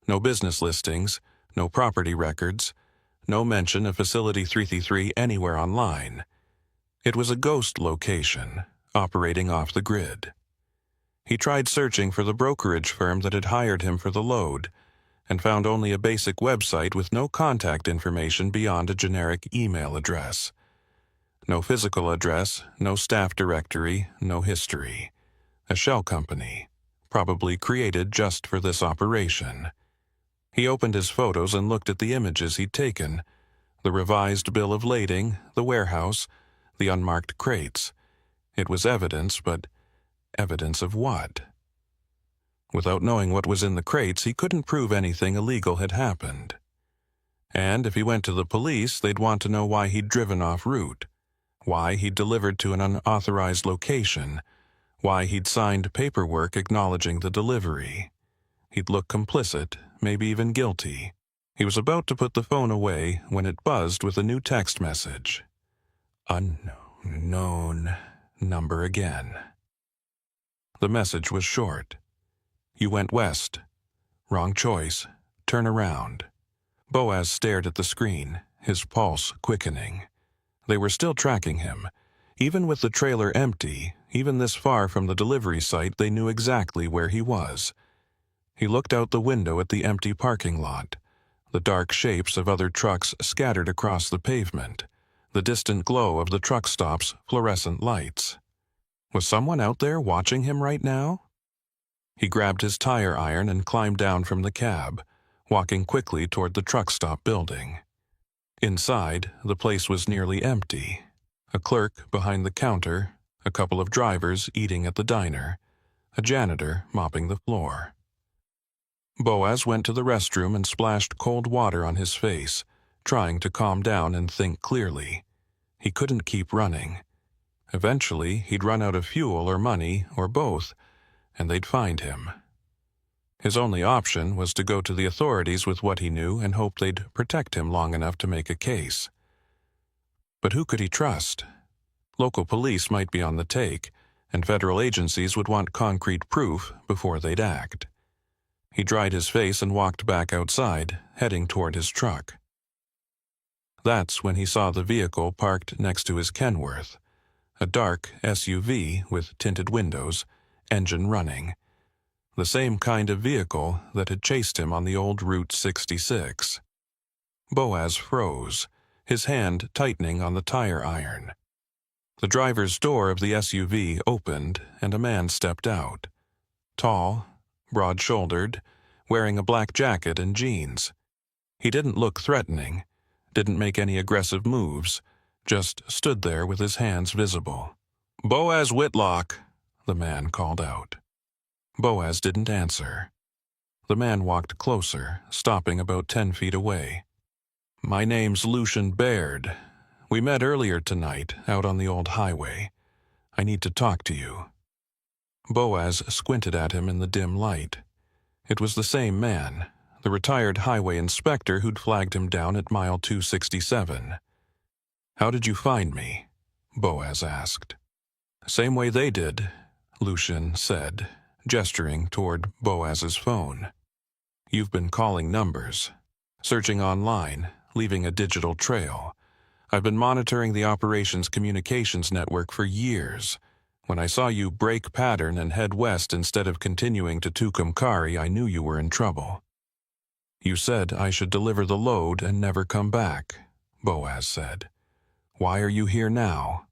S1: No business listings, no property records, no mention of Facility 333 anywhere online. It was a ghost location, operating off the grid. He tried searching for the brokerage firm that had hired him for the load, and found only a basic website with no contact information beyond a generic email address. No physical address, no staff directory, no history. A shell company, probably created just for this operation. He opened his photos and looked at the images he'd taken, the revised bill of lading, the warehouse, the unmarked crates. It was evidence, but evidence of what? Without knowing what was in the crates, he couldn't prove anything illegal had happened. And if he went to the police, they'd want to know why he'd driven off route, why he'd delivered to an unauthorized location, why he'd signed paperwork acknowledging the delivery. He'd look complicit, maybe even guilty. He was about to put the phone away when it buzzed with a new text message. Unknown number again. The message was short. You went west. Wrong choice. Turn around. Boaz stared at the screen, his pulse quickening. They were still tracking him. Even with the trailer empty, even this far from the delivery site, they knew exactly where he was. He looked out the window at the empty parking lot, the dark shapes of other trucks scattered across the pavement, the distant glow of the truck stop's fluorescent lights. Was someone out there watching him right now? He grabbed his tire iron and climbed down from the cab, walking quickly toward the truck stop building. Inside, the place was nearly empty. A clerk behind the counter, a couple of drivers eating at the diner, a janitor mopping the floor. Boaz went to the restroom and splashed cold water on his face, trying to calm down and think clearly. He couldn't keep running. Eventually, he'd run out of fuel or money, or both, and they'd find him. His only option was to go to the authorities with what he knew and hope they'd protect him long enough to make a case. But who could he trust? Local police might be on the take, and federal agencies would want concrete proof before they'd act. He dried his face and walked back outside, heading toward his truck. That's when he saw the vehicle parked next to his Kenworth, a dark SUV with tinted windows, engine running. The same kind of vehicle that had chased him on the old Route 66. Boaz froze, his hand tightening on the tire iron. The driver's door of the SUV opened and a man stepped out. Tall, broad-shouldered, wearing a black jacket and jeans. He didn't look threatening, didn't make any aggressive moves, just stood there with his hands visible. "Boaz Whitlock," the man called out. Boaz didn't answer. The man walked closer, stopping about 10 feet away. "My name's Lucian Baird. We met earlier tonight, out on the old highway. I need to talk to you." Boaz squinted at him in the dim light. It was the same man, the retired highway inspector who'd flagged him down at mile 267. "How did you find me?" Boaz asked. "Same way they did," Lucian said, gesturing toward Boaz's phone. "You've been calling numbers, searching online, leaving a digital trail. I've been monitoring the operations communications network for years. When I saw you break pattern and head west instead of continuing to Tucumcari, I knew you were in trouble." "You said I should deliver the load and never come back," Boaz said. "Why are you here now?"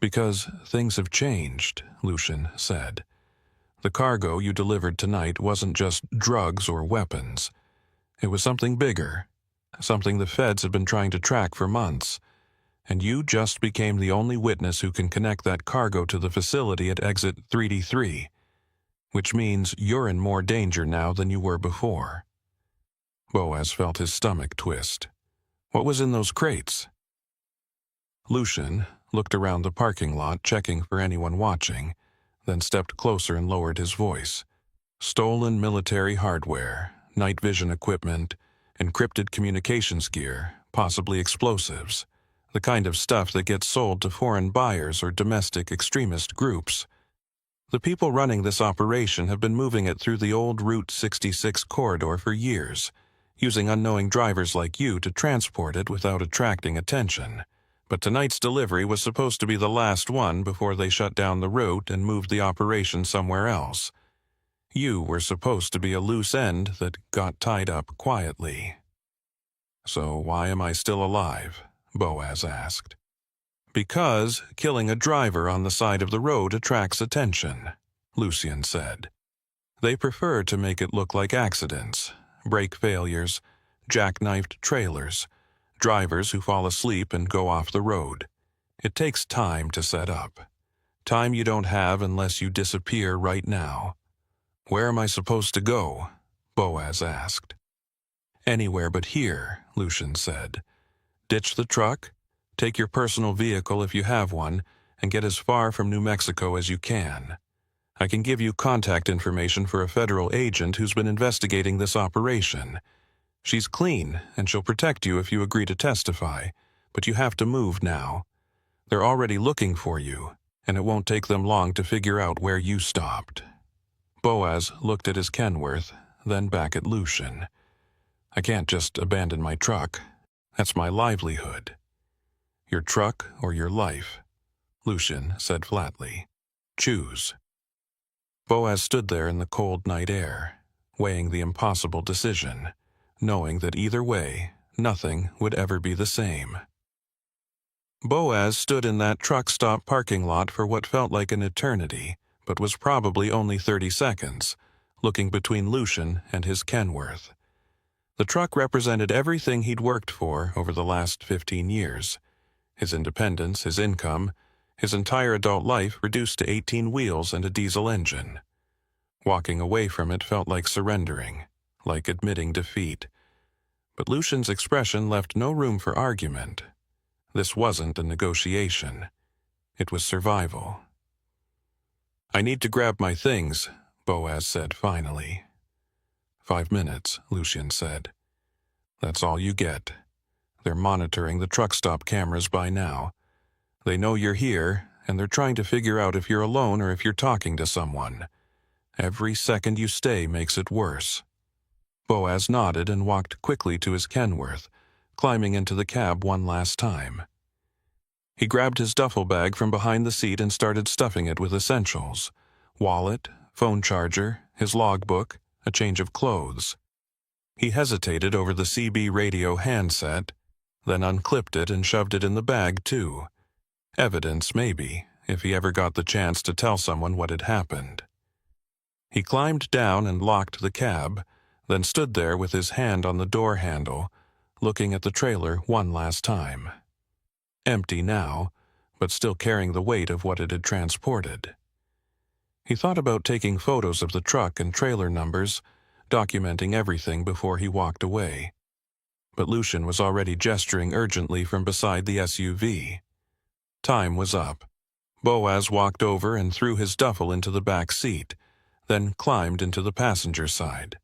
S1: "Because things have changed," Lucian said. "The cargo you delivered tonight wasn't just drugs or weapons. It was something bigger, something the feds have been trying to track for months. And you just became the only witness who can connect that cargo to the facility at exit 3D3, which means you're in more danger now than you were before." Boaz felt his stomach twist. "What was in those crates?" Lucian looked around the parking lot, checking for anyone watching, then stepped closer and lowered his voice. "Stolen military hardware, night vision equipment, encrypted communications gear, possibly explosives. The kind of stuff that gets sold to foreign buyers or domestic extremist groups. The people running this operation have been moving it through the old Route 66 corridor for years, using unknowing drivers like you to transport it without attracting attention. But tonight's delivery was supposed to be the last one before they shut down the route and moved the operation somewhere else. You were supposed to be a loose end that got tied up quietly." "So why am I still alive?" Boaz asked. "Because killing a driver on the side of the road attracts attention," Lucian said. "They prefer to make it look like accidents, brake failures, jackknifed trailers, drivers who fall asleep and go off the road. It takes time to set up. Time you don't have unless you disappear right now." "Where am I supposed to go?" Boaz asked. "Anywhere but here," Lucian said. "Ditch the truck, take your personal vehicle if you have one, and get as far from New Mexico as you can. I can give you contact information for a federal agent who's been investigating this operation. She's clean, and she'll protect you if you agree to testify, but you have to move now. They're already looking for you, and it won't take them long to figure out where you stopped." Boaz looked at his Kenworth, then back at Lucian. "I can't just abandon my truck. That's my livelihood." "Your truck or your life," Lucian said flatly. "Choose." Boaz stood there in the cold night air, weighing the impossible decision, knowing that either way, nothing would ever be the same. Boaz stood in that truck stop parking lot for what felt like an eternity, but was probably only 30 seconds, looking between Lucian and his Kenworth. The truck represented everything he'd worked for over the last 15 years. His independence, his income, his entire adult life reduced to 18 wheels and a diesel engine. Walking away from it felt like surrendering, like admitting defeat. But Lucian's expression left no room for argument. This wasn't a negotiation. It was survival. "I need to grab my things," Boaz said finally. 5 minutes, Lucian said. "That's all you get. They're monitoring the truck stop cameras by now. They know you're here, and they're trying to figure out if you're alone or if you're talking to someone. Every second you stay makes it worse." Boaz nodded and walked quickly to his Kenworth, climbing into the cab one last time. He grabbed his duffel bag from behind the seat and started stuffing it with essentials: wallet, phone charger, his logbook, a change of clothes. He hesitated over the CB radio handset, then unclipped it and shoved it in the bag too. Evidence, maybe, if he ever got the chance to tell someone what had happened. He climbed down and locked the cab, then stood there with his hand on the door handle, looking at the trailer one last time. Empty now, but still carrying the weight of what it had transported. He thought about taking photos of the truck and trailer numbers, documenting everything before he walked away. But Lucian was already gesturing urgently from beside the SUV. Time was up. Boaz walked over and threw his duffel into the back seat, then climbed into the passenger side.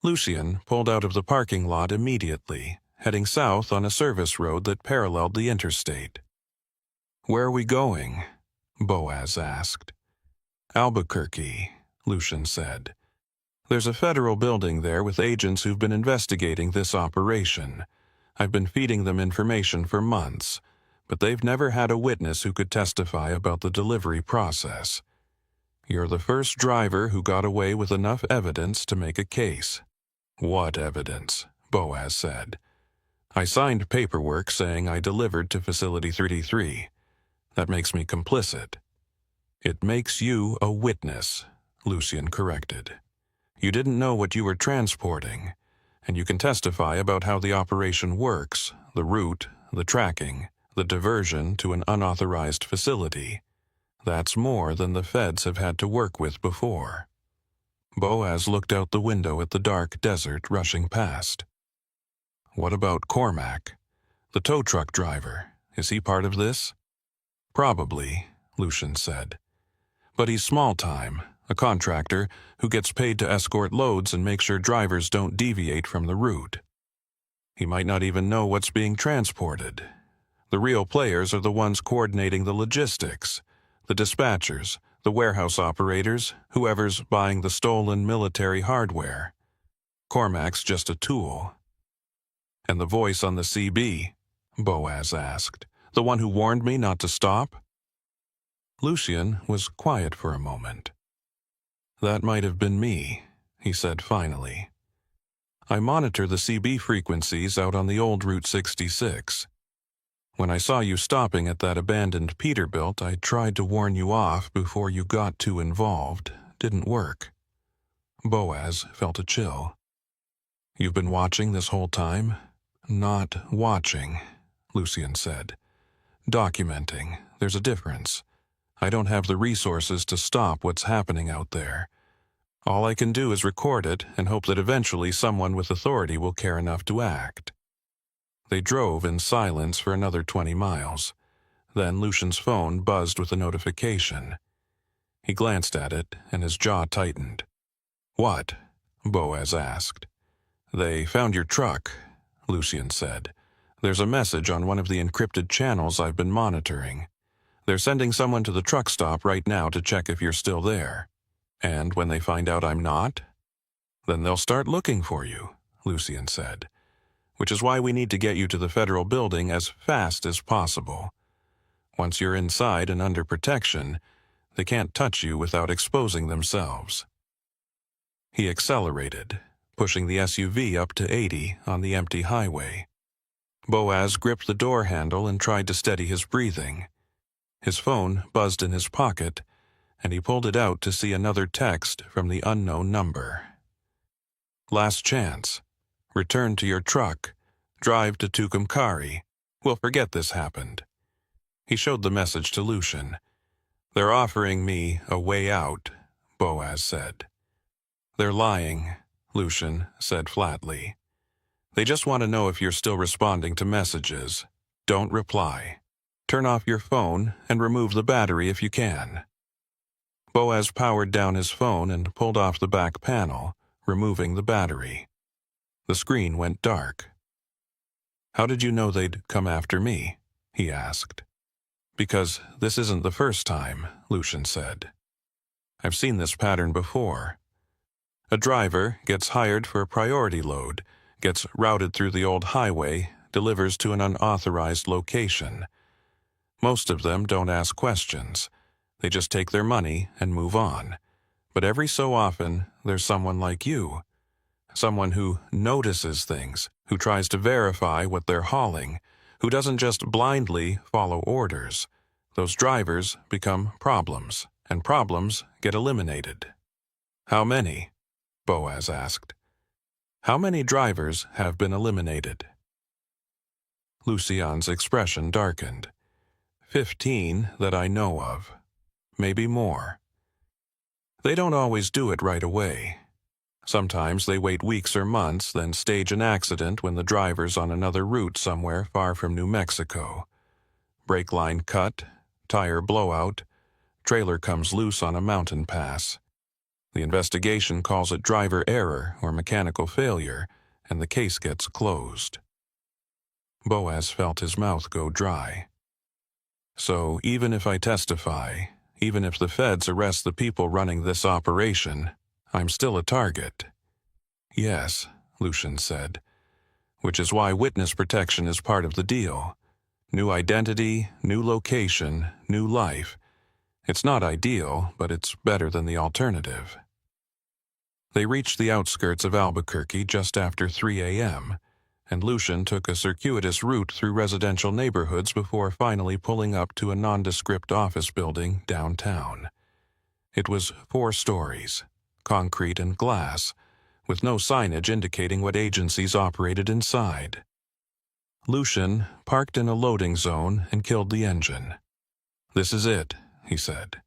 S1: Lucian pulled out of the parking lot immediately, heading south on a service road that paralleled the interstate. "Where are we going?" Boaz asked. "Albuquerque," Lucian said. "There's a federal building there with agents who've been investigating this operation. I've been feeding them information for months, but they've never had a witness who could testify about the delivery process. You're the first driver who got away with enough evidence to make a case." "What evidence?" Boaz said. "I signed paperwork saying I delivered to Facility 33. That makes me complicit." "It makes you a witness," Lucian corrected. "You didn't know what you were transporting, and you can testify about how the operation works, the route, the tracking, the diversion to an unauthorized facility. That's more than the feds have had to work with before." Boaz looked out the window at the dark desert rushing past. "What about Cormac? The tow truck driver, is he part of this?" "Probably," Lucian said. "But he's small-time, a contractor who gets paid to escort loads and make sure drivers don't deviate from the route. He might not even know what's being transported. The real players are the ones coordinating the logistics, the dispatchers, the warehouse operators, whoever's buying the stolen military hardware. Cormac's just a tool." "And the voice on the CB?" Boaz asked. "The one who warned me not to stop?" Lucian was quiet for a moment. "That might have been me," he said finally. "I monitor the CB frequencies out on the old Route 66. When I saw you stopping at that abandoned Peterbilt, I tried to warn you off before you got too involved. Didn't work." Boaz felt a chill. "You've been watching this whole time?" "Not watching," Lucian said. "Documenting. There's a difference. I don't have the resources to stop what's happening out there. All I can do is record it and hope that eventually someone with authority will care enough to act." They drove in silence for another 20 miles. Then Lucian's phone buzzed with a notification. He glanced at it, and his jaw tightened. "What?" Boaz asked. "They found your truck," Lucian said. "There's a message on one of the encrypted channels I've been monitoring. They're sending someone to the truck stop right now to check if you're still there. And when they find out I'm not, then they'll start looking for you," Lucian said. "Which is why we need to get you to the federal building as fast as possible. Once you're inside and under protection, they can't touch you without exposing themselves." He accelerated, pushing the SUV up to 80 on the empty highway. Boaz gripped the door handle and tried to steady his breathing. His phone buzzed in his pocket, and he pulled it out to see another text from the unknown number. "Last chance. Return to your truck. Drive to Tucumcari. We'll forget this happened." He showed the message to Lucian. "They're offering me a way out," Boaz said. "They're lying," Lucian said flatly. "They just want to know if you're still responding to messages. Don't reply. Turn off your phone and remove the battery if you can." Boaz powered down his phone and pulled off the back panel, removing the battery. The screen went dark. "How did you know they'd come after me?" he asked. Because this isn't the first time, Lucian said. I've seen this pattern before. A driver gets hired for a priority load, gets routed through the old highway, delivers to an unauthorized location. Most of them don't ask questions. They just take their money and move on. But every so often, there's someone like you. Someone who notices things, who tries to verify what they're hauling, who doesn't just blindly follow orders. Those drivers become problems, and problems get eliminated. How many? Boaz asked. How many drivers have been eliminated? Lucian's expression darkened. 15 that I know of. Maybe more. They don't always do it right away. Sometimes they wait weeks or months, then stage an accident when the driver's on another route somewhere far from New Mexico. Brake line cut, tire blowout, trailer comes loose on a mountain pass. The investigation calls it driver error or mechanical failure, and the case gets closed. Boaz felt his mouth go dry. So even if I testify, even if the feds arrest the people running this operation, I'm still a target. Yes, Lucian said, which is why witness protection is part of the deal. New identity, new location, new life. It's not ideal, but it's better than the alternative. They reached the outskirts of Albuquerque just after 3 a.m., and Lucian took a circuitous route through residential neighborhoods before finally pulling up to a nondescript office building downtown. It was 4 stories, concrete and glass, with no signage indicating what agencies operated inside. Lucian parked in a loading zone and killed the engine. This is it, he said.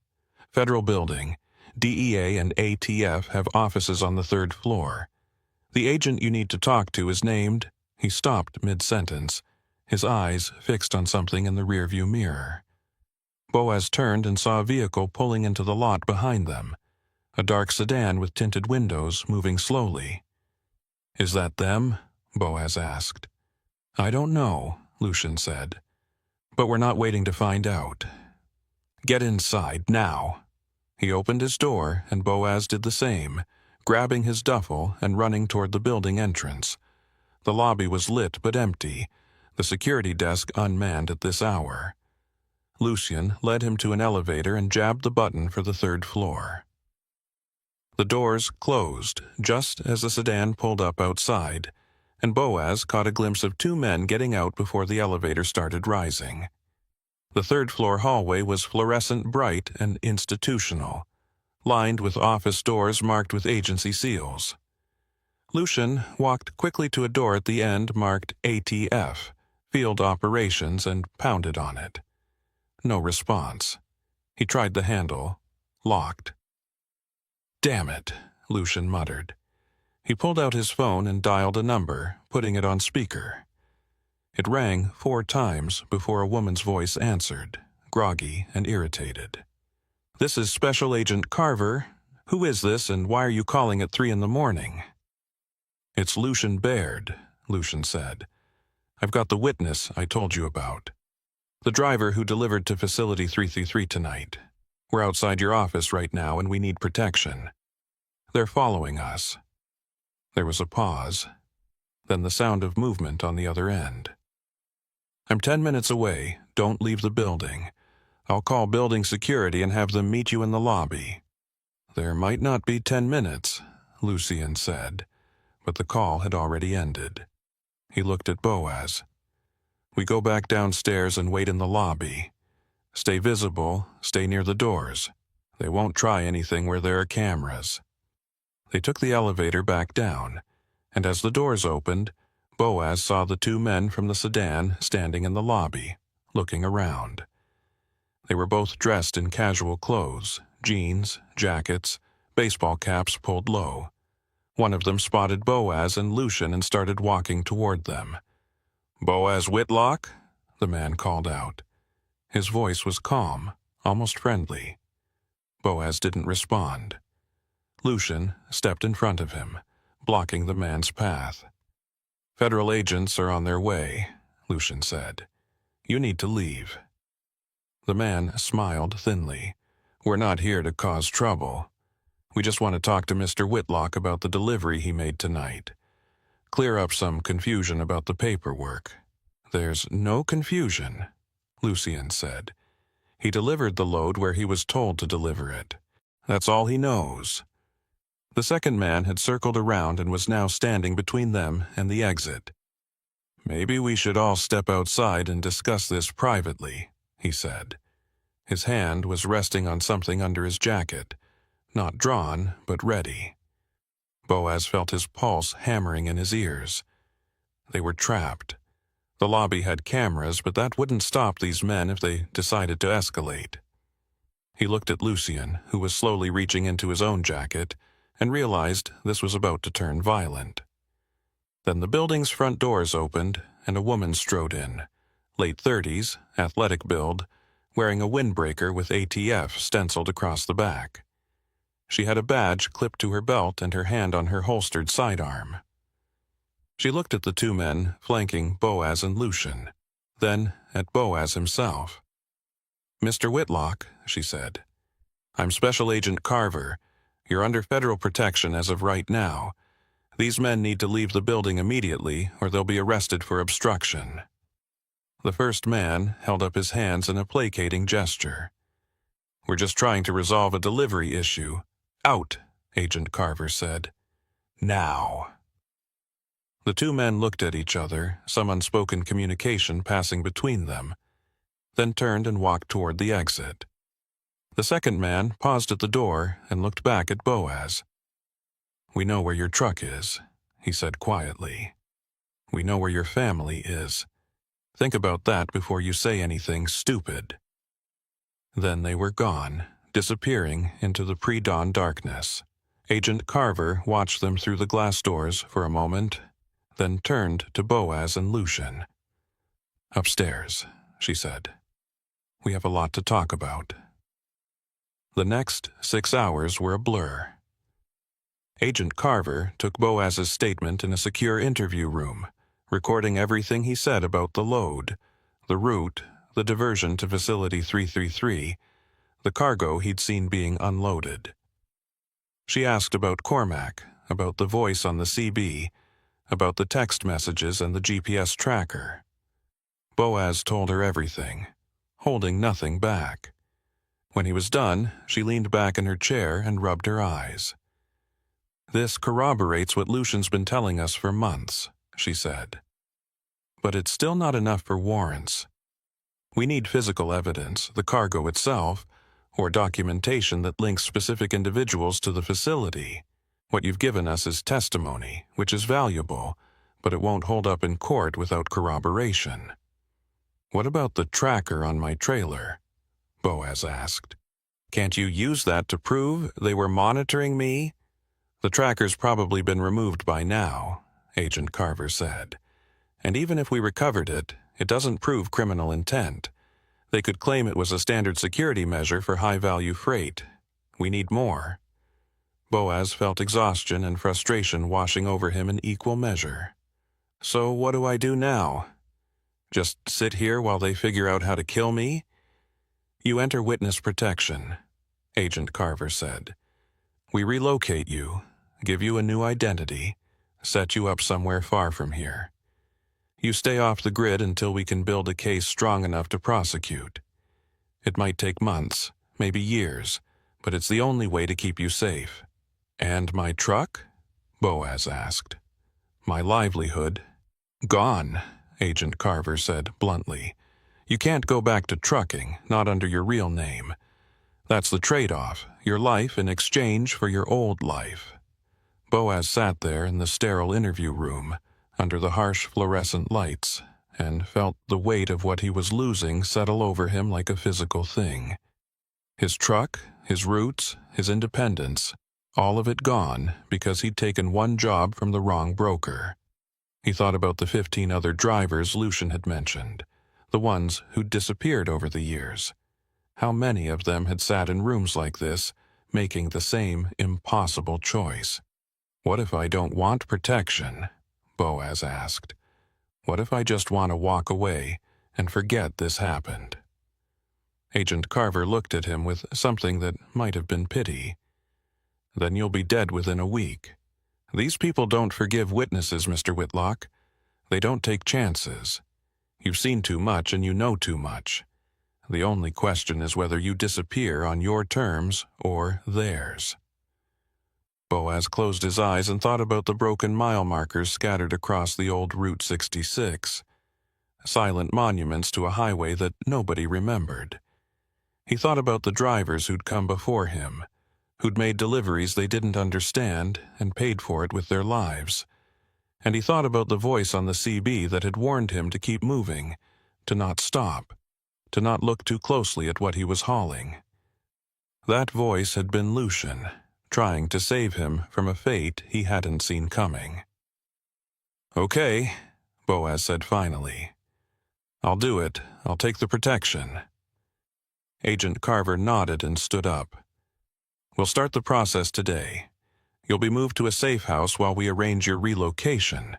S1: Federal building. DEA and ATF have offices on the 3rd floor. The agent you need to talk to is named... He stopped mid-sentence, his eyes fixed on something in the rearview mirror. Boaz turned and saw a vehicle pulling into the lot behind them, a dark sedan with tinted windows moving slowly. Is that them? Boaz asked. I don't know, Lucian said, but we're not waiting to find out. Get inside, now. He opened his door, and Boaz did the same, grabbing his duffel and running toward the building entrance. The lobby was lit but empty, the security desk unmanned at this hour. Lucian led him to an elevator and jabbed the button for the 3rd floor. The doors closed just as the sedan pulled up outside, and Boaz caught a glimpse of 2 men getting out before the elevator started rising. The 3rd floor hallway was fluorescent bright and institutional, lined with office doors marked with agency seals. Lucian walked quickly to a door at the end marked ATF, Field Operations, and pounded on it. No response. He tried the handle. Locked. Damn it, Lucian muttered. He pulled out his phone and dialed a number, putting it on speaker. It rang 4 times before a woman's voice answered, groggy and irritated. This is Special Agent Carver. Who is this, and why are you calling at 3 a.m? It's Lucian Baird, Lucian said. I've got the witness I told you about. The driver who delivered to Facility 333 tonight. We're outside your office right now and we need protection. They're following us. There was a pause, then the sound of movement on the other end. I'm 10 minutes away. Don't leave the building. I'll call building security and have them meet you in the lobby. There might not be 10 minutes, Lucian said, but the call had already ended. He looked at Boaz. We go back downstairs and wait in the lobby. Stay visible, stay near the doors. They won't try anything where there are cameras. They took the elevator back down, and as the doors opened, Boaz saw the 2 men from the sedan standing in the lobby, looking around. They were both dressed in casual clothes, jeans, jackets, baseball caps pulled low. One of them spotted Boaz and Lucian and started walking toward them. Boaz Whitlock? The man called out. His voice was calm, almost friendly. Boaz didn't respond. Lucian stepped in front of him, blocking the man's path. Federal agents are on their way, Lucian said. You need to leave. The man smiled thinly. "We're not here to cause trouble. We just want to talk to Mr. Whitlock about the delivery he made tonight. Clear up some confusion about the paperwork." "There's no confusion," Lucien said. "He delivered the load where he was told to deliver it. That's all he knows." The second man had circled around and was now standing between them and the exit. "Maybe we should all step outside and discuss this privately," he said. His hand was resting on something under his jacket, not drawn, but ready. Boaz felt his pulse hammering in his ears. They were trapped. The lobby had cameras, but that wouldn't stop these men if they decided to escalate. He looked at Lucien, who was slowly reaching into his own jacket, and realized this was about to turn violent. Then the building's front doors opened, and a woman strode in, late 30s, athletic build, wearing a windbreaker with ATF stenciled across the back. She had a badge clipped to her belt and her hand on her holstered sidearm. She looked at the two men flanking Boaz and Lucien, then at Boaz himself. "Mr. Whitlock," she said, "I'm Special Agent Carver. You're under federal protection as of right now. These men need to leave the building immediately or they'll be arrested for obstruction." The first man held up his hands in a placating gesture. "We're just trying to resolve a delivery issue." "Out," Agent Carver said. "Now." The two men looked at each other, some unspoken communication passing between them, then turned and walked toward the exit. The second man paused at the door and looked back at Boaz. "We know where your truck is," he said quietly. "We know where your family is. Think about that before you say anything stupid." Then they were gone, disappearing into the pre-dawn darkness. Agent Carver watched them through the glass doors for a moment, then turned to Boaz and Lucien. "Upstairs," she said. "We have a lot to talk about." The next 6 hours were a blur. Agent Carver took Boaz's statement in a secure interview room, recording everything he said about the load, the route, the diversion to Facility 333, the cargo he'd seen being unloaded. She asked about Cormac, about the voice on the CB, about the text messages and the GPS tracker. Boaz told her everything, holding nothing back. When he was done, she leaned back in her chair and rubbed her eyes. "This corroborates what Lucien's been telling us for months," she said. "But it's still not enough for warrants. We need physical evidence, the cargo itself, or documentation that links specific individuals to the facility. What you've given us is testimony, which is valuable, but it won't hold up in court without corroboration." "What about the tracker on my trailer?" Boaz asked. "Can't you use that to prove they were monitoring me?" "The tracker's probably been removed by now," Agent Carver said. "And even if we recovered it, it doesn't prove criminal intent. They could claim it was a standard security measure for high-value freight. We need more." Boaz felt exhaustion and frustration washing over him in equal measure. "So what do I do now? Just sit here while they figure out how to kill me?" "You enter witness protection," Agent Carver said. "We relocate you, give you a new identity, set you up somewhere far from here. You stay off the grid until we can build a case strong enough to prosecute. It might take months, maybe years, but it's the only way to keep you safe." "And my truck?" Boaz asked. "My livelihood?" "Gone," Agent Carver said bluntly. "You can't go back to trucking, not under your real name. That's the trade-off, your life in exchange for your old life." Boaz sat there in the sterile interview room, under the harsh fluorescent lights, and felt the weight of what he was losing settle over him like a physical thing. His truck, his roots, his independence, all of it gone because he'd taken one job from the wrong broker. He thought about the 15 other drivers Lucien had mentioned, the ones who'd disappeared over the years. How many of them had sat in rooms like this, making the same impossible choice? "What if I don't want protection?" Boaz asked. "What if I just want to walk away and forget this happened?" Agent Carver looked at him with something that might have been pity. "Then you'll be dead within a week. These people don't forgive witnesses, Mr. Whitlock. They don't take chances. You've seen too much and you know too much. The only question is whether you disappear on your terms or theirs." Boaz closed his eyes and thought about the broken mile markers scattered across the old Route 66. Silent monuments to a highway that nobody remembered. He thought about the drivers who'd come before him, who'd made deliveries they didn't understand and paid for it with their lives. And he thought about the voice on the CB that had warned him to keep moving, to not stop, to not look too closely at what he was hauling. That voice had been Lucian, trying to save him from a fate he hadn't seen coming. "Okay," Boaz said finally. "I'll do it. I'll take the protection." Agent Carver nodded and stood up. "We'll start the process today. You'll be moved to a safe house while we arrange your relocation.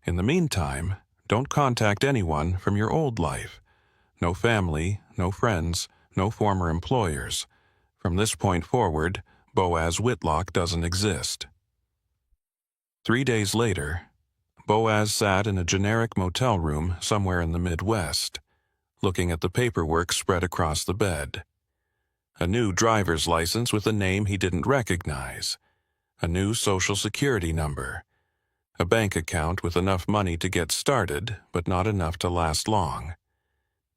S1: In the meantime, don't contact anyone from your old life. No family, no friends, no former employers. From this point forward, Boaz Whitlock doesn't exist." 3 days later, Boaz sat in a generic motel room somewhere in the Midwest, looking at the paperwork spread across the bed. A new driver's license with a name he didn't recognize, a new social security number, a bank account with enough money to get started but not enough to last long.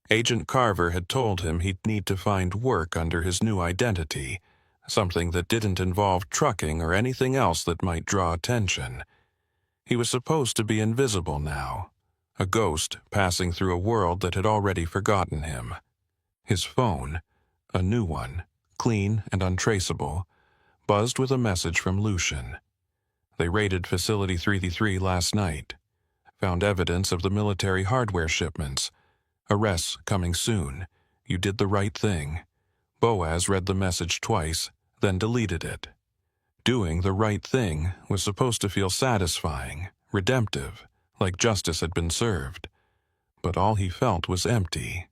S1: Agent Carver had told him he'd need to find work under his new identity, something that didn't involve trucking or anything else that might draw attention. He was supposed to be invisible now, a ghost passing through a world that had already forgotten him. His phone, a new one, clean and untraceable, buzzed with a message from Lucian. "They raided Facility 333 last night. Found evidence of the military hardware shipments. Arrests coming soon. You did the right thing." Boaz read the message twice, then deleted it. Doing the right thing was supposed to feel satisfying, redemptive, like justice had been served. But all he felt was empty.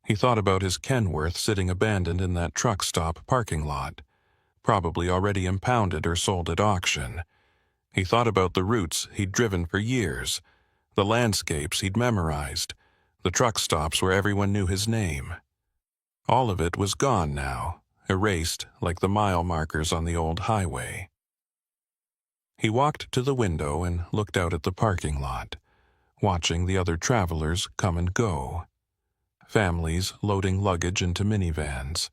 S1: He thought about his Kenworth sitting abandoned in that truck stop parking lot, probably already impounded or sold at auction. He thought about the routes he'd driven for years, the landscapes he'd memorized, the truck stops where everyone knew his name. All of it was gone now, erased like the mile markers on the old highway. He walked to the window and looked out at the parking lot, watching the other travelers come and go. Families loading luggage into minivans,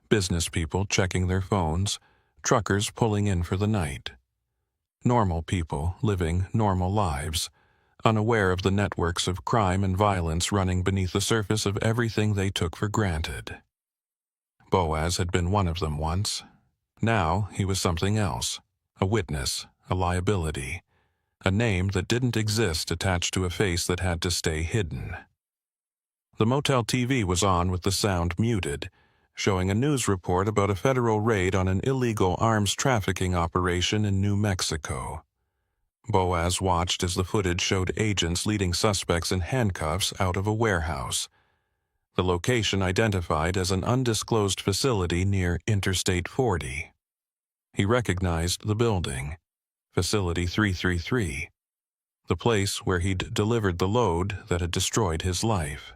S1: business people checking their phones, truckers pulling in for the night. Normal people living normal lives, unaware of the networks of crime and violence running beneath the surface of everything they took for granted. Boaz had been one of them once. Now he was something else, a witness, a liability, a name that didn't exist attached to a face that had to stay hidden. The motel TV was on with the sound muted, showing a news report about a federal raid on an illegal arms trafficking operation in New Mexico. Boaz watched as the footage showed agents leading suspects in handcuffs out of a warehouse. The location identified as an undisclosed facility near Interstate 40. He recognized the building, Facility 333, the place where he'd delivered the load that had destroyed his life.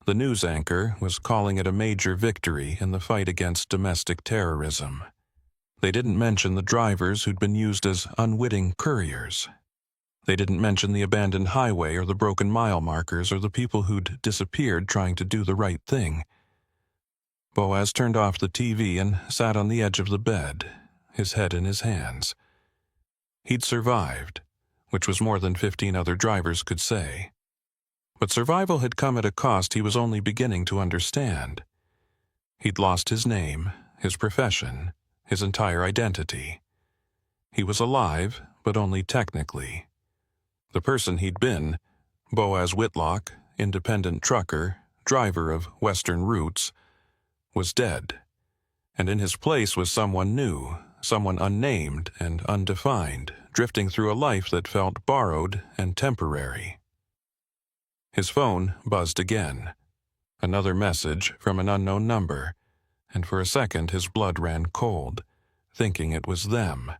S1: The news anchor was calling it a major victory in the fight against domestic terrorism. They didn't mention the drivers who'd been used as unwitting couriers. They didn't mention the abandoned highway or the broken mile markers or the people who'd disappeared trying to do the right thing. Boaz turned off the TV and sat on the edge of the bed, his head in his hands. He'd survived, which was more than 15 other drivers could say. But survival had come at a cost he was only beginning to understand. He'd lost his name, his profession, his entire identity. He was alive, but only technically. The person he'd been, Boaz Whitlock, independent trucker, driver of Western routes, was dead. And in his place was someone new, someone unnamed and undefined, drifting through a life that felt borrowed and temporary. His phone buzzed again. Another message from an unknown number, and for a second his blood ran cold, thinking it was them,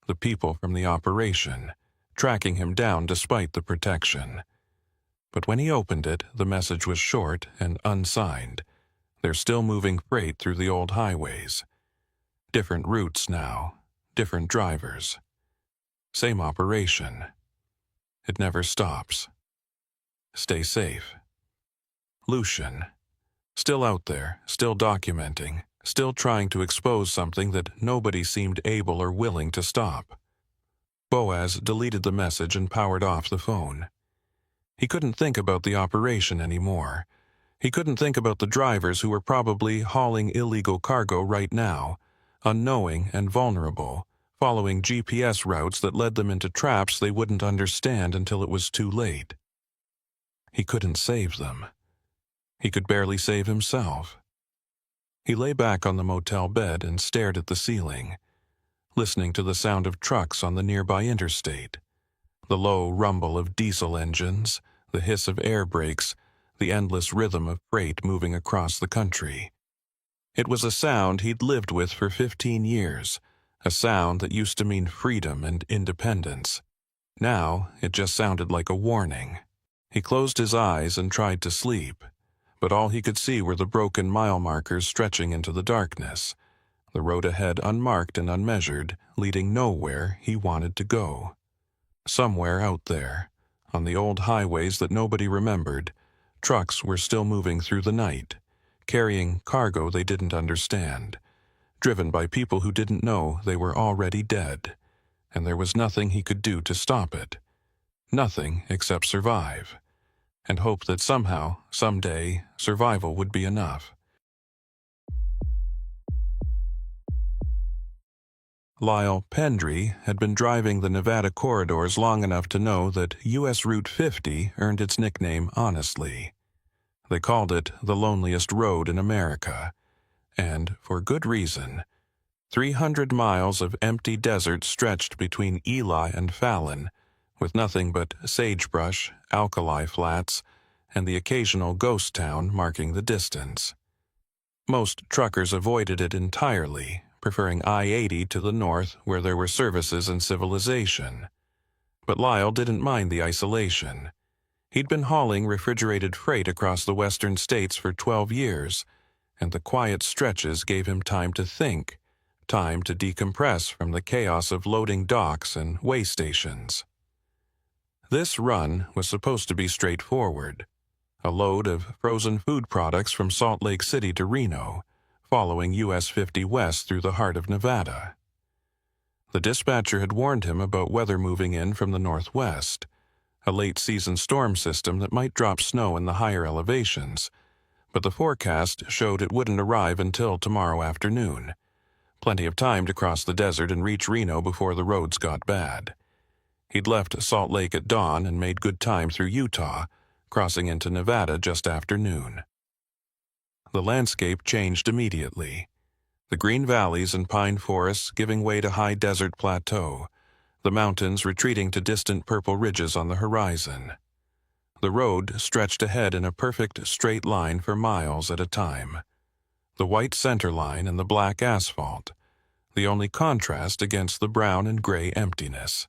S1: the people from the operation, tracking him down despite the protection. But when he opened it, the message was short and unsigned. They're still moving freight through the old highways. Different routes now, different drivers. Same operation. It never stops. Stay safe. Lucian. Still out there, still documenting, still trying to expose something that nobody seemed able or willing to stop. Boaz deleted the message and powered off the phone. He couldn't think about the operation anymore. He couldn't think about the drivers who were probably hauling illegal cargo right now, unknowing and vulnerable, following GPS routes that led them into traps they wouldn't understand until it was too late. He couldn't save them. He could barely save himself. He lay back on the motel bed and stared at the ceiling, listening to the sound of trucks on the nearby interstate, the low rumble of diesel engines, the hiss of air brakes, the endless rhythm of freight moving across the country. It was a sound he'd lived with for 15 years, a sound that used to mean freedom and independence. Now it just sounded like a warning. He closed his eyes and tried to sleep, but all he could see were the broken mile markers stretching into the darkness, the road ahead unmarked and unmeasured, leading nowhere he wanted to go. Somewhere out there, on the old highways that nobody remembered, trucks were still moving through the night, carrying cargo they didn't understand, driven by people who didn't know they were already dead, and there was nothing he could do to stop it. Nothing except survive, and hope that somehow, someday, survival would be enough. Lyle Pendry had been driving the Nevada corridors long enough to know that U.S. Route 50 earned its nickname honestly. They called it the loneliest road in America, and for good reason. 300 miles of empty desert stretched between Ely and Fallon, with nothing but sagebrush, alkali flats, and the occasional ghost town marking the distance. Most truckers avoided it entirely, preferring I-80 to the north where there were services and civilization. But Lyle didn't mind the isolation. He'd been hauling refrigerated freight across the western states for 12 years, and the quiet stretches gave him time to think, time to decompress from the chaos of loading docks and way stations. This run was supposed to be straightforward. A load of frozen food products from Salt Lake City to Reno, following US 50 west through the heart of Nevada. The dispatcher had warned him about weather moving in from the northwest, a late-season storm system that might drop snow in the higher elevations, but the forecast showed it wouldn't arrive until tomorrow afternoon. Plenty of time to cross the desert and reach Reno before the roads got bad. He'd left Salt Lake at dawn and made good time through Utah, crossing into Nevada just after noon. The landscape changed immediately. The green valleys and pine forests giving way to high desert plateau, the mountains retreating to distant purple ridges on the horizon. The road stretched ahead in a perfect straight line for miles at a time. The white center line and the black asphalt, the only contrast against the brown and gray emptiness.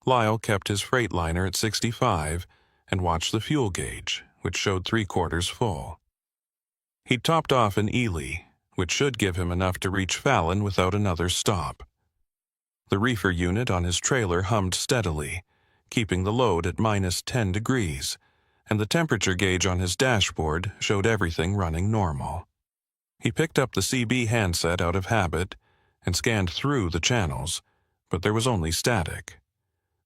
S1: Lyle kept his Freightliner at 65 and watched the fuel gauge, which showed 3/4 full. He'd topped off in Ely, which should give him enough to reach Fallon without another stop. The reefer unit on his trailer hummed steadily, keeping the load at -10 degrees, and the temperature gauge on his dashboard showed everything running normal. He picked up the CB handset out of habit and scanned through the channels, but there was only static.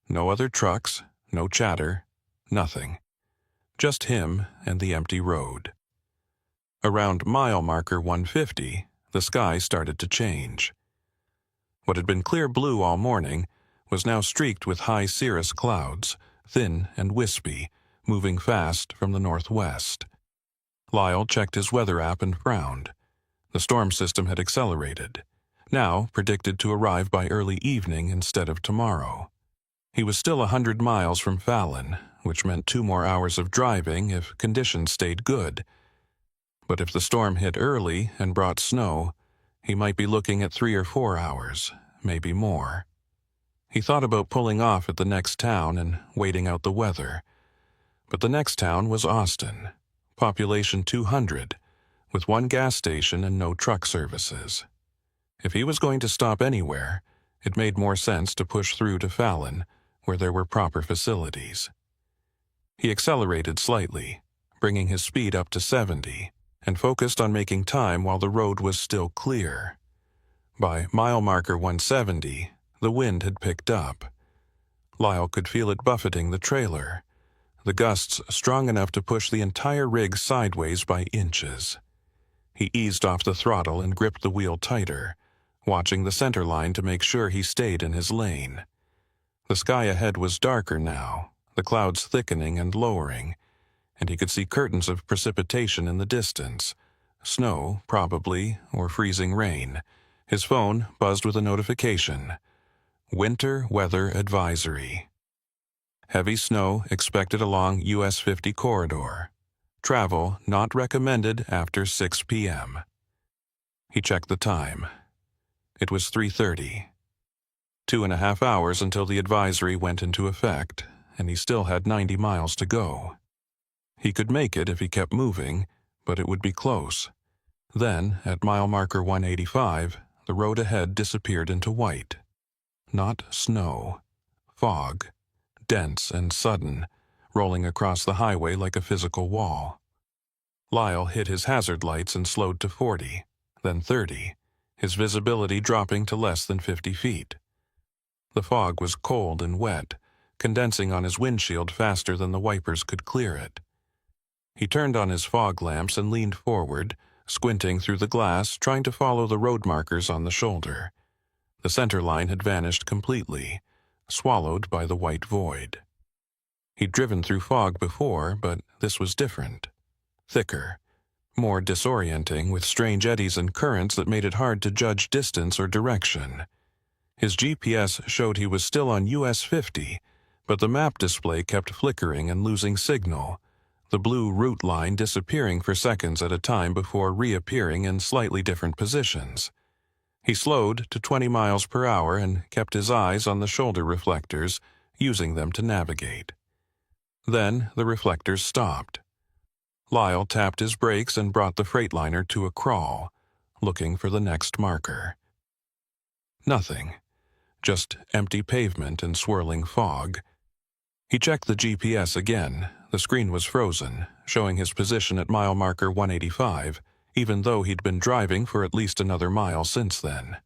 S1: No other trucks, no chatter, nothing. Just him and the empty road. Around mile marker 150, the sky started to change. What had been clear blue all morning was now streaked with high cirrus clouds, thin and wispy, moving fast from the northwest. Lyle checked his weather app and frowned. The storm system had accelerated, now predicted to arrive by early evening instead of tomorrow. He was still 100 miles from Fallon, which meant 2 more hours of driving if conditions stayed good, But if the storm hit early and brought snow, he might be looking at 3 or 4 hours, maybe more. He thought about pulling off at the next town and waiting out the weather. But the next town was Austin, population 200, with one gas station and no truck services. If he was going to stop anywhere, it made more sense to push through to Fallon, where there were proper facilities. He accelerated slightly, bringing his speed up to 70, and focused on making time while the road was still clear. By mile marker 170, the wind had picked up. Lyle could feel it buffeting the trailer, the gusts strong enough to push the entire rig sideways by inches. He eased off the throttle and gripped the wheel tighter, watching the center line to make sure he stayed in his lane. The sky ahead was darker now, the clouds thickening and lowering, and he could see curtains of precipitation in the distance. Snow, probably, or freezing rain. His phone buzzed with a notification. Winter Weather Advisory. Heavy snow expected along US 50 corridor. Travel not recommended after 6 p.m. He checked the time. It was 3:30. 2.5 hours until the advisory went into effect, and he still had 90 miles to go. He could make it if he kept moving, but it would be close. Then, at mile marker 185, the road ahead disappeared into white. Not snow. Fog. Dense and sudden, rolling across the highway like a physical wall. Lyle hit his hazard lights and slowed to 40, then 30, his visibility dropping to less than 50 feet. The fog was cold and wet, condensing on his windshield faster than the wipers could clear it. He turned on his fog lamps and leaned forward, squinting through the glass, trying to follow the road markers on the shoulder. The center line had vanished completely, swallowed by the white void. He'd driven through fog before, but this was different. Thicker, more disorienting, with strange eddies and currents that made it hard to judge distance or direction. His GPS showed he was still on US 50, but the map display kept flickering and losing signal, the blue route line disappearing for seconds at a time before reappearing in slightly different positions. He slowed to 20 miles per hour and kept his eyes on the shoulder reflectors, using them to navigate. Then the reflectors stopped. Lyle tapped his brakes and brought the Freightliner to a crawl, looking for the next marker. Nothing. Just empty pavement and swirling fog. He checked the GPS again. The screen was frozen, showing his position at mile marker 185, even though he'd been driving for at least another mile since then.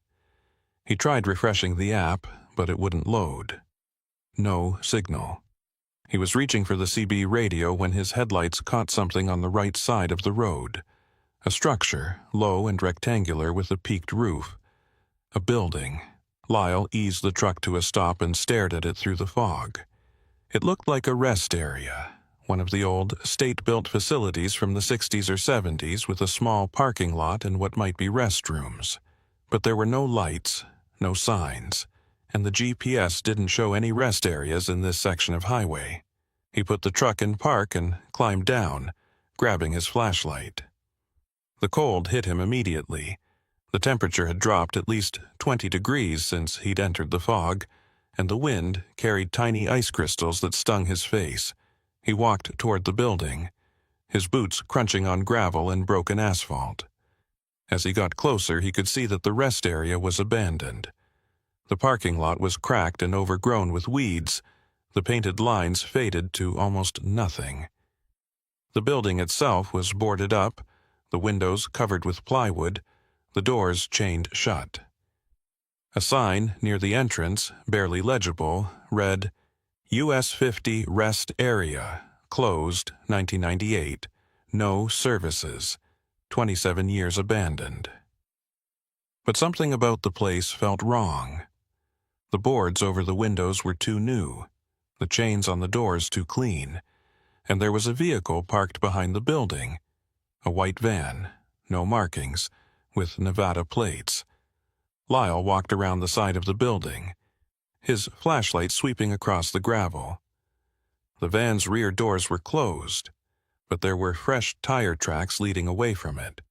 S1: He tried refreshing the app, but it wouldn't load. No signal. He was reaching for the CB radio when his headlights caught something on the right side of the road. A structure, low and rectangular with a peaked roof. A building. Lyle eased the truck to a stop and stared at it through the fog. It looked like a rest area, one of the old state-built facilities from the 60s or 70s with a small parking lot and what might be restrooms. But there were no lights, no signs, and the GPS didn't show any rest areas in this section of highway. He put the truck in park and climbed down, grabbing his flashlight. The cold hit him immediately. The temperature had dropped at least 20 degrees since he'd entered the fog, and the wind carried tiny ice crystals that stung his face. He walked toward the building, his boots crunching on gravel and broken asphalt. As he got closer, he could see that the rest area was abandoned. The parking lot was cracked and overgrown with weeds. The painted lines faded to almost nothing. The building itself was boarded up, the windows covered with plywood, the doors chained shut. A sign near the entrance, barely legible, read, US 50 Rest Area, closed 1998, no services, 27 years abandoned. But something about the place felt wrong. The boards over the windows were too new, the chains on the doors too clean, and there was a vehicle parked behind the building, a white van, no markings, with Nevada plates. Lyle walked around the side of the building, his flashlight sweeping across the gravel. The van's rear doors were closed. but there were fresh tire tracks leading away from it,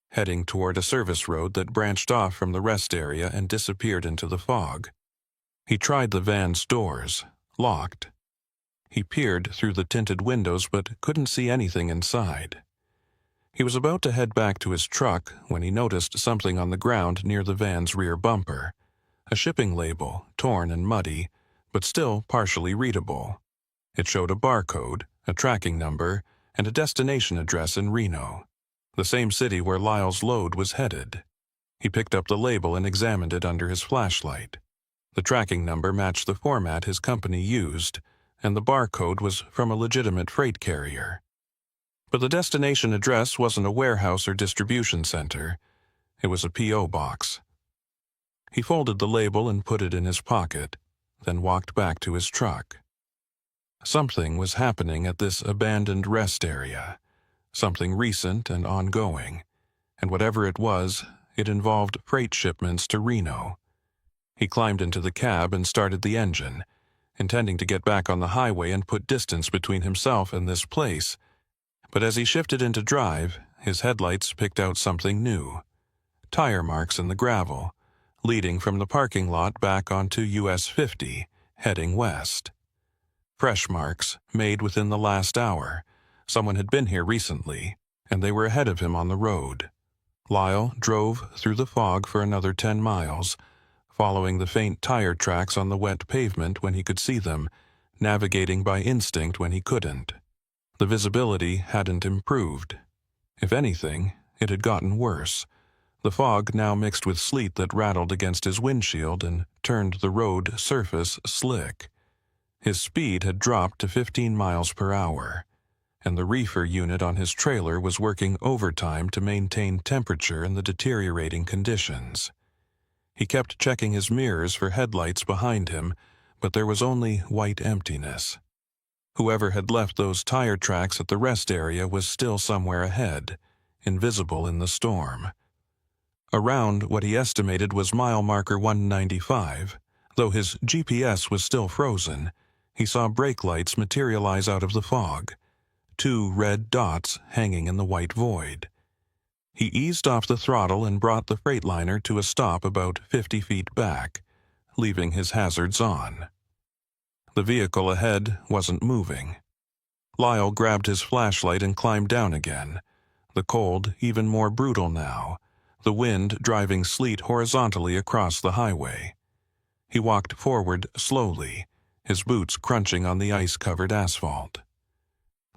S1: heading toward a service road that branched off from the rest area and disappeared into the fog. He tried the van's doors, locked. He peered through the tinted windows but couldn't see anything inside. He was about to head back to his truck when he noticed something on the ground near the van's rear bumper, a shipping label, torn and muddy, but still partially readable. It showed a barcode, a tracking number, and a destination address in Reno, the same city where Lyle's load was headed. He picked up the label and examined it under his flashlight. The tracking number matched the format his company used, and the barcode was from a legitimate freight carrier. But the destination address wasn't a warehouse or distribution center. It was a P.O. box. He folded the label and put it in his pocket, then walked back to his truck. Something was happening at this abandoned rest area, something recent and ongoing, and whatever it was, it involved freight shipments to Reno. He climbed into the cab and started the engine, intending to get back on the highway and put distance between himself and this place. But as he shifted into drive, his headlights picked out something new. Tire marks in the gravel, leading from the parking lot back onto US 50, heading west. Fresh marks, made within the last hour. Someone had been here recently, and they were ahead of him on the road. Lyle drove through the fog for another 10 miles, following the faint tire tracks on the wet pavement when he could see them, navigating by instinct when he couldn't. The visibility hadn't improved. If anything, it had gotten worse. The fog now mixed with sleet that rattled against his windshield and turned the road surface slick. His speed had dropped to 15 miles per hour, and the reefer unit on his trailer was working overtime to maintain temperature in the deteriorating conditions. He kept checking his mirrors for headlights behind him, but there was only white emptiness. Whoever had left those tire tracks at the rest area was still somewhere ahead, invisible in the storm. Around what he estimated was mile marker 195, though his GPS was still frozen, he saw brake lights materialize out of the fog, 2 red dots hanging in the white void. He eased off the throttle and brought the Freightliner to a stop about 50 feet back, leaving his hazards on. The vehicle ahead wasn't moving. Lyle grabbed his flashlight and climbed down again, the cold even more brutal now, the wind driving sleet horizontally across the highway. He walked forward slowly, his boots crunching on the ice-covered asphalt.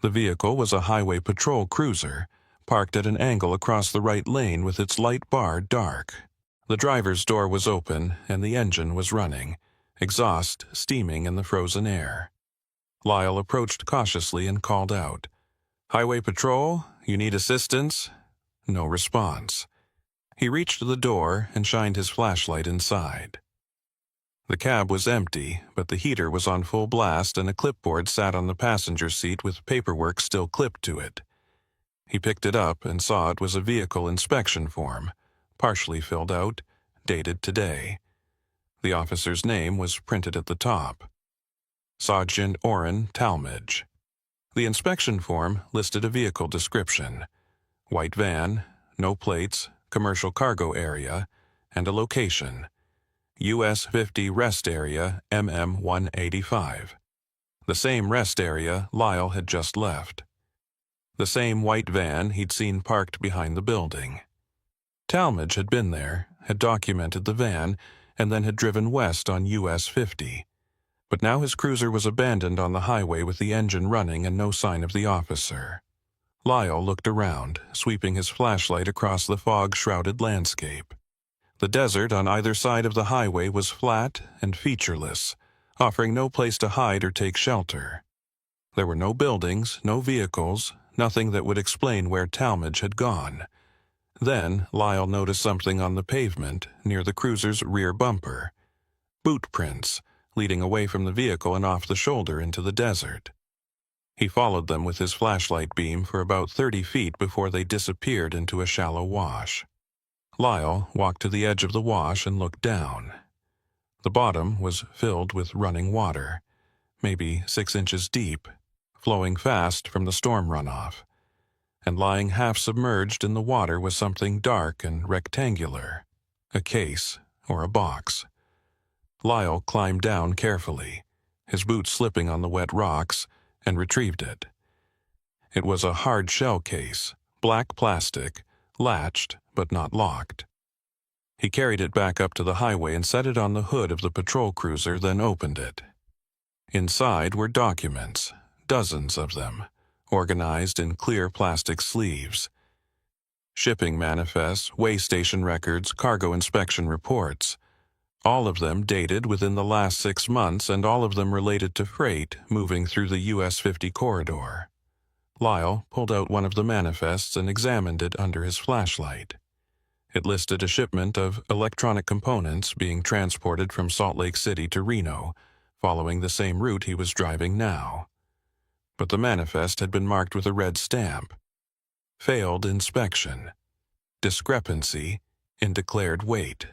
S1: The vehicle was a highway patrol cruiser, parked at an angle across the right lane with its light bar dark. The driver's door was open and the engine was running, exhaust steaming in the frozen air. Lyle approached cautiously and called out, "Highway Patrol, you need assistance?" No response. He reached the door and shined his flashlight inside. The cab was empty, but the heater was on full blast and a clipboard sat on the passenger seat with paperwork still clipped to it. He picked it up and saw it was a vehicle inspection form, partially filled out, dated today. The officer's name was printed at the top. Sergeant Orrin Talmadge. The inspection form listed a vehicle description: white van, no plates, commercial cargo area, and a location: US 50 rest area, MM 185. The same rest area Lyle had just left. The same white van he'd seen parked behind the building. Talmadge had been there, had documented the van, and then had driven west on US 50. But now his cruiser was abandoned on the highway with the engine running and no sign of the officer. Lyle looked around, sweeping his flashlight across the fog-shrouded landscape. The desert on either side of the highway was flat and featureless, offering no place to hide or take shelter. There were no buildings, no vehicles, nothing that would explain where Talmadge had gone. Then Lyle noticed something on the pavement near the cruiser's rear bumper. Boot prints, leading away from the vehicle and off the shoulder into the desert. He followed them with his flashlight beam for about 30 feet before they disappeared into a shallow wash. Lyle walked to the edge of the wash and looked down. The bottom was filled with running water, maybe 6 inches deep, flowing fast from the storm runoff. and lying half submerged in the water was something dark and rectangular, a case or a box. Lyle climbed down carefully, his boots slipping on the wet rocks, and retrieved it. It was a hard shell case, black plastic, latched but not locked. He carried it back up to the highway and set it on the hood of the patrol cruiser, then opened it. Inside were documents, dozens of them, organized in clear plastic sleeves. Shipping manifests, weigh station records, cargo inspection reports. All of them dated within the last 6 months, and all of them related to freight moving through the US 50 corridor. Lyle pulled out one of the manifests and examined it under his flashlight. It listed a shipment of electronic components being transported from Salt Lake City to Reno, following the same route he was driving now. But the manifest had been marked with a red stamp. Failed inspection. Discrepancy in declared weight.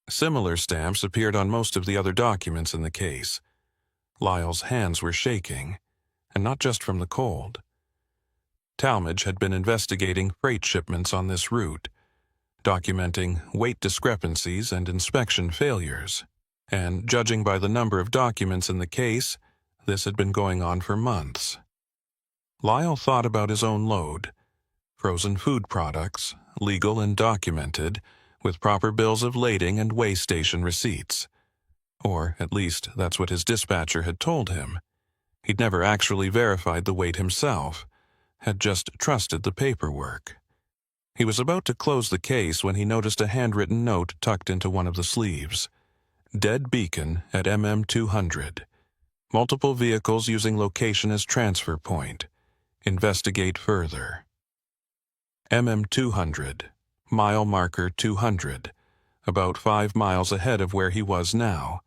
S1: Similar stamps appeared on most of the other documents in the case. Lyle's hands were shaking, and not just from the cold. Talmadge had been investigating freight shipments on this route, documenting weight discrepancies and inspection failures, and judging by the number of documents in the case, this had been going on for months. Lyle thought about his own load: frozen food products, legal and documented, with proper bills of lading and weigh station receipts. Or, at least, that's what his dispatcher had told him. He'd never actually verified the weight himself, had just trusted the paperwork. He was about to close the case when he noticed a handwritten note tucked into one of the sleeves. Dead beacon at MM 200. Multiple vehicles using location as transfer point. Investigate further. MM 200. Mile marker 200. About 5 miles ahead of where he was now,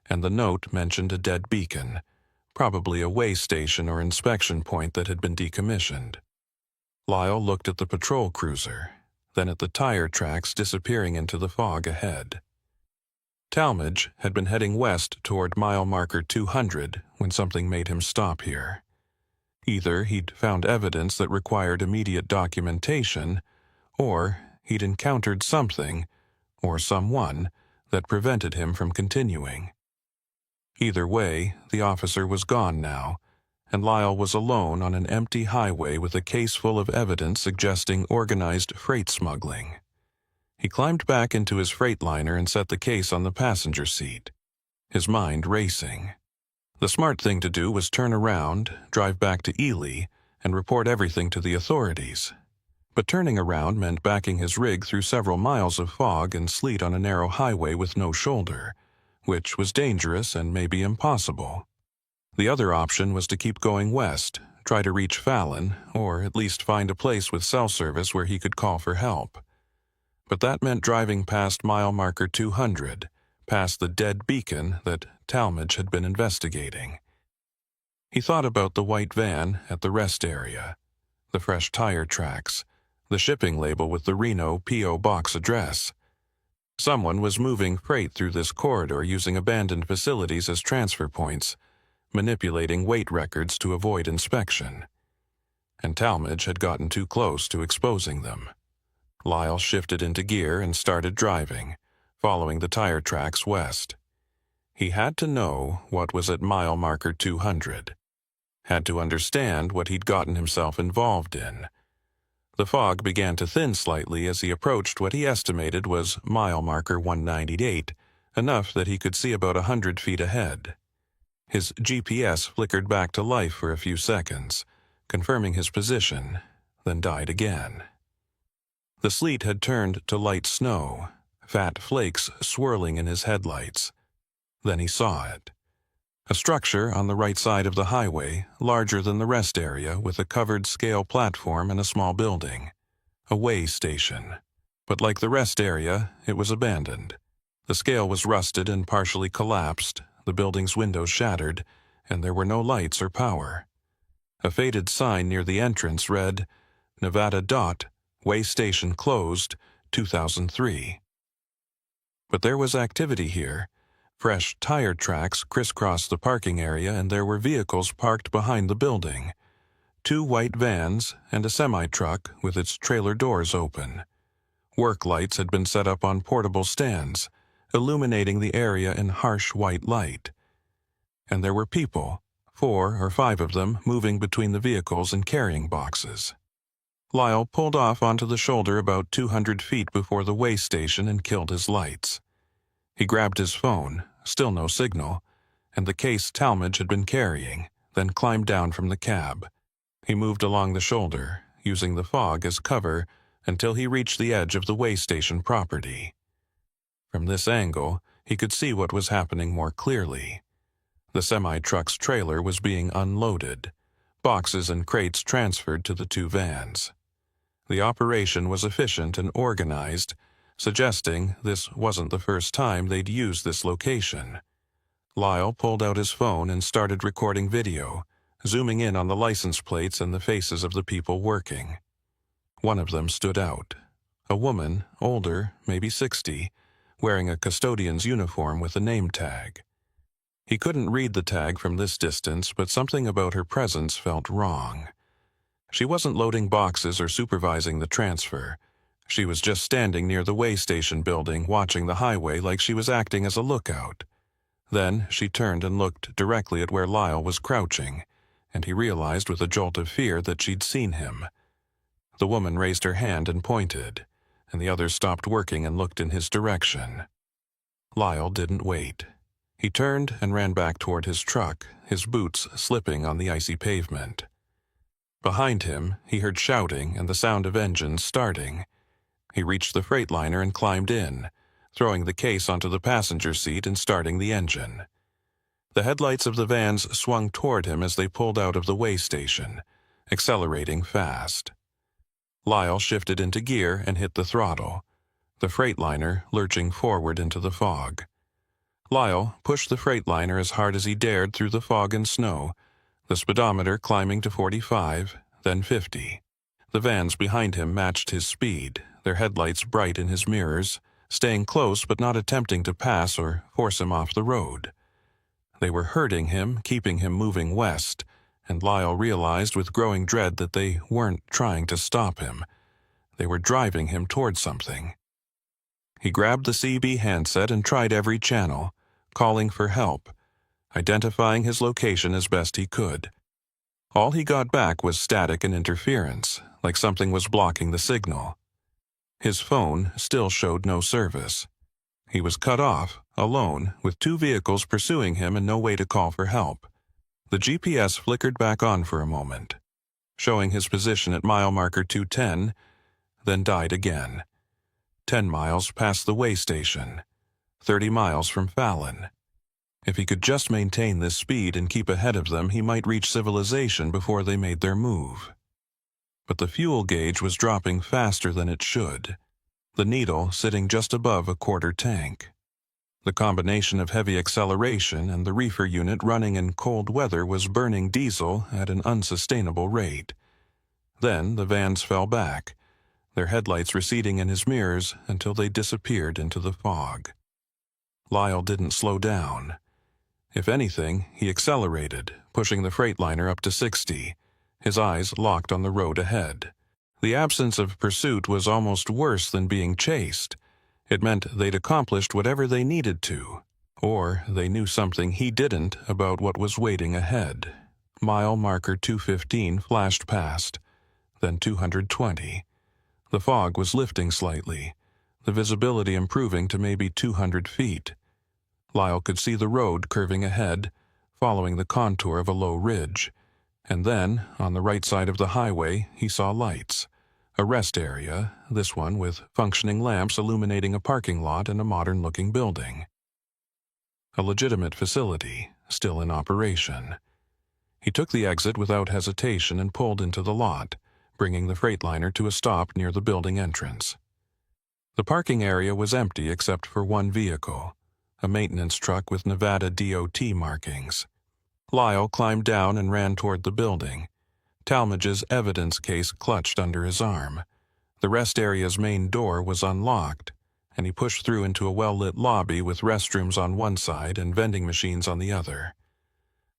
S1: and the note mentioned a dead beacon, probably a weigh station or inspection point that had been decommissioned. Lyle looked at the patrol cruiser, then at the tire tracks disappearing into the fog ahead. Talmadge had been heading west toward mile marker 200 when something made him stop here. Either he'd found evidence that required immediate documentation, or he'd encountered something, or someone, that prevented him from continuing. Either way, the officer was gone now, and Lyle was alone on an empty highway with a case full of evidence suggesting organized freight smuggling. He climbed back into his Freightliner and set the case on the passenger seat, his mind racing. The smart thing to do was turn around, drive back to Ely, and report everything to the authorities. But turning around meant backing his rig through several miles of fog and sleet on a narrow highway with no shoulder, which was dangerous and maybe impossible. The other option was to keep going west, try to reach Fallon, or at least find a place with cell service where he could call for help. But that meant driving past mile marker 200, past the dead beacon that Talmadge had been investigating. He thought about the white van at the rest area, the fresh tire tracks, the shipping label with the Reno P.O. box address. Someone was moving freight through this corridor using abandoned facilities as transfer points, manipulating weight records to avoid inspection. And Talmadge had gotten too close to exposing them. Lyle shifted into gear and started driving, following the tire tracks west. He had to know what was at mile marker 200. Had to understand what he'd gotten himself involved in. The fog began to thin slightly as he approached what he estimated was mile marker 198, enough that he could see about 100 feet ahead. His GPS flickered back to life for a few seconds, confirming his position, then died again. The sleet had turned to light snow, fat flakes swirling in his headlights. Then he saw it. A structure on the right side of the highway, larger than the rest area, with a covered scale platform and a small building. A weigh station. But like the rest area, it was abandoned. The scale was rusted and partially collapsed, the building's windows shattered, and there were no lights or power. A faded sign near the entrance read, Nevada Dot, Weigh Station Closed, 2003. But there was activity here. Fresh tire tracks crisscrossed the parking area, and there were vehicles parked behind the building. two white vans, and a semi-truck with its trailer doors open. Work lights had been set up on portable stands, illuminating the area in harsh white light. And there were people, 4 or 5 of them, moving between the vehicles and carrying boxes. Lyle pulled off onto the shoulder about 200 feet before the way station and killed his lights. He grabbed his phone, still no signal, and the case Talmadge had been carrying, then climbed down from the cab. He moved along the shoulder, using the fog as cover, until he reached the edge of the way station property. From this angle, he could see what was happening more clearly. The semi-truck's trailer was being unloaded, boxes and crates transferred to the 2 vans. The operation was efficient and organized, suggesting this wasn't the first time they'd used this location. Lyle pulled out his phone and started recording video, zooming in on the license plates and the faces of the people working. One of them stood out. A woman, older, maybe 60, wearing a custodian's uniform with a name tag. He couldn't read the tag from this distance, but something about her presence felt wrong. She wasn't loading boxes or supervising the transfer. She was just standing near the way station building, watching the highway like she was acting as a lookout. Then she turned and looked directly at where Lyle was crouching, and he realized with a jolt of fear that she'd seen him. The woman raised her hand and pointed, and the others stopped working and looked in his direction. Lyle didn't wait. He turned and ran back toward his truck, his boots slipping on the icy pavement. Behind him, he heard shouting and the sound of engines starting. He reached the Freightliner and climbed in, throwing the case onto the passenger seat and starting the engine. The headlights of the vans swung toward him as they pulled out of the way station, accelerating fast. Lyle shifted into gear and hit the throttle, the Freightliner lurching forward into the fog. Lyle pushed the Freightliner as hard as he dared through the fog and snow, the speedometer climbing to 45, then 50. The vans behind him matched his speed, their headlights bright in his mirrors, staying close but not attempting to pass or force him off the road. They were herding him, keeping him moving west, and Lyle realized with growing dread that they weren't trying to stop him. They were driving him toward something. He grabbed the CB handset and tried every channel, calling for help, identifying his location as best he could. All he got back was static and interference, like something was blocking the signal. His phone still showed no service. He was cut off, alone, with 2 vehicles pursuing him and no way to call for help. The GPS flickered back on for a moment, showing his position at mile marker 210, then died again. 10 miles past the way station, 30 miles from Fallon. If he could just maintain this speed and keep ahead of them, he might reach civilization before they made their move. But the fuel gauge was dropping faster than it should, the needle sitting just above a quarter tank. The combination of heavy acceleration and the reefer unit running in cold weather was burning diesel at an unsustainable rate. Then the vans fell back, their headlights receding in his mirrors until they disappeared into the fog. Lyle didn't slow down. If anything, he accelerated, pushing the Freightliner up to 60, his eyes locked on the road ahead. The absence of pursuit was almost worse than being chased. It meant they'd accomplished whatever they needed to, or they knew something he didn't about what was waiting ahead. Mile marker 215 flashed past, then 220. The fog was lifting slightly, the visibility improving to maybe 200 feet. Lyle could see the road curving ahead, following the contour of a low ridge. And then, on the right side of the highway, he saw lights. A rest area, this one with functioning lamps illuminating a parking lot and a modern-looking building. A legitimate facility, still in operation. He took the exit without hesitation and pulled into the lot, bringing the Freightliner to a stop near the building entrance. The parking area was empty except for one vehicle, a maintenance truck with Nevada DOT markings. Lyle climbed down and ran toward the building, Talmadge's evidence case clutched under his arm. The rest area's main door was unlocked, and he pushed through into a well-lit lobby with restrooms on one side and vending machines on the other.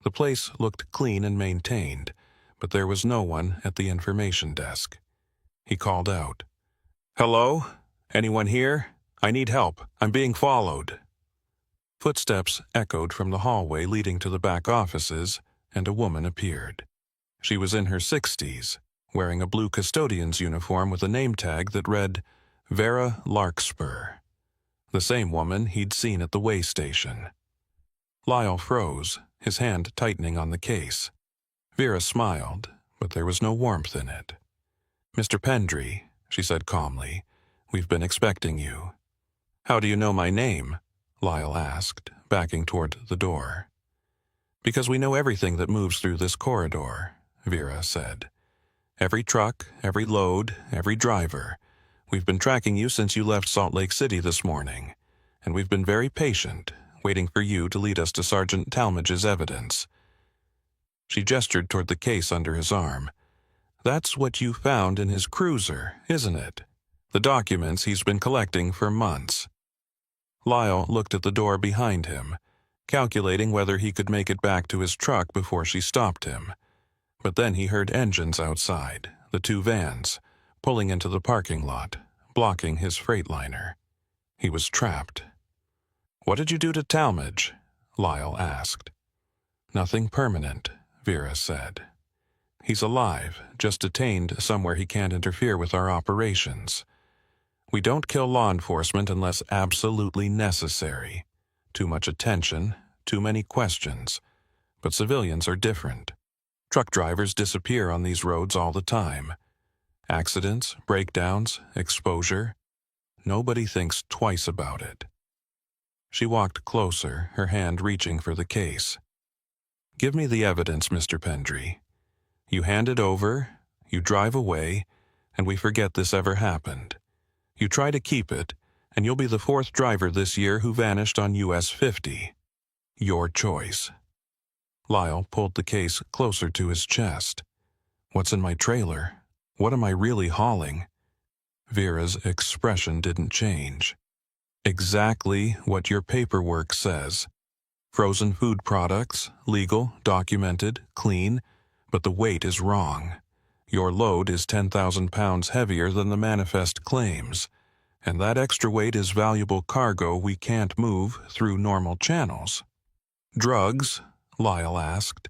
S1: The place looked clean and maintained, but there was no one at the information desk. He called out, "Hello? Anyone here? I need help. I'm being followed." Footsteps echoed from the hallway leading to the back offices, and a woman appeared. She was in her 60s, wearing a blue custodian's uniform with a name tag that read, Vera Larkspur, the same woman he'd seen at the way station. Lyle froze, his hand tightening on the case. Vera smiled, but there was no warmth in it. "Mr. Pendry," she said calmly, "we've been expecting you." "How do you know my name?" Lyle asked, backing toward the door. "Because we know everything that moves through this corridor," Vera said. "Every truck, every load, every driver. We've been tracking you since you left Salt Lake City this morning, and we've been very patient, waiting for you to lead us to Sergeant Talmadge's evidence." She gestured toward the case under his arm. "That's what you found in his cruiser, isn't it? The documents he's been collecting for months." Lyle looked at the door behind him, calculating whether he could make it back to his truck before she stopped him. But then he heard engines outside, the two vans, pulling into the parking lot, blocking his Freightliner. He was trapped. "What did you do to Talmadge?" Lyle asked. "Nothing permanent," Vera said. "He's alive, just detained somewhere he can't interfere with our operations. We don't kill law enforcement unless absolutely necessary. Too much attention, too many questions. But civilians are different. Truck drivers disappear on these roads all the time. Accidents, breakdowns, exposure. Nobody thinks twice about it." She walked closer, her hand reaching for the case. "Give me the evidence, Mr. Pendry. You hand it over, you drive away, and we forget this ever happened. You try to keep it, and you'll be the fourth driver this year who vanished on US 50. Your choice." Lyle pulled the case closer to his chest. "What's in my trailer? What am I really hauling?" Vera's expression didn't change. "Exactly what your paperwork says. Frozen food products, legal, documented, clean, but the weight is wrong. Your load is 10,000 pounds heavier than the manifest claims, and that extra weight is valuable cargo we can't move through normal channels." "Drugs?" Lyle asked.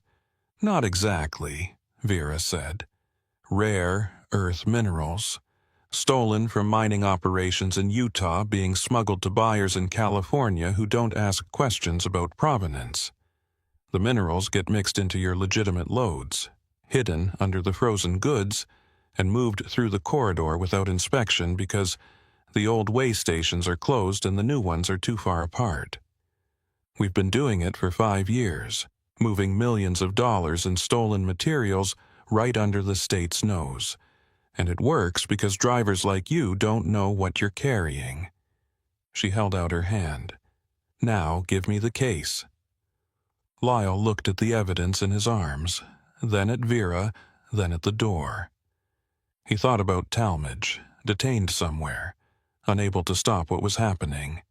S1: "Not exactly," Vera said. "Rare earth minerals, stolen from mining operations in Utah, being smuggled to buyers in California who don't ask questions about provenance. The minerals get mixed into your legitimate loads, hidden under the frozen goods, and moved through the corridor without inspection because the old way stations are closed and the new ones are too far apart. We've been doing it for 5 years, moving millions of dollars in stolen materials right under the state's nose. And it works because drivers like you don't know what you're carrying." She held out her hand. "Now give me the case." Lyle looked at the evidence in his arms, then at Vera, then at the door. He thought about Talmadge, detained somewhere, unable to stop what was happening.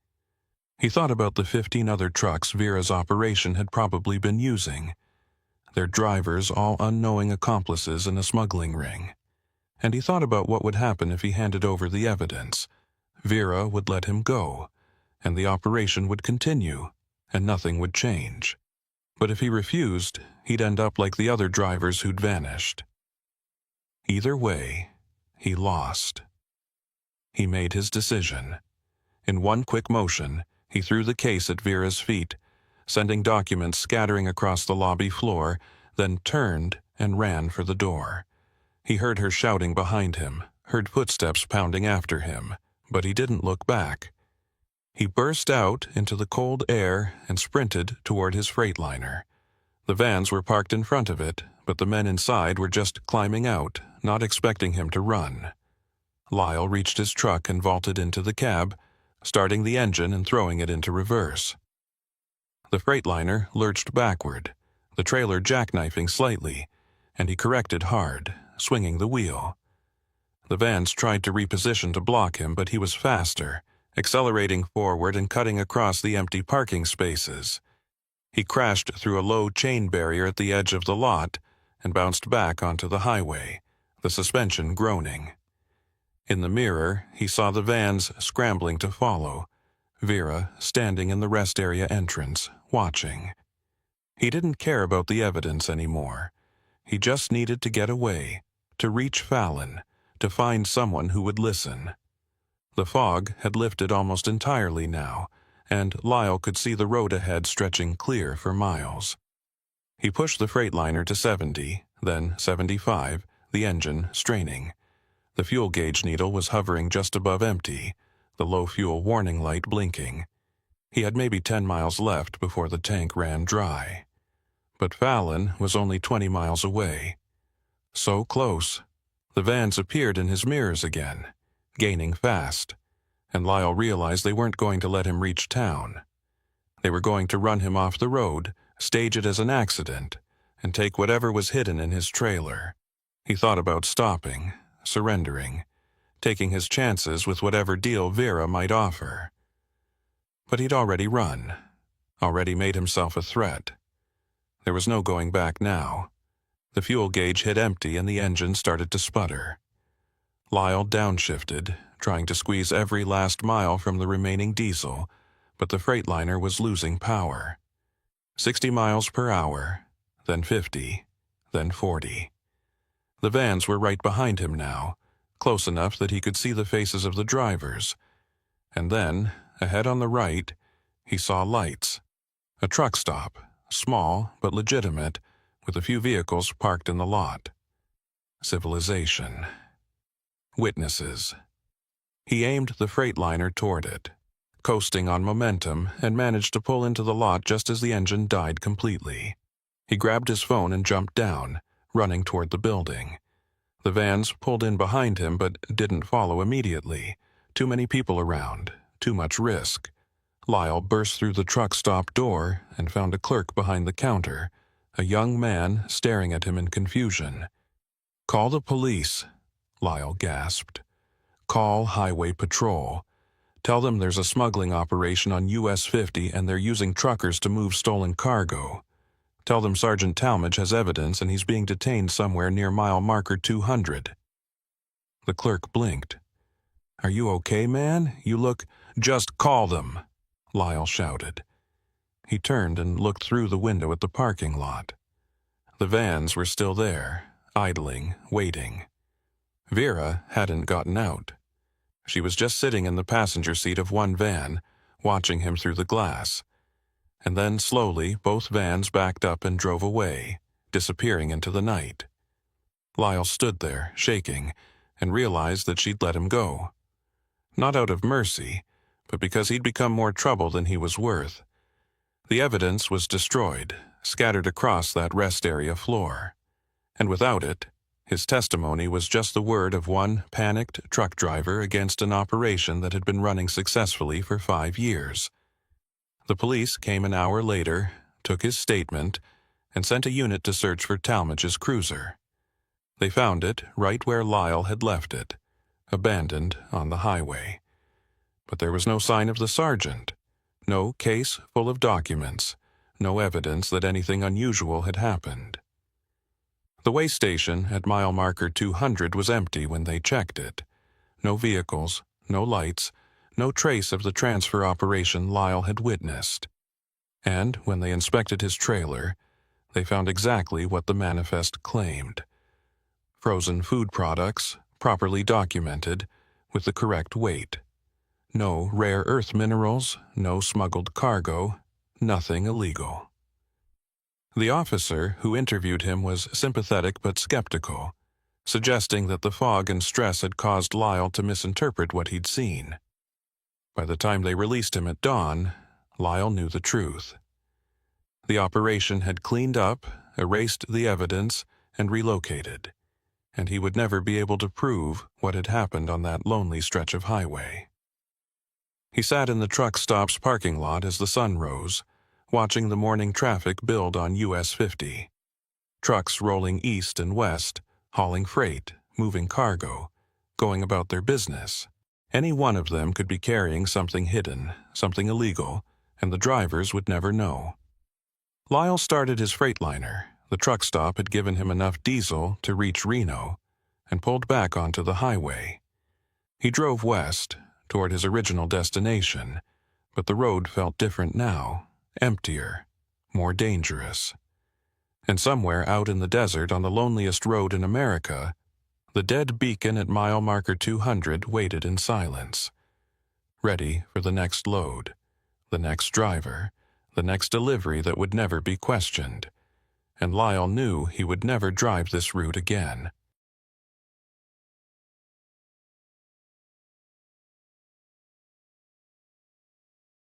S1: He thought about the 15 other trucks Vera's operation had probably been using, their drivers all unknowing accomplices in a smuggling ring. And he thought about what would happen if he handed over the evidence. Vera would let him go, and the operation would continue, and nothing would change. But if he refused, he'd end up like the other drivers who'd vanished. Either way, he lost. He made his decision. In one quick motion, he threw the case at Vera's feet, sending documents scattering across the lobby floor, then turned and ran for the door. He heard her shouting behind him, heard footsteps pounding after him, but he didn't look back. He burst out into the cold air and sprinted toward his Freightliner. The vans were parked in front of it, but the men inside were just climbing out, not expecting him to run. Lyle reached his truck and vaulted into the cab, starting the engine and throwing it into reverse. The Freightliner lurched backward, the trailer jackknifing slightly, and he corrected hard, swinging the wheel. The vans tried to reposition to block him, but he was faster, accelerating forward and cutting across the empty parking spaces. He crashed through a low chain barrier at the edge of the lot and bounced back onto the highway, the suspension groaning. In the mirror, he saw the vans scrambling to follow, Vera standing in the rest area entrance, watching. He didn't care about the evidence anymore. He just needed to get away, to reach Fallon, to find someone who would listen. The fog had lifted almost entirely now, and Lyle could see the road ahead stretching clear for miles. He pushed the Freightliner to 70, then 75, the engine straining. The fuel gauge needle was hovering just above empty, the low fuel warning light blinking. He had maybe 10 miles left before the tank ran dry. But Fallon was only 20 miles away. So close. The vans appeared in his mirrors again, gaining fast, and Lyle realized they weren't going to let him reach town. They were going to run him off the road, stage it as an accident, and take whatever was hidden in his trailer. He thought about stopping, surrendering, taking his chances with whatever deal Vera might offer. But he'd already run, already made himself a threat. There was no going back now. The fuel gauge hit empty and the engine started to sputter. Lyle downshifted, trying to squeeze every last mile from the remaining diesel, but the Freightliner was losing power. 60 miles per hour, then 50, then 40. The vans were right behind him now, close enough that he could see the faces of the drivers. And then, ahead on the right, he saw lights. A truck stop, small but legitimate, with a few vehicles parked in the lot. Civilization. Witnesses. He aimed the Freightliner toward it, coasting on momentum, and managed to pull into the lot just as the engine died completely. He grabbed his phone and jumped down, running toward the building. The vans pulled in behind him but didn't follow immediately. Too many people around, too much risk. Lyle burst through the truck stop door and found a clerk behind the counter, a young man staring at him in confusion. "Call the police," Lyle gasped. "Call Highway Patrol. Tell them there's a smuggling operation on US 50 and they're using truckers to move stolen cargo. Tell them Sergeant Talmadge has evidence and he's being detained somewhere near mile marker 200. The clerk blinked. "Are you okay, man? You look—" "Just call them," Lyle shouted. He turned and looked through the window at the parking lot. The vans were still there, idling, waiting. Vera hadn't gotten out. She was just sitting in the passenger seat of one van, watching him through the glass. And then slowly both vans backed up and drove away, disappearing into the night. Lyle stood there, shaking, and realized that she'd let him go. Not out of mercy, but because he'd become more trouble than he was worth. The evidence was destroyed, scattered across that rest area floor. And without it, his testimony was just the word of one panicked truck driver against an operation that had been running successfully for 5 years. The police came an hour later, took his statement, and sent a unit to search for Talmadge's cruiser. They found it right where Lyle had left it, abandoned on the highway. But there was no sign of the sergeant, no case full of documents, no evidence that anything unusual had happened. The way station at mile marker 200 was empty when they checked it. No vehicles, no lights, no trace of the transfer operation Lyle had witnessed. And when they inspected his trailer, they found exactly what the manifest claimed. Frozen food products, properly documented, with the correct weight. No rare earth minerals, no smuggled cargo, nothing illegal. The officer who interviewed him was sympathetic but skeptical, suggesting that the fog and stress had caused Lyle to misinterpret what he'd seen. By the time they released him at dawn, Lyle knew the truth. The operation had cleaned up, erased the evidence, and relocated, and he would never be able to prove what had happened on that lonely stretch of highway. He sat in the truck stop's parking lot as the sun rose, watching the morning traffic build on US 50. Trucks rolling east and west, hauling freight, moving cargo, going about their business. Any one of them could be carrying something hidden, something illegal, and the drivers would never know. Lyle started his Freightliner, The truck stop had given him enough diesel to reach Reno and pulled back onto the highway. He drove west, toward his original destination, but the road felt different now, emptier, more dangerous. And somewhere out in the desert on the loneliest road in America, the dead beacon at mile marker 200 waited in silence, ready for the next load, the next driver, the next delivery that would never be questioned. And Lyle knew he would never drive this route again.